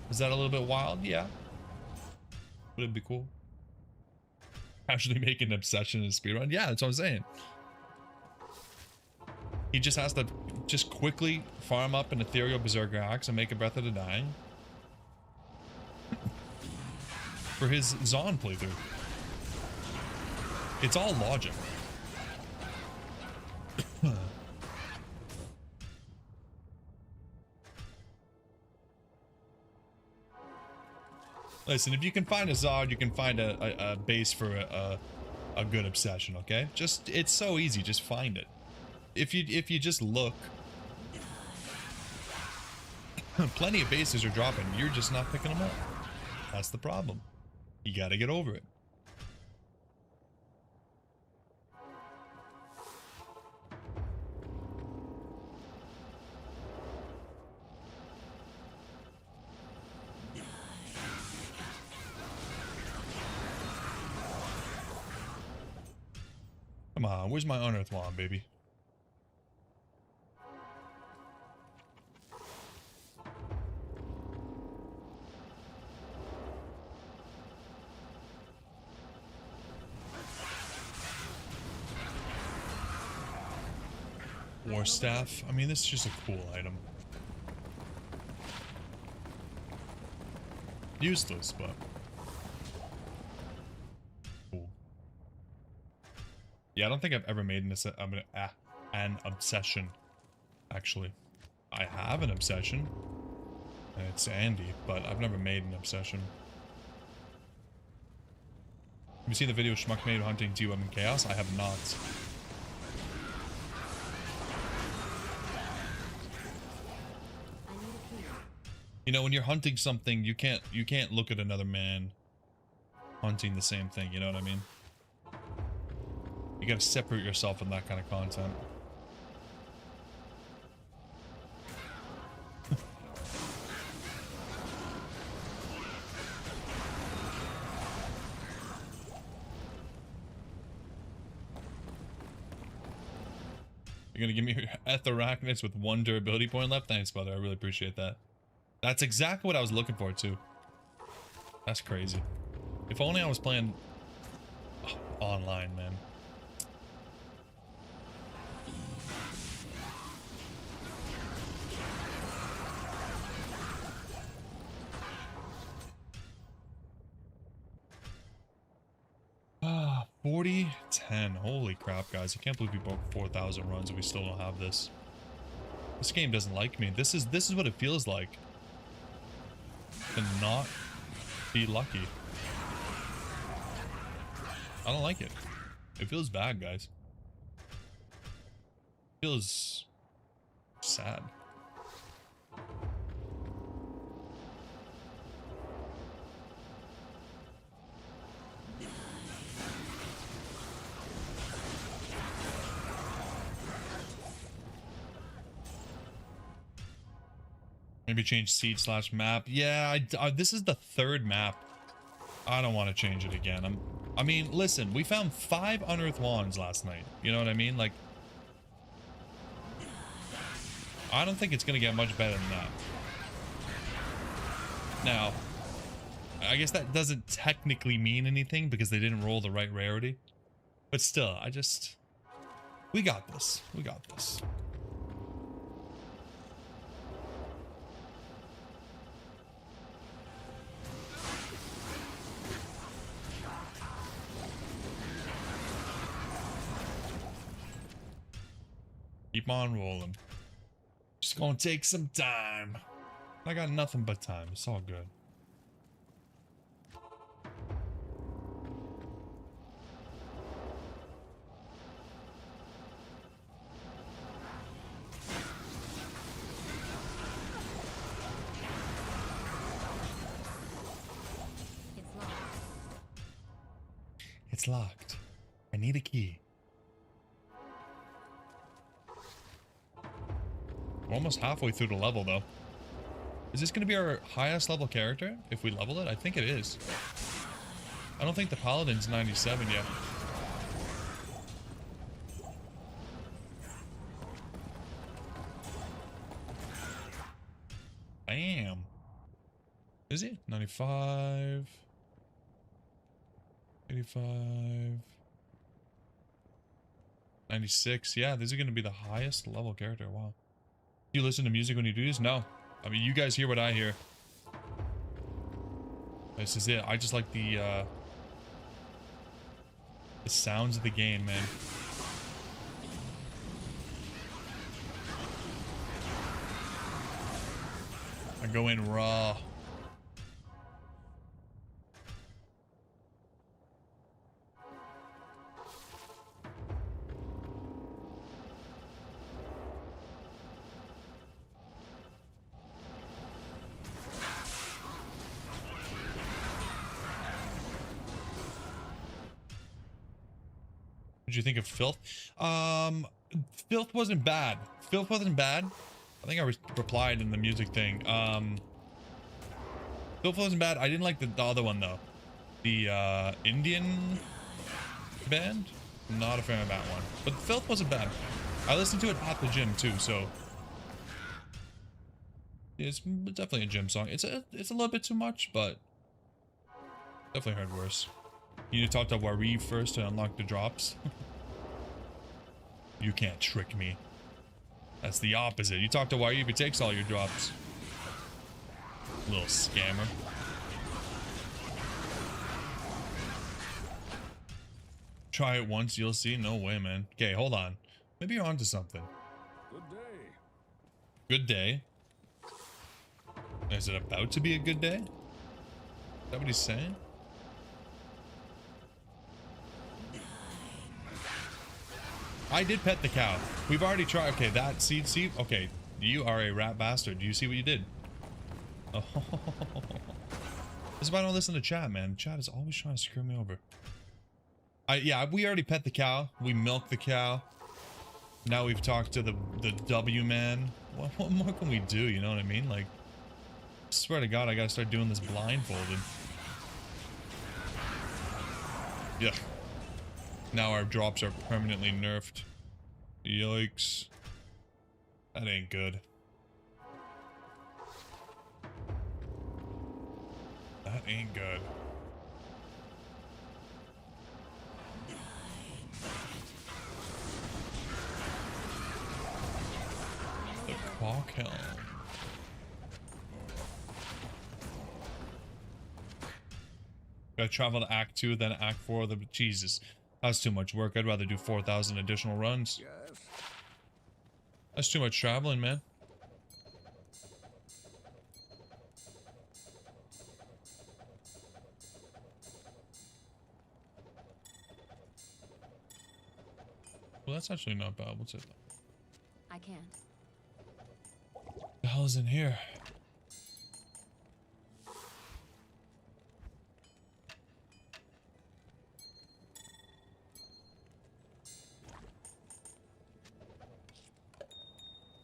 Is that a little bit wild? Yeah. Would it be cool? Actually make an obsession in speedrun? Yeah, that's what I'm saying. He just has to just quickly farm up an ethereal berserker axe and make a Breath of the Dying for his Zon playthrough. It's all logic. Listen, if you can find a Zod, you can find a base for a good obsession, okay? Just, it's so easy, just find it. If you just look, plenty of bases are dropping, you're just not picking them up. That's the problem. You gotta get over it. Come on, where's my Unearth Wand, baby? War Staff. I mean, this is just a cool item. Useless, but cool. Yeah, I don't think I've ever made an obsession. Actually, I have an obsession. And it's Andy, but I've never made an obsession. Have you seen the video Schmuck made hunting Dweb in Chaos? I have not. You know, when you're hunting something, you can't look at another man hunting the same thing, you know what I mean? You gotta separate yourself from that kind of content. You're gonna give me Etherachnus with 1 durability point left? Thanks, brother. I really appreciate that. That's exactly what I was looking for, too. That's crazy. If only I was playing online, man. Ah, 40-10. Holy crap, guys. I can't believe we broke 4,000 runs and we still don't have this. This game doesn't like me. This is what it feels like to not be lucky. I don't like it. It feels bad, guys. It feels sad. Maybe change seed/map. Yeah, this is the 3rd map. I don't want to change it again. I mean, listen, we found 5 unearthed wands last night. You know what I mean? Like, I don't think it's gonna get much better than that. Now, I guess that doesn't technically mean anything because they didn't roll the right rarity. But still, we got this. We got this. Keep on rolling. Just gonna take some time. I got nothing but time. It's all good.
It's locked.
It's locked. I need a key. We're almost halfway through the level, though. Is this going to be our highest level character if we level it? I think it is. I don't think the Paladin's 97 yet. Bam. Is he? 95. 85. 96. Yeah, this is going to be the highest level character. Wow. Do you listen to music when you do this? No. I mean, you guys hear what I hear. This is it. I just like the sounds of the game, man. I go in raw. What did you think of Filth? Filth wasn't bad. Filth wasn't bad. I think I replied in the music thing. Filth wasn't bad. I didn't like the other one though. The Indian band. Not a fan of that one. But Filth wasn't bad. I listened to it at the gym too, so it's definitely a gym song. It's a little bit too much, but definitely heard worse. You need to talk to Wari first to unlock the drops. You can't trick me. That's the opposite. You talk to Wari if he takes all your drops. Little scammer. Try it once, you'll see. No way, man. Okay, hold on. Maybe you're onto something.
Good day.
Good day. Is it about to be a good day? Is that what he's saying? I did pet the cow. We've already tried. Okay, that seed. Okay, you are a rat bastard. Do you see what you did? Oh. This is why I don't listen to chat, man. Chat is always trying to screw me over. Yeah, we already pet the cow. We milked the cow. Now we've talked to the W man. What more can we do? You know what I mean? Like, I swear to God, I gotta start doing this blindfolded. Yeah. Now our drops are permanently nerfed. Yikes. That ain't good. That ain't good. The Quark Helm. Gotta travel to Act 2, then Act 4. Jesus, that's too much work. I'd rather do 4,000 additional runs.
Yes.
That's too much traveling, man. Well, that's actually not bad. What's it?
I can't.
What the hell is in here?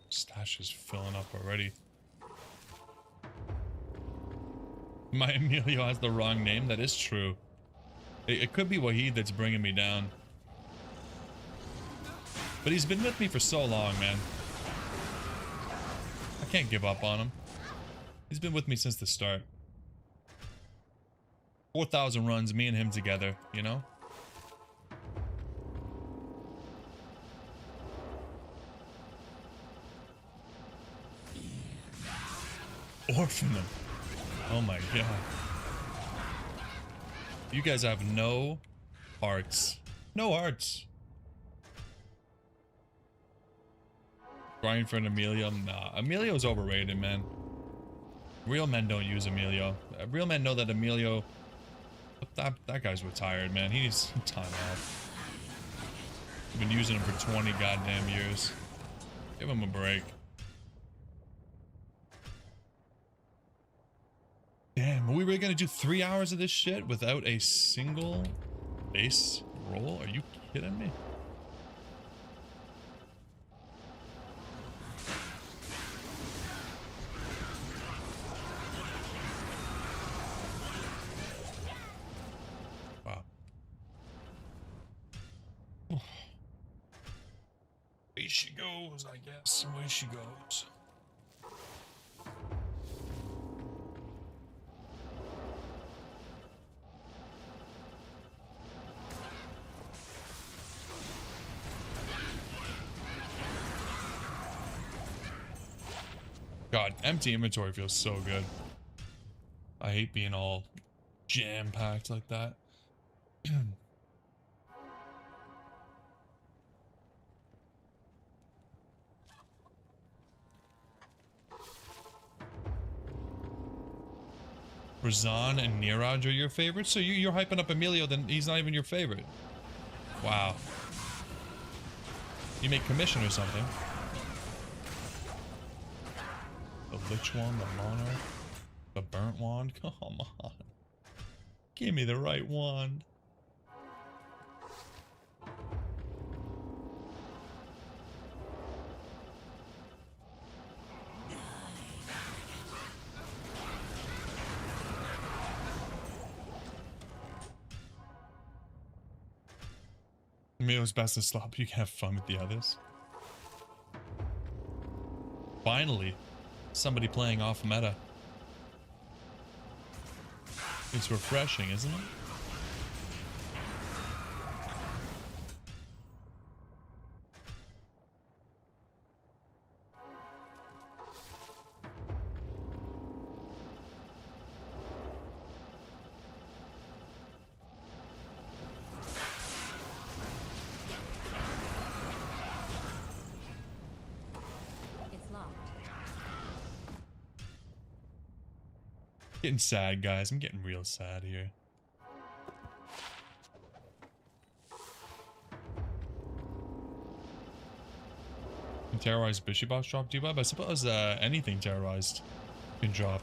Stash is filling up already. My Emilio has the wrong name. That is true. It could be Wahid that's bringing me down. But he's been with me for so long, man. I can't give up on him. He's been with me since the start. 4,000 runs, me and him together, you know? Orphan them. Oh my god. You guys have no hearts. No hearts. Grind for an Emilio? Nah. Emilio's overrated, man. Real men don't use Emilio. Real men know that Emilio... That guy's retired, man. He needs some time off. I've been using him for 20 goddamn years. Give him a break. Damn, are we really gonna do 3 hours of this shit without a single base roll? Are you kidding me? Wow. Away she goes, I guess. Away she goes. God, empty inventory feels so good. I hate being all jam-packed like that. Razan and Niraj are your favorites? So you're hyping up Emilio, then he's not even your favorite. Wow. You make commission or something. The Lich Wand, the Monarch, the Burnt Wand. Come on. Give me the right wand. Emilio's best to slop. You can have fun with the others. Finally. Somebody playing off meta. It's refreshing, isn't it? Getting sad, guys. I'm getting real sad here. Can terrorized Bishy Boss drop Dweb? I suppose anything terrorized can drop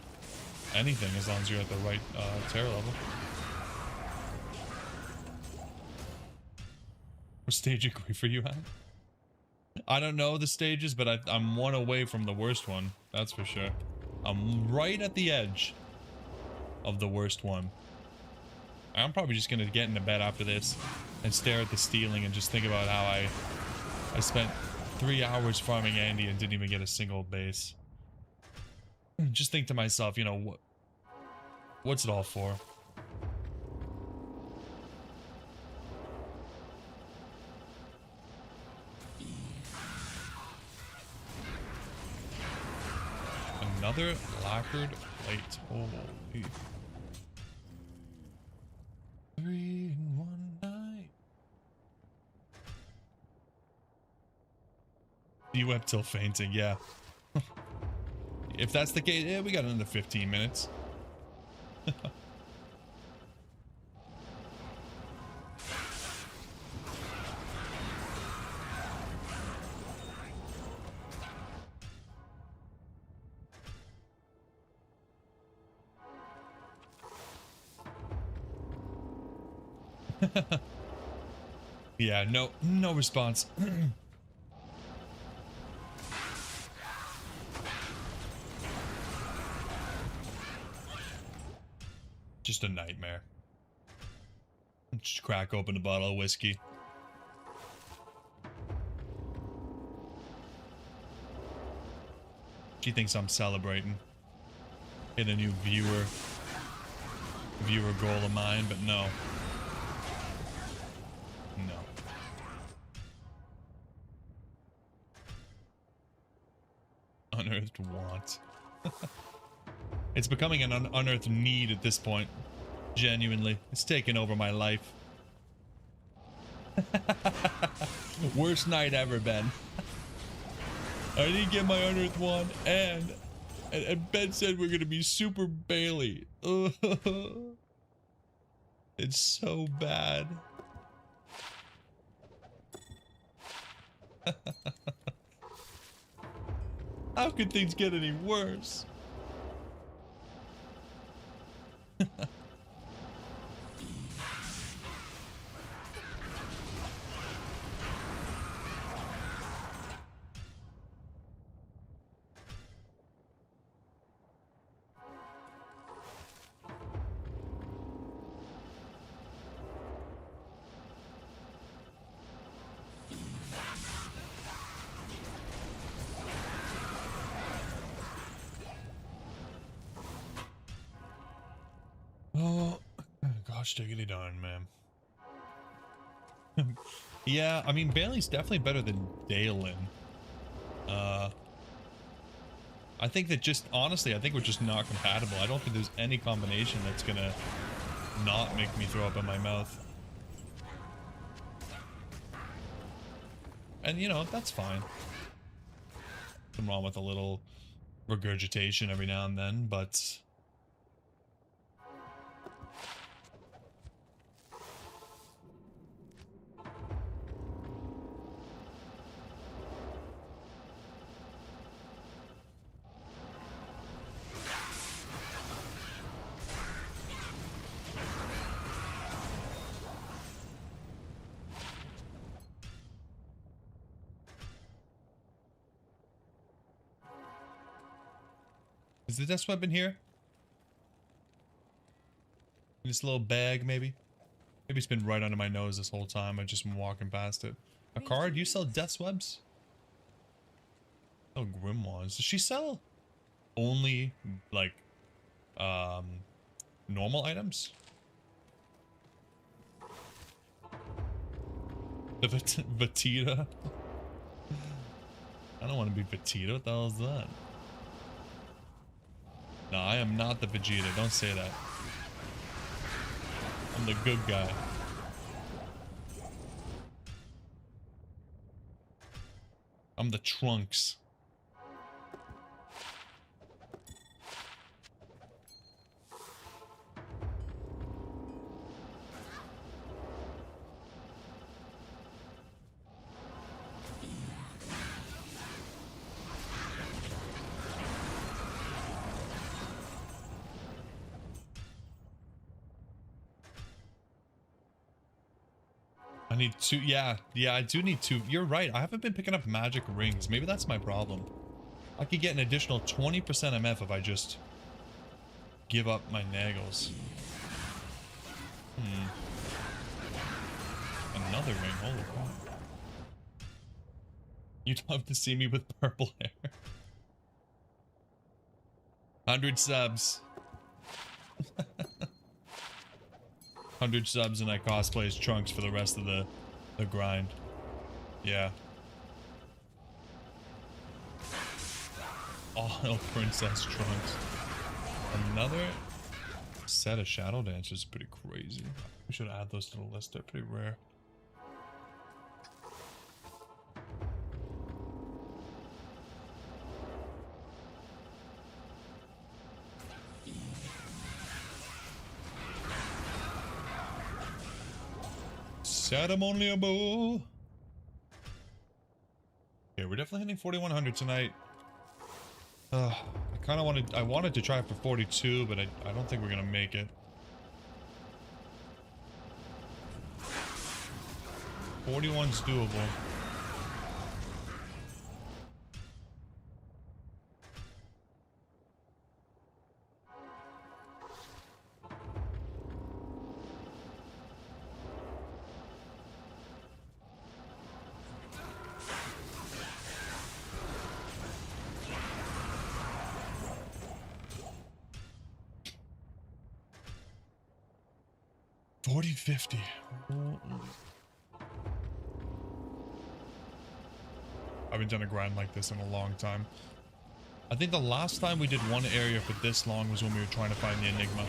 anything as long as you're at the right terror level. What stage agree for you at? I don't know the stages, but I'm one away from the worst one. That's for sure. I'm right at the edge of the worst one. I'm probably just gonna get into bed after this and stare at the stealing and just think about how I spent 3 hours farming Andy and didn't even get a single base. Just think to myself, you know, what's it all for? Another lacquered plate. Holy. 3 in 1 night. Dweb till fainting, yeah. If that's the case, yeah, we got another 15 minutes. Yeah, no response. Just a nightmare. Just crack open a bottle of whiskey. She thinks I'm celebrating. Hit a new viewer goal of mine, but no. No. Unearthed want. It's becoming an unearthed need at this point. Genuinely. It's taken over my life. Worst night ever, Ben. I didn't get my unearthed wand, and Ben said we're gonna be Super Bailey. It's so bad. How could things get any worse? Oh, gosh diggity darn, man. Yeah, I mean, Bailey's definitely better than Dalen. I think that just, honestly, I think we're just not compatible. I don't think there's any combination that's gonna not make me throw up in my mouth. And, you know, that's fine. Nothing wrong with a little regurgitation every now and then, but... Is the death weapon here? In this little bag, maybe? Maybe it's been right under my nose this whole time. I've just been walking past it. A card? Do you sell death webs? Oh, grimoires. Does she sell only, like, normal items? The Vegeta? I don't want to be Vegeta. What the hell is that? No, I am not the Vegeta. Don't say that. I'm the good guy. I'm the Trunks. I need 2. Yeah, I do need 2. You're right. I haven't been picking up magic rings. Maybe that's my problem. I could get an additional 20% MF if I just give up my naggles. Another ring. Holy crap. You'd love to see me with purple hair. 100 subs. 100 subs and I cosplay as Trunks for the rest of the grind. Yeah. All Princess Trunks. Another set of Shadow Dancers is pretty crazy. We should add those to the list. They're pretty rare. Ceremoniable. Okay, we're definitely hitting 4100 tonight. I kind of wanted to try for 42, but I don't think we're gonna make it. 41's doable. $40.50. I haven't done a grind like this in a long time. I think the last time we did one area for this long was when we were trying to find the Enigma.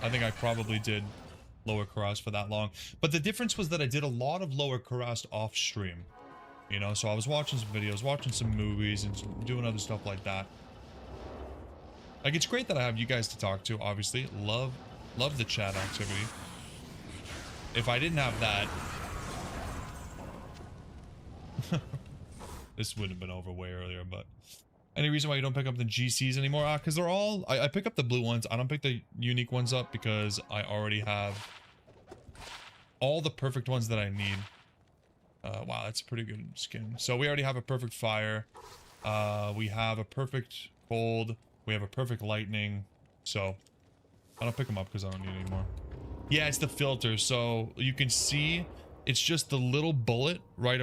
I think I probably did Lower Karast for that long. But the difference was that I did a lot of Lower Karast off stream. You know, so I was watching some videos, watching some movies, and doing other stuff like that. Like, it's great that I have you guys to talk to, obviously. Love the chat activity. If I didn't have that, this would have been over way earlier. But any reason why you don't pick up the GCs anymore? Because they're all, I pick up the blue ones. I don't pick the unique ones up because I already have all the perfect ones that I need. Wow, that's a pretty good skin. So we already have a perfect fire. We have a perfect cold. We have a perfect lightning. So I don't pick them up because I don't need any more. Yeah, it's the filter. So you can see it's just the little bullet right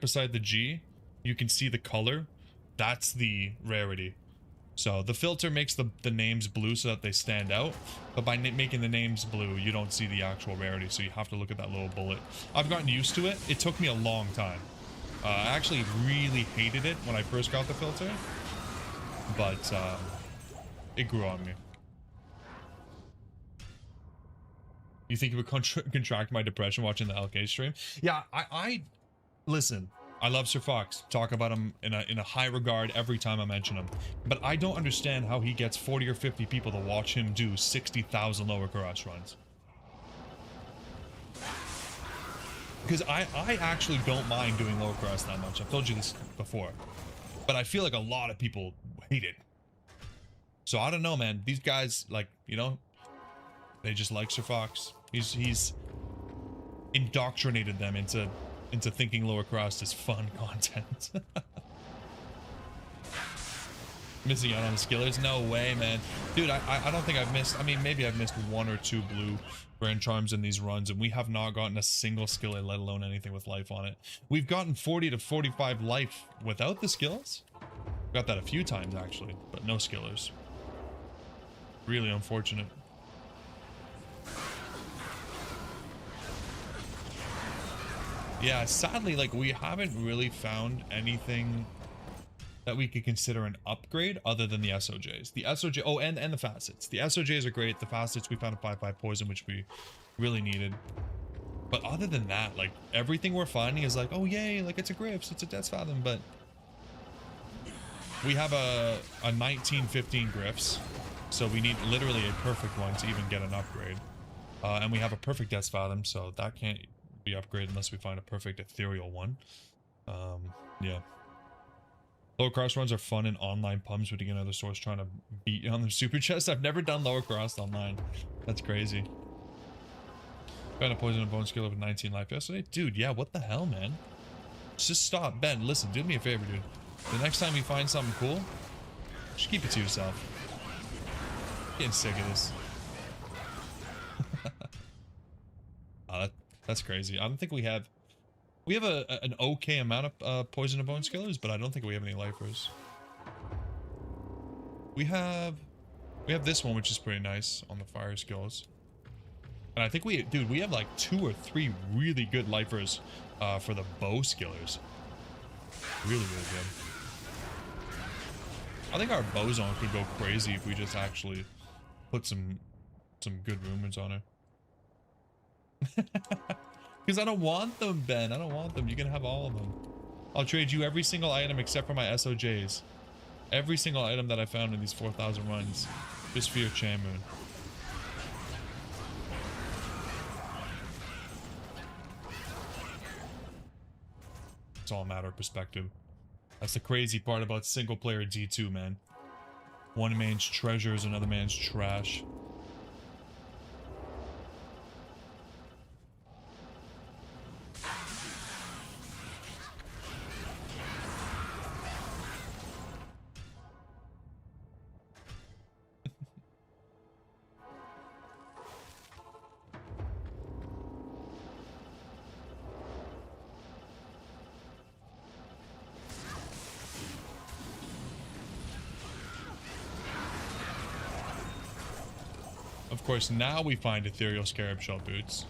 beside the G. You can see the color. That's the rarity. So the filter makes the names blue so that they stand out. But by making the names blue, you don't see the actual rarity. So you have to look at that little bullet. I've gotten used to it. It took me a long time. I actually really hated it when I first got the filter. But it grew on me. You think it would contract my depression watching the LK stream? Yeah, I listen. I love Sir Fox. Talk about him in a high regard every time I mention him. But I don't understand how he gets 40 or 50 people to watch him do 60,000 Lower Karast runs. Because I actually don't mind doing Lower Karast that much. I've told you this before. But I feel like a lot of people hate it. So I don't know, man. These guys, like, you know, they just like Sir Fox. He's indoctrinated them into thinking Lower Karast is fun content. Missing out on the skillers? No way, man. Dude, I don't think I've missed, I mean, maybe I've missed 1 or 2 blue Grand Charms in these runs, and we have not gotten a single skillet, let alone anything with life on it. We've gotten 40 to 45 life without the skills. Got that a few times, actually, but no skillers. Really unfortunate. Yeah, sadly, like, we haven't really found anything that we could consider an upgrade other than the SOJs. The SOJ, oh, and the facets. The SOJs are great. The facets, we found a 5/5 poison, which we really needed. But other than that, like, everything we're finding is like, oh, yay, like, it's a Griffs, it's a Death's Fathom, but we have a 1915 Griffs, so we need literally a perfect one to even get an upgrade. And we have a perfect Death's Fathom, so that can't be upgraded unless we find a perfect ethereal one. Yeah. Lower Karast runs are fun in online pubs when you get another source trying to beat you on their super chest. I've never done Lower Karast online. That's crazy. Got a poison and bone skill of 19 life yesterday. Dude, yeah, what the hell, man? Just stop. Ben, listen, do me a favor, dude. The next time you find something cool, just keep it to yourself. I'm getting sick of this. Oh, that's crazy. I don't think we have We have an okay amount of poison and bone skillers, but I don't think we have any lifers. We have this one, which is pretty nice on the fire skills. And I think dude, we have like 2 or 3 really good lifers for the bow skillers. Really, really good. I think our bow zone could go crazy if we just actually put some good rumors on her. Because I don't want them, Ben. I don't want them. You can have all of them. I'll trade you every single item except for my SOJs. Every single item that I found in these 4,000 runs. Just for your Chamoon. It's all a matter of perspective. That's the crazy part about single player D2, man. One man's treasure is another man's trash. Of course, now we find ethereal scarab shell boots.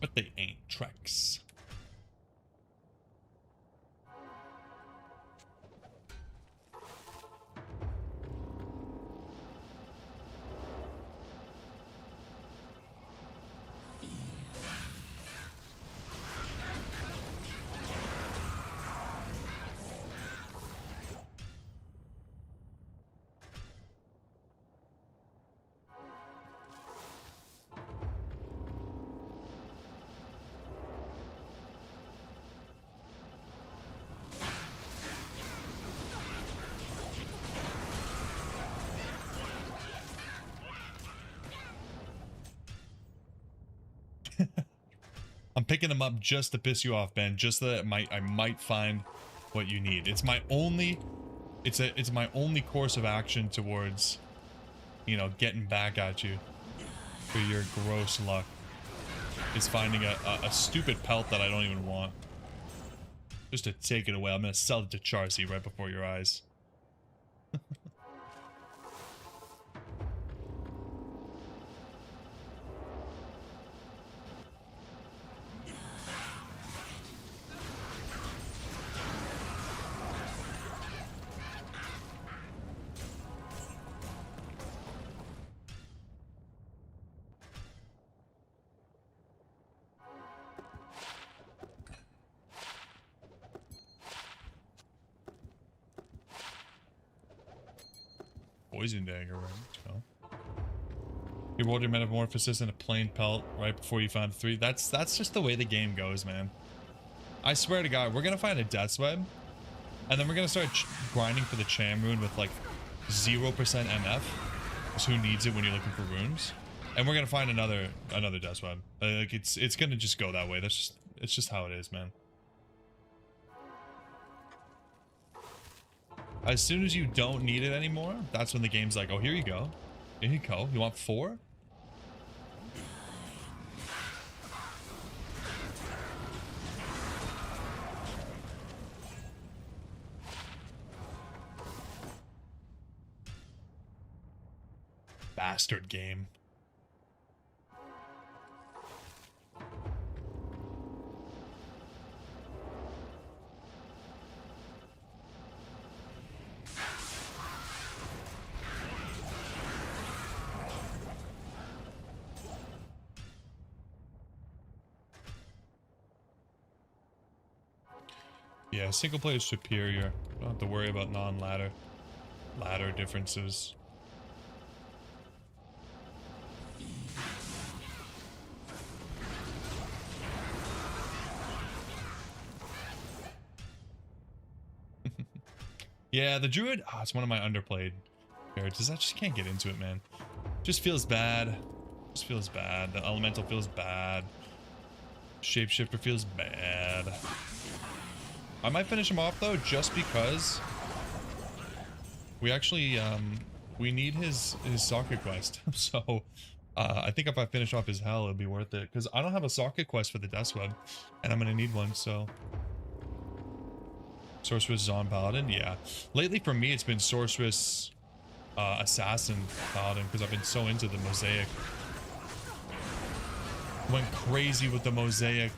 But they ain't Trex. I'm picking them up just to piss you off, Ben. Just so that I might find what you need. It's my only course of action towards, you know, getting back at you for your gross luck. Is finding a stupid pelt that I don't even want. Just to take it away. I'm gonna sell it to Charcy right before your eyes. Poison dagger, right? So. You rolled your metamorphosis in a plain pelt right before you found 3. That's just the way the game goes, man. I swear to God, we're gonna find a death web, and then we're gonna start grinding for the Chamoon with like 0% MF. Because who needs it when you're looking for runes? And we're gonna find another death web. Like it's gonna just go that way. It's just how it is, man. As soon as you don't need it anymore, that's when the game's like, oh, here you go. Here you go. You want 4? Bastard game. Yeah, single player is superior. Don't have to worry about ladder differences. Yeah, the druid, it's one of my underplayed characters. I just can't get into it, man. Just feels bad. Just feels bad. The elemental feels bad. Shapeshifter feels bad. I might finish him off though, just because we actually we need his socket quest. So I think if I finish off his hell, it'll be worth it. Because I don't have a socket quest for the Dweb, and I'm going to need one, so... Sorceress Zon Paladin? Yeah. Lately, for me, it's been Sorceress Assassin Paladin, because I've been so into the Mosaic. Went crazy with the Mosaic,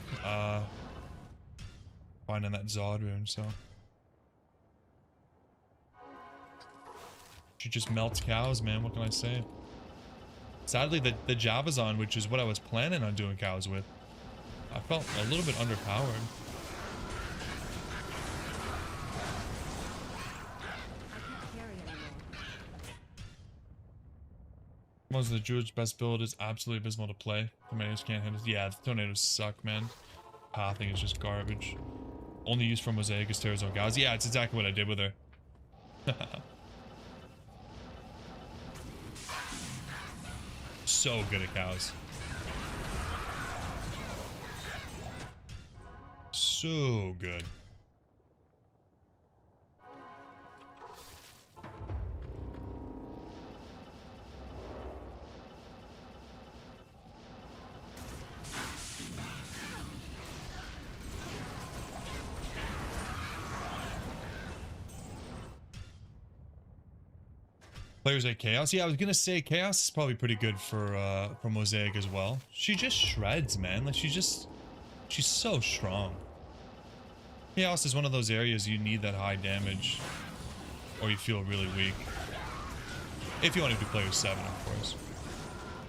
finding that Zod rune, so... She just melts cows, man. What can I say? Sadly, the Javazon, which is what I was planning on doing cows with, I felt a little bit underpowered.
I can't carry anymore.
Most of the Druid's best build is absolutely abysmal to play. Tornadoes can't handle it. Yeah, the tornadoes suck, man. Pathing is just garbage. Only used for Mosaic is Terrazone cows. Yeah, it's exactly what I did with her. So good at cows. So good. Players at Chaos. Yeah, I was gonna say Chaos is probably pretty good for Mosaic as well. She just shreds, man. Like she's so strong. Chaos is one of those areas you need that high damage, or you feel really weak. If you want to do players 7, of course.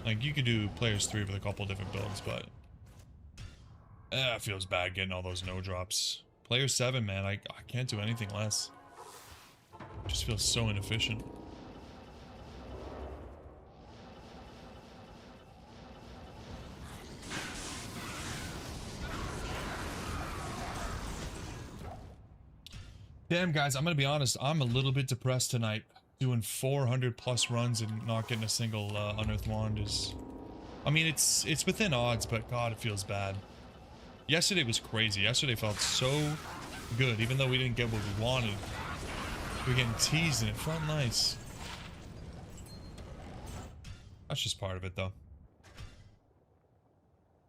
Like you could do players 3 with a couple different builds, but it feels bad getting all those no drops. Player 7, man, I can't do anything less. Just feels so inefficient. Damn, guys, I'm gonna be honest. I'm a little bit depressed tonight. Doing 400 plus runs and not getting a single unearthed wand is... I mean, it's within odds, but God, it feels bad. Yesterday was crazy. Yesterday felt so good, even though we didn't get what we wanted. We were getting teased and it felt nice. That's just part of it, though.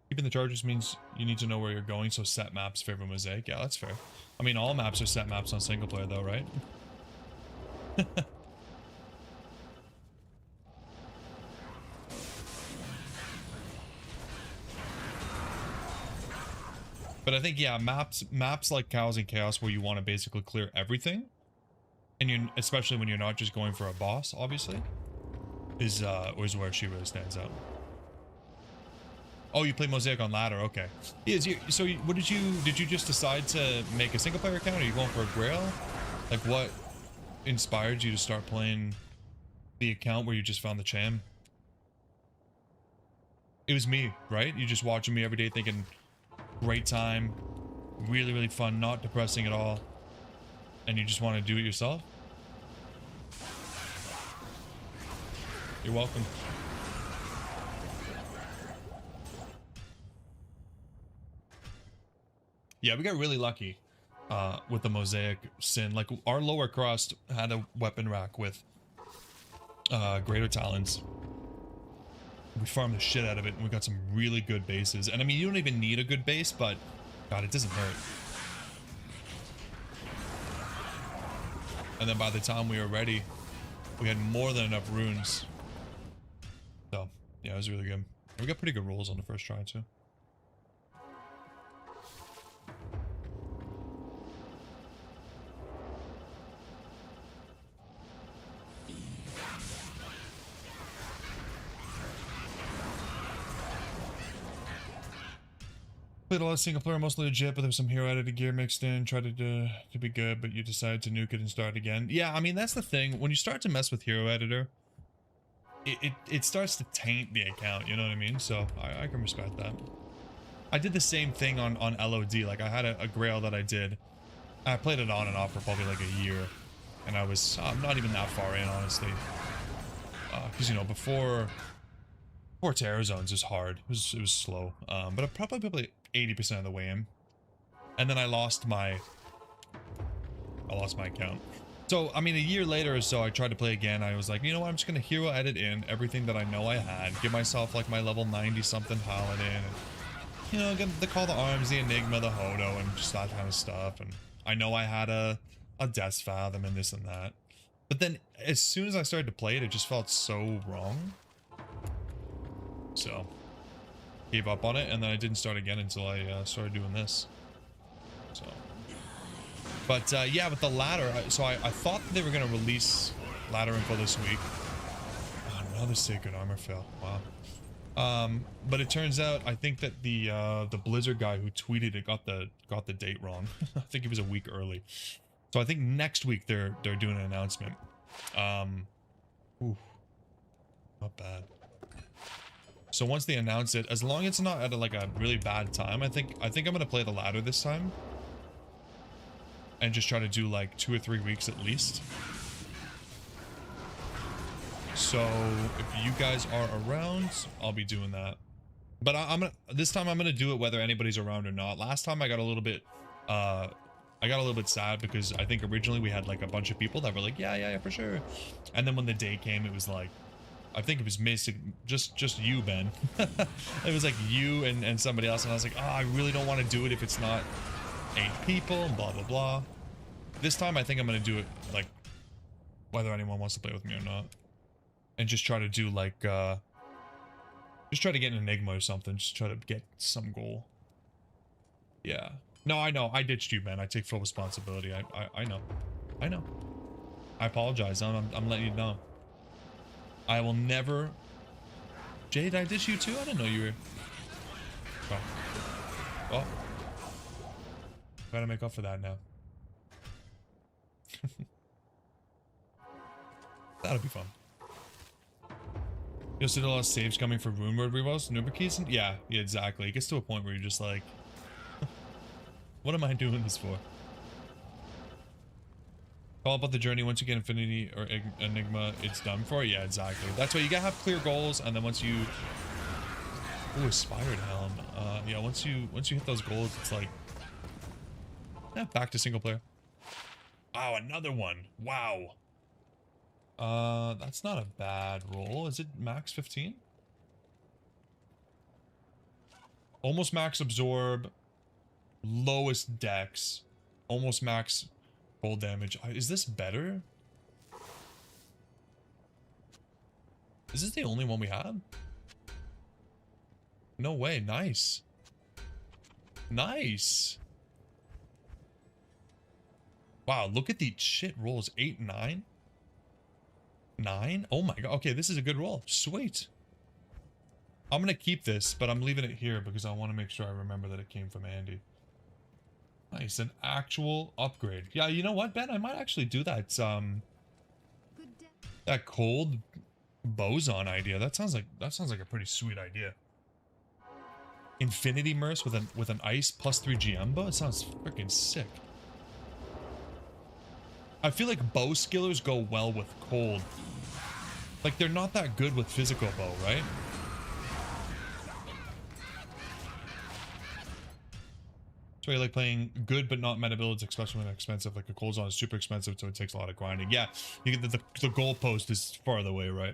Keeping the charges means you need to know where you're going, so set maps favor Mosaic. Yeah, that's fair. I mean, all maps are set maps on single player, though, right? But I think, yeah, maps like Cows and Chaos, where you want to basically clear everything, and you, especially when you're not just going for a boss, obviously, is where she really stands out. Oh, you play Mosaic on ladder, okay. So what did you just decide to make a single player account? Are you going for a Grail? Like what inspired you to start playing the account where you just found the cham? It was me, right? You just watching me every day thinking, great time, really, really fun, not depressing at all. And you just want to do it yourself? You're welcome. Yeah, we got really lucky with the Mosaic Sin. Like, our lower crust had a weapon rack with greater talons. We farmed the shit out of it, and we got some really good bases. And I mean, you don't even need a good base, but God, it doesn't hurt. And then by the time we were ready, we had more than enough runes. So, yeah, it was really good. We got pretty good rolls on the first try, too. Played a lot of single player, mostly legit, but there's some hero edited gear mixed in. Tried to be good, but you decided to nuke it and start again. Yeah, I mean, that's the thing. When you start to mess with hero editor, it starts to taint the account, you know what I mean? So I can respect that. I did the same thing on LOD. Like, I had a Grail that I did. I played it on and off for probably like a year, and I was not even that far in, honestly. Because, you know, before Terror Zones is hard. It was slow. But I probably 80% of the way in. And then I lost my account. So, I mean, a year later or so, I tried to play again. I was like, you know what? I'm just going to hero edit in everything that I know I had. Give myself, like, my level 90-something paladin. And, you know, get the Call to Arms, the Enigma, the Hodo, and just that kind of stuff. And I know I had a Death's Fathom and this and that. But then, as soon as I started to play it, it just felt so wrong. So, gave up on it, and then I didn't start again until I started doing this. So... But yeah, with the ladder, so I thought they were going to release ladder info this week. Oh, another Sacred Armor fail. Wow. But it turns out, I think that the Blizzard guy who tweeted it got the date wrong. I think it was a week early. So I think next week they're doing an announcement. Ooh, not bad. So once they announce it, as long as it's not at like a really bad time, I think I'm going to play the ladder this time. And just try to do like 2 or 3 weeks at least. So if you guys are around, I'll be doing that. But this time I'm gonna do it whether anybody's around or not. Last time I got a little bit sad because I think originally we had like a bunch of people that were like, yeah, for sure. And then when the day came, it was like, I think it was just you, Ben. It was like you and somebody else, and I was like, oh, I really don't want to do it if it's not 8 people, and blah, blah, blah. This time, I think I'm going to do it, like, whether anyone wants to play with me or not. And just try to do, like, just try to get an Enigma or something. Just try to get some goal. Yeah. No, I know. I ditched you, man. I take full responsibility. I know. I know. I apologize. I'm letting you know. I will never... Jade, I ditched you too? I didn't know you were... Oh. Oh. Gotta make up for that now. That'll be fun. You'll see a lot of saves coming for Rune Word rerolls, Nuber keys, and yeah, exactly. It gets to a point where you're just like, what am I doing this for? All about the journey. Once you get Infinity or Enigma, it's done for. Yeah, exactly. That's why you gotta have clear goals, and then once you, ooh, Aspired Helm. Yeah, once you hit those goals, it's like, yeah, back to single player. Wow, another one. Wow. That's not a bad roll. Is it max 15? Almost max absorb. Lowest dex. Almost max roll damage. Is this better? Is this the only one we have? No way. Nice. Nice. Wow, look at the shit rolls. 8, 9? 9? Oh my god. Okay, this is a good roll. Sweet. I'm gonna keep this, but I'm leaving it here because I want to make sure I remember that it came from Andy. Nice, an actual upgrade. Yeah, you know what, Ben? I might actually do that. That cold boson idea. That sounds like a pretty sweet idea. Infinity Merce with an ice +3 GM bow. It sounds freaking sick. I feel like bow skillers go well with cold. Like, they're not that good with physical bow, right? So you like playing good but not meta builds, especially when they're expensive. Like a cold zone is super expensive, so it takes a lot of grinding. Yeah, you get the goalpost is farther away, right?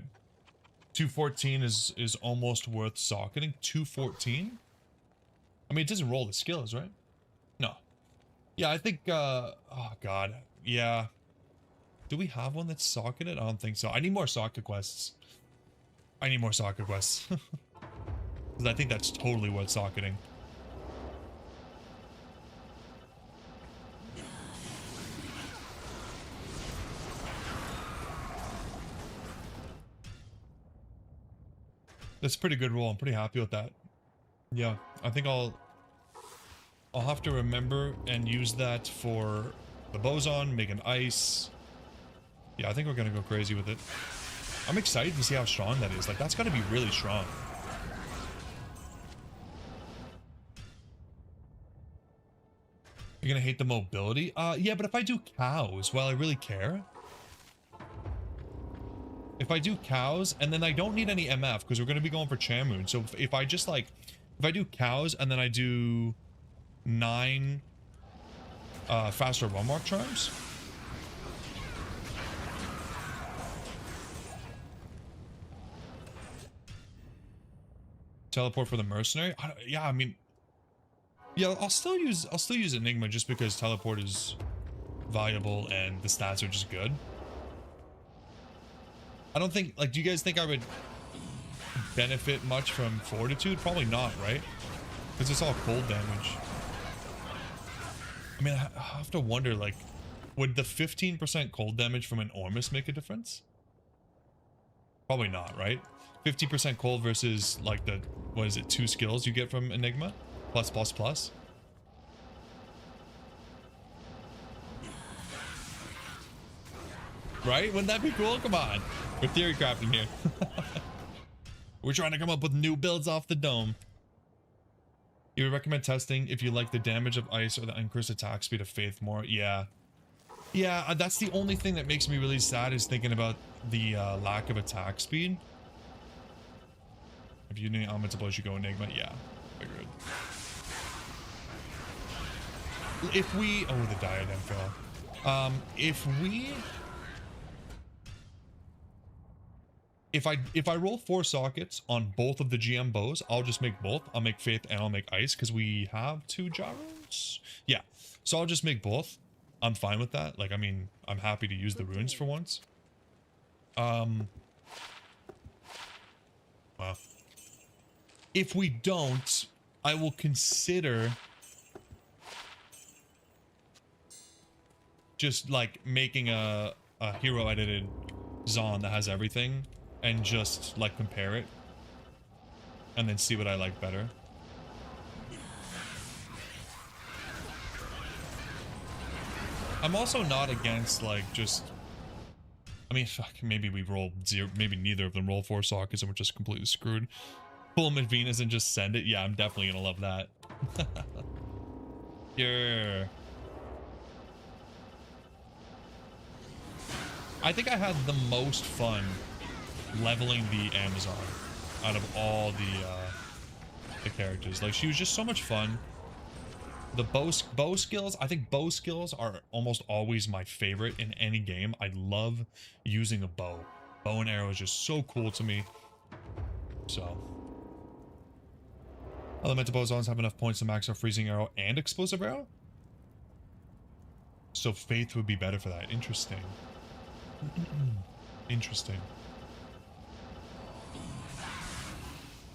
214 is almost worth socketing. 214? I mean, it doesn't roll the skills, right? No. Yeah, I think, oh god. Yeah. Do we have one that's socketed? I don't think so. I need more socket quests. I need more socket quests. Because I think that's totally worth socketing. That's a pretty good roll. I'm pretty happy with that. Yeah, I think I'll have to remember and use that for the boson, make an ice. Yeah, I think we're gonna go crazy with it. I'm excited to see how strong that is. Like, that's gotta be really strong. You're gonna hate the mobility? Yeah, but if I do cows, well, I really care. If I do cows, and then I don't need any MF, because we're gonna be going for Chamoon. So if I just, like, if I do cows, and then I do 9 faster one mark charms, Teleport for the mercenary? Yeah, I mean, yeah, I'll still use Enigma just because teleport is valuable and the stats are just good. I don't think, like, do you guys think I would benefit much from Fortitude? Probably not, right? Because it's all cold damage. I mean, I have to wonder, like, would the 15% cold damage from an Ormus make a difference? Probably not, right? 50% cold versus, like, the, what is it, 2 skills you get from Enigma? Plus, plus, plus. Right? Wouldn't that be cool? Come on. We're theory crafting here. We're trying to come up with new builds off the dome. You would recommend testing if you like the damage of ice or the increased attack speed of Faith more? Yeah. Yeah, that's the only thing that makes me really sad is thinking about the lack of attack speed. If you need elemental blows, you go Enigma. Yeah, figured. If we... Oh, the diadem fell. If I roll 4 sockets on both of the GM bows, I'll just make both. I'll make Faith and I'll make Ice because we have 2 gyros. Yeah, so I'll just make both. I'm fine with that. Like, I mean, I'm happy to use the runes for once. Well, if we don't, I will consider just like making a hero edited Zon that has everything and just like compare it and then see what I like better. I'm also not against like just, I mean, fuck, maybe we roll 0, maybe neither of them roll 4 sockets and we're just completely screwed. Pull them at Venus and just send it. Yeah, I'm definitely gonna love that. Yeah. I think I had the most fun leveling the Amazon out of all the characters. Like, she was just so much fun. The bow skills, I think bow skills are almost always my favorite in any game. I love using a bow. Bow and arrow is just so cool to me. So. Elemental bow zones have enough points to max out freezing arrow and explosive arrow? So Faith would be better for that. Interesting. Interesting.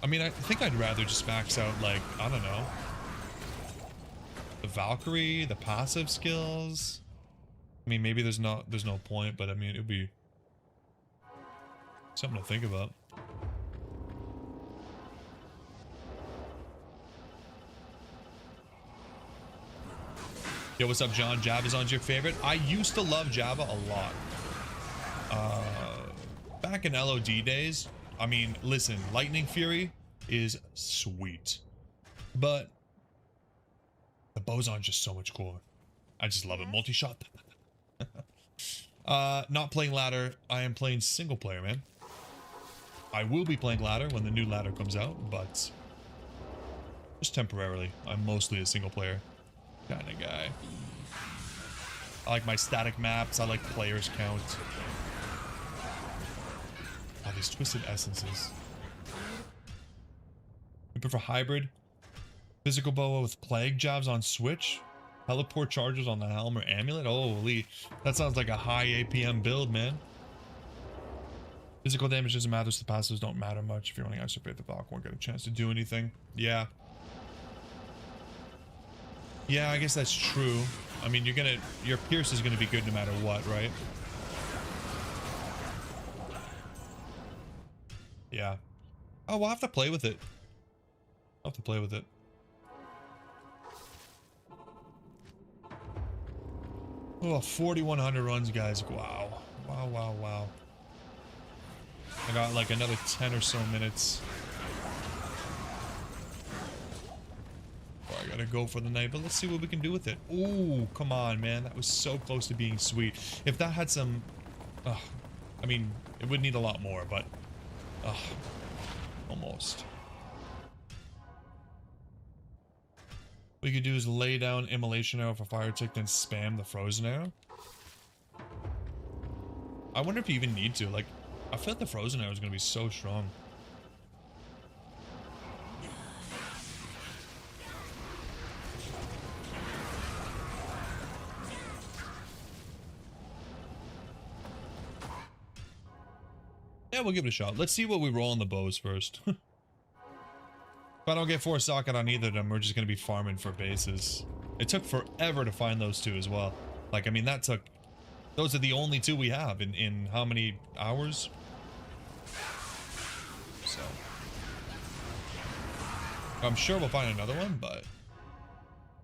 I mean, I think I'd rather just max out, like, I don't know, the Valkyrie, the passive skills. I mean, maybe there's no point, but I mean, it'd be something to think about. Yo, what's up, John? Javazon's your favorite? I used to love Java a lot. Back in LOD days, I mean, listen, Lightning Fury is sweet, but the Bozon's just so much cooler. I just love it. Multi-shot. Not playing ladder. I am playing single player, man. I will be playing ladder when the new ladder comes out, but just temporarily. I'm mostly a single player kind of guy. I like my static maps. I like players count. Oh, these twisted essences. You prefer hybrid? Physical boa with plague jabs on switch? Teleport charges on the helm or amulet? Holy, that sounds like a high APM build, man. Physical damage doesn't matter, so the passives don't matter much. If you're running Ice or Faith, the Valk won't get a chance to do anything. Yeah. Yeah, I guess that's true. I mean, your Pierce is gonna be good no matter what, right? Yeah. Oh, we'll have to play with it. I'll have to play with it. Oh, 4,100 runs, guys. Wow. Wow, wow, wow. I got like another 10 or so minutes. I gotta go for the night, but let's see what we can do with it. Ooh, come on, man. That was so close to being sweet. If that had some... I mean, it would need a lot more, but... almost. What you could do is lay down Immolation Arrow for Fire Tick, then spam the Frozen Arrow. I wonder if you even need to. Like, I feel like the Frozen Arrow is going to be so strong. Yeah, we'll give it a shot. Let's see what we roll on the bows first. If I don't get 4 socket on either of them, we're just going to be farming for bases. It took forever to find those 2 as well. Like, I mean, that took... Those are the only 2 we have in how many hours? So... I'm sure we'll find another one, but...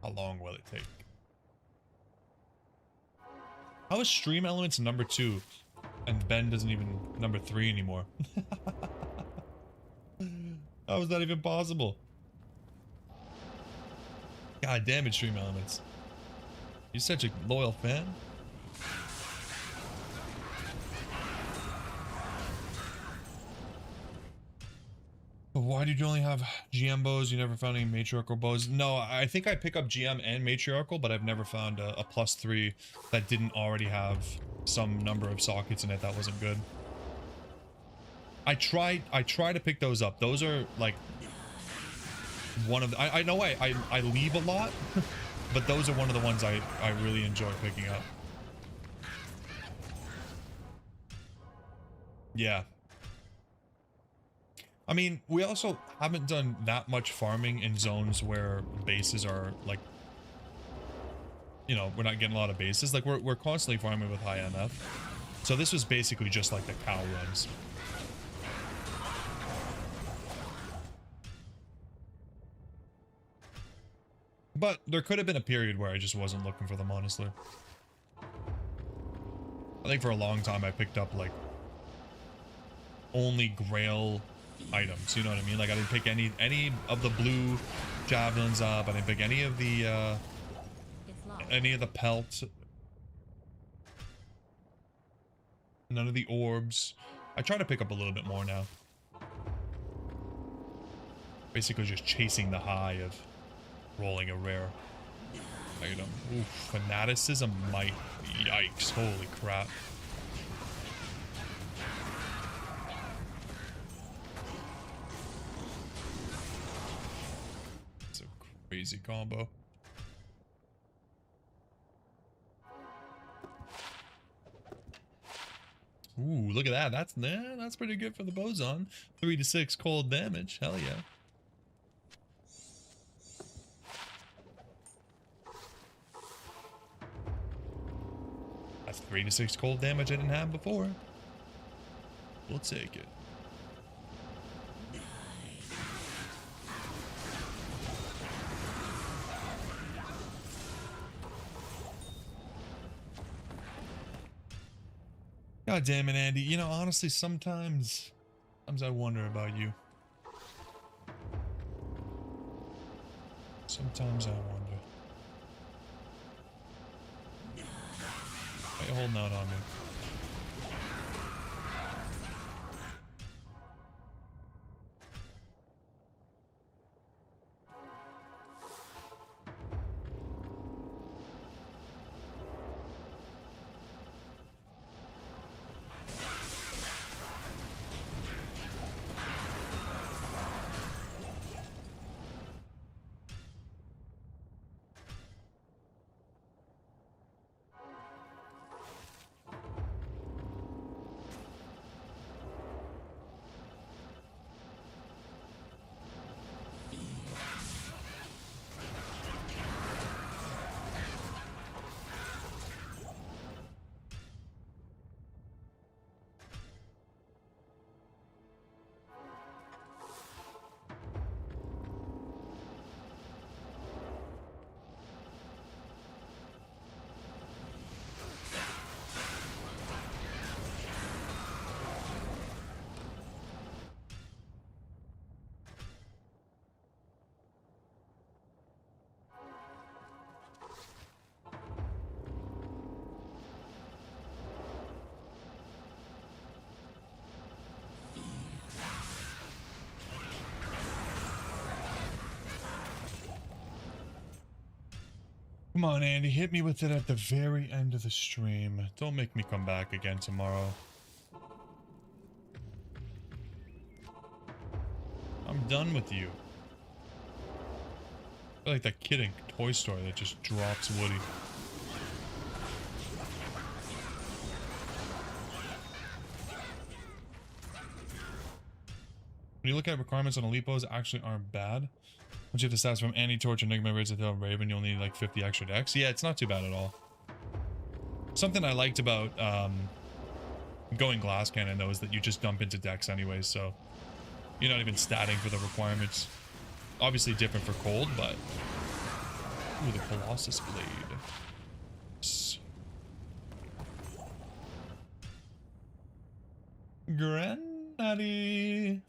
How long will it take? How is Stream Elements number 2? And Ben doesn't even number 3 anymore. How is that even possible? God damn it, Stream Elements. You're such a loyal fan. But why did you only have GM bows? You never found any matriarchal bows? No, I think I pick up GM and matriarchal, but I've never found a +3 that didn't already have some number of sockets in it that wasn't good. I try to pick those up. Those are like one of the, I know I leave a lot, but those are one of the ones I really enjoy picking up. Yeah. I mean, we also haven't done that much farming in zones where bases are like, you know, we're not getting a lot of bases. Like we're constantly farming with high MF. So this was basically just like the cow runs. But there could have been a period where I just wasn't looking for them, honestly. I think for a long time I picked up like only Grail items, you know what I mean? Like I didn't pick any of the blue javelins up. I didn't pick any of the pelts. None of the orbs. I try to pick up a little bit more now. Basically just chasing the high of rolling a rare item. Oof, fanaticism might. Yikes, holy crap. It's a crazy combo. Ooh, look at that. That's pretty good for the boson. 3 to 6 cold damage. Hell yeah. That's 3 to 6 cold damage I didn't have before. We'll take it. God damn it, Andy. You know, honestly, sometimes I wonder about you. Sometimes I wonder. Why are you holding out on me? Come on, Andy, hit me with it at the very end of the stream. Don't make me come back again tomorrow. I'm done with you. I feel like that kid in Toy Story that just drops Woody. When you look at requirements on Alipos, actually aren't bad. Once you have the stats from Anti-Torch, Enigma, Razor, Raven, you'll need like 50 extra decks. Yeah, it's not too bad at all. Something I liked about going Glass Cannon, though, is that you just dump into decks anyways, so you're not even statting for the requirements. Obviously different for cold, but... Ooh, the Colossus Blade. Granddaddy.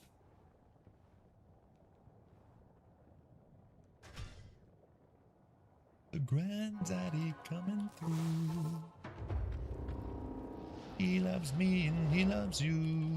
The granddaddy coming through. He loves me and he loves you.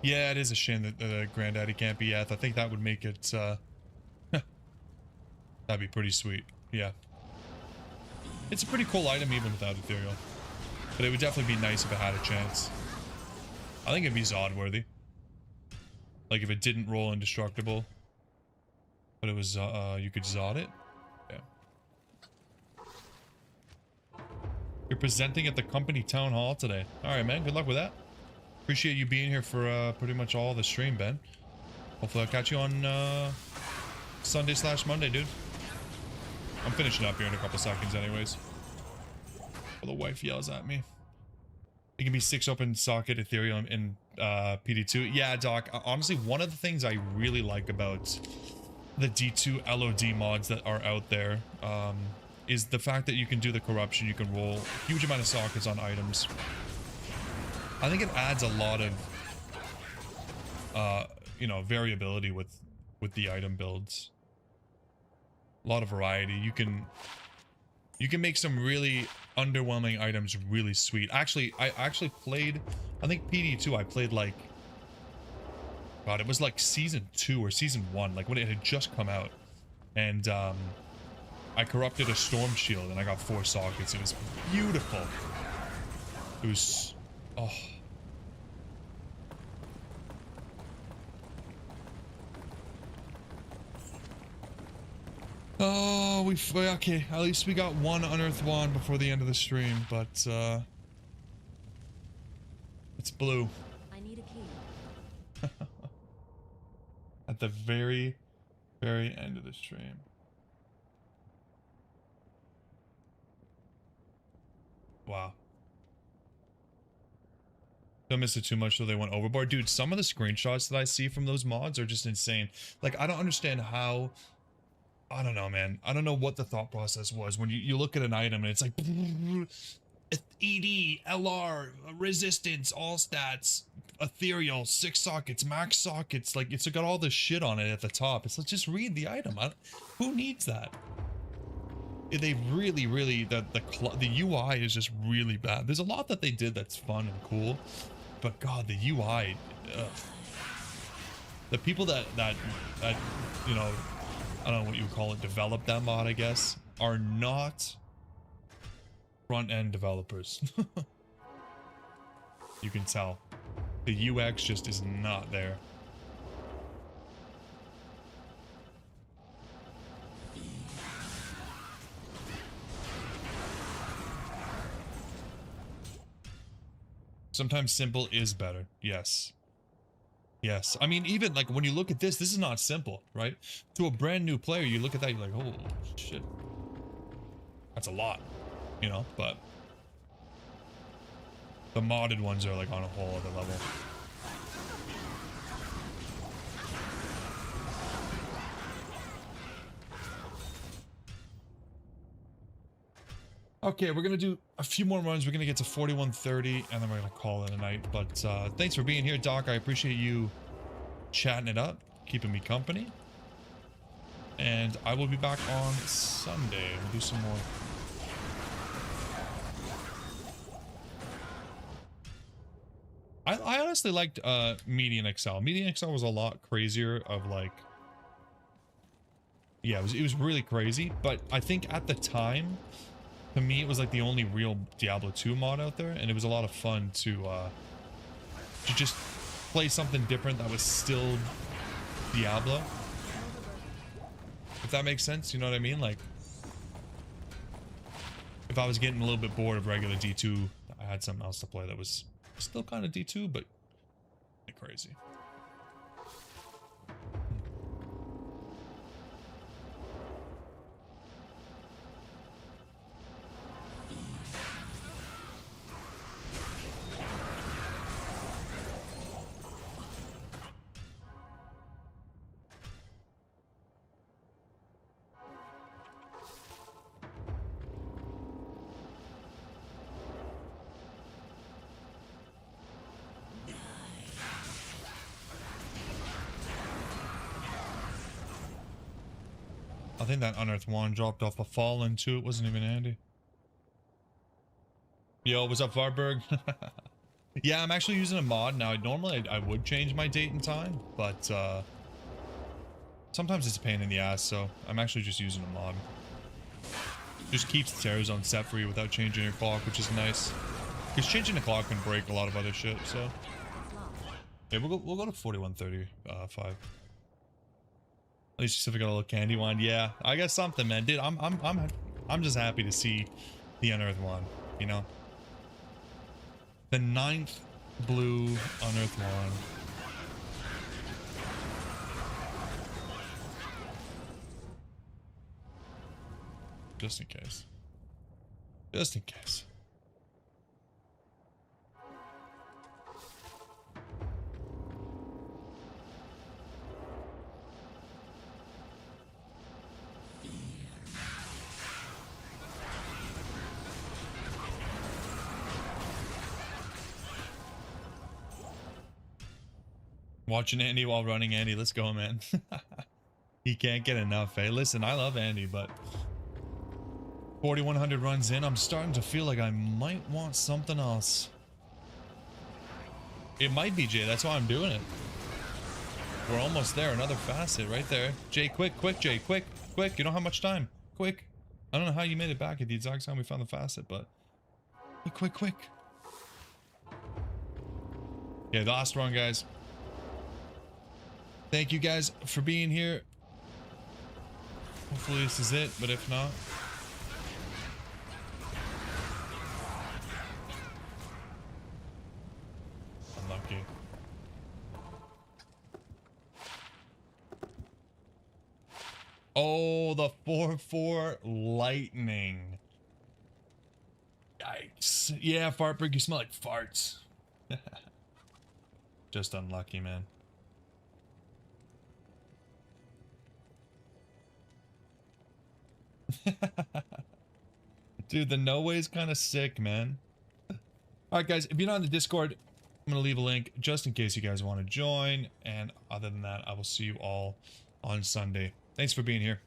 Yeah, it is a shame that the granddaddy can't be Eth. I think that would make it, that'd be pretty sweet. Yeah. It's a pretty cool item even without Ethereal. But it would definitely be nice if it had a chance. I think it'd be Zod worthy. Like if it didn't roll indestructible, but it was, you could Zod it. Yeah. You're presenting at the company town hall today. Alright, man. Good luck with that. Appreciate you being here for pretty much all the stream, Ben. Hopefully I'll catch you on Sunday/Monday, dude. I'm finishing up here in a couple seconds anyways. Well, the wife yells at me. It can be 6 open socket Ethereum in PD2. Yeah, Doc, honestly, one of the things I really like about the D2 LOD mods that are out there is the fact that you can do the corruption, you can roll a huge amount of sockets on items. I think it adds a lot of, you know, variability with the item builds. A lot of variety. You can make some really underwhelming items really sweet. Actually, I actually played, I think PD2, I played like, God, it was like season 2 or season 1, like when it had just come out. And I corrupted a storm shield and I got 4 sockets. It was beautiful. It was, oh. Oh, okay, at least we got one Unearthed Wand before the end of the stream, but, it's blue.
I need a key.
At the very, very end of the stream. Wow. Don't miss it too much so they went overboard. Dude, some of the screenshots that I see from those mods are just insane. Like, I don't understand how... I don't know, man. I don't know what the thought process was when you look at an item and it's like ED, LR, resistance, all stats, ethereal, 6 sockets, max sockets. Like it's got all this shit on it at the top. It's like, just read the item. Who needs that? They really, the UI is just really bad. There's a lot that they did that's fun and cool, but God, the UI, ugh. The people that you know, I don't know what you would call it, develop that mod, I guess, are not front-end developers. You can tell. The UX just is not there. Sometimes simple is better. Yes. Yes. I mean, even like when you look at this is not simple, right? To a brand new player, you look at that, you're like, oh shit. That's a lot, you know, but the modded ones are like on a whole other level. Okay, we're gonna do a few more runs. We're gonna get to 41:30, and then we're gonna call it a night. But thanks for being here, Doc. I appreciate you chatting it up, keeping me company. And I will be back on Sunday. We'll do some more. I honestly liked Median XL. Median XL was a lot crazier of like... Yeah, it was really crazy, but I think at the time... To me, it was like the only real Diablo 2 mod out there, and it was a lot of fun to to just play something different that was still Diablo. If that makes sense, you know what I mean? Like, if I was getting a little bit bored of regular D2, I had something else to play that was still kind of D2, but crazy. I think that Unearthed Wand dropped off a Fallen too. It wasn't even handy. Yo, what's up, Varberg? Yeah, I'm actually using a mod now. Normally, I would change my date and time, but sometimes it's a pain in the ass, so I'm actually just using a mod. Just keeps the Terror Zone set for you without changing your clock, which is nice. Because changing the clock can break a lot of other shit, so... Yeah, we'll go to 4135. At least if I got a little candy wand. Yeah, I got something, man. Dude, I'm just happy to see the Unearthed Wand, you know? The 9th blue Unearthed Wand. Just in case. Just in case. Watching Andy while running Andy. Let's go, man. He can't get enough. Hey, listen, I love Andy, but 4,100 runs in, I'm starting to feel like I might want something else. It might be, Jay. That's why I'm doing it. We're almost there. Another facet right there. Jay, quick, Jay, quick. You don't have much time. Quick. I don't know how you made it back at the exact time we found the facet, but quick. Yeah, the last run, guys. Thank you guys for being here. Hopefully this is it, but if not... Unlucky. Oh, the 4-4 lightning. Yikes. Yeah, Fartberg, you smell like farts. Just unlucky, man. Dude, the no way is kind of sick, man. Alright, guys, if you're not in the Discord, I'm going to leave a link just in case you guys want to join. And other than that, I will see you all on Sunday. Thanks for being here.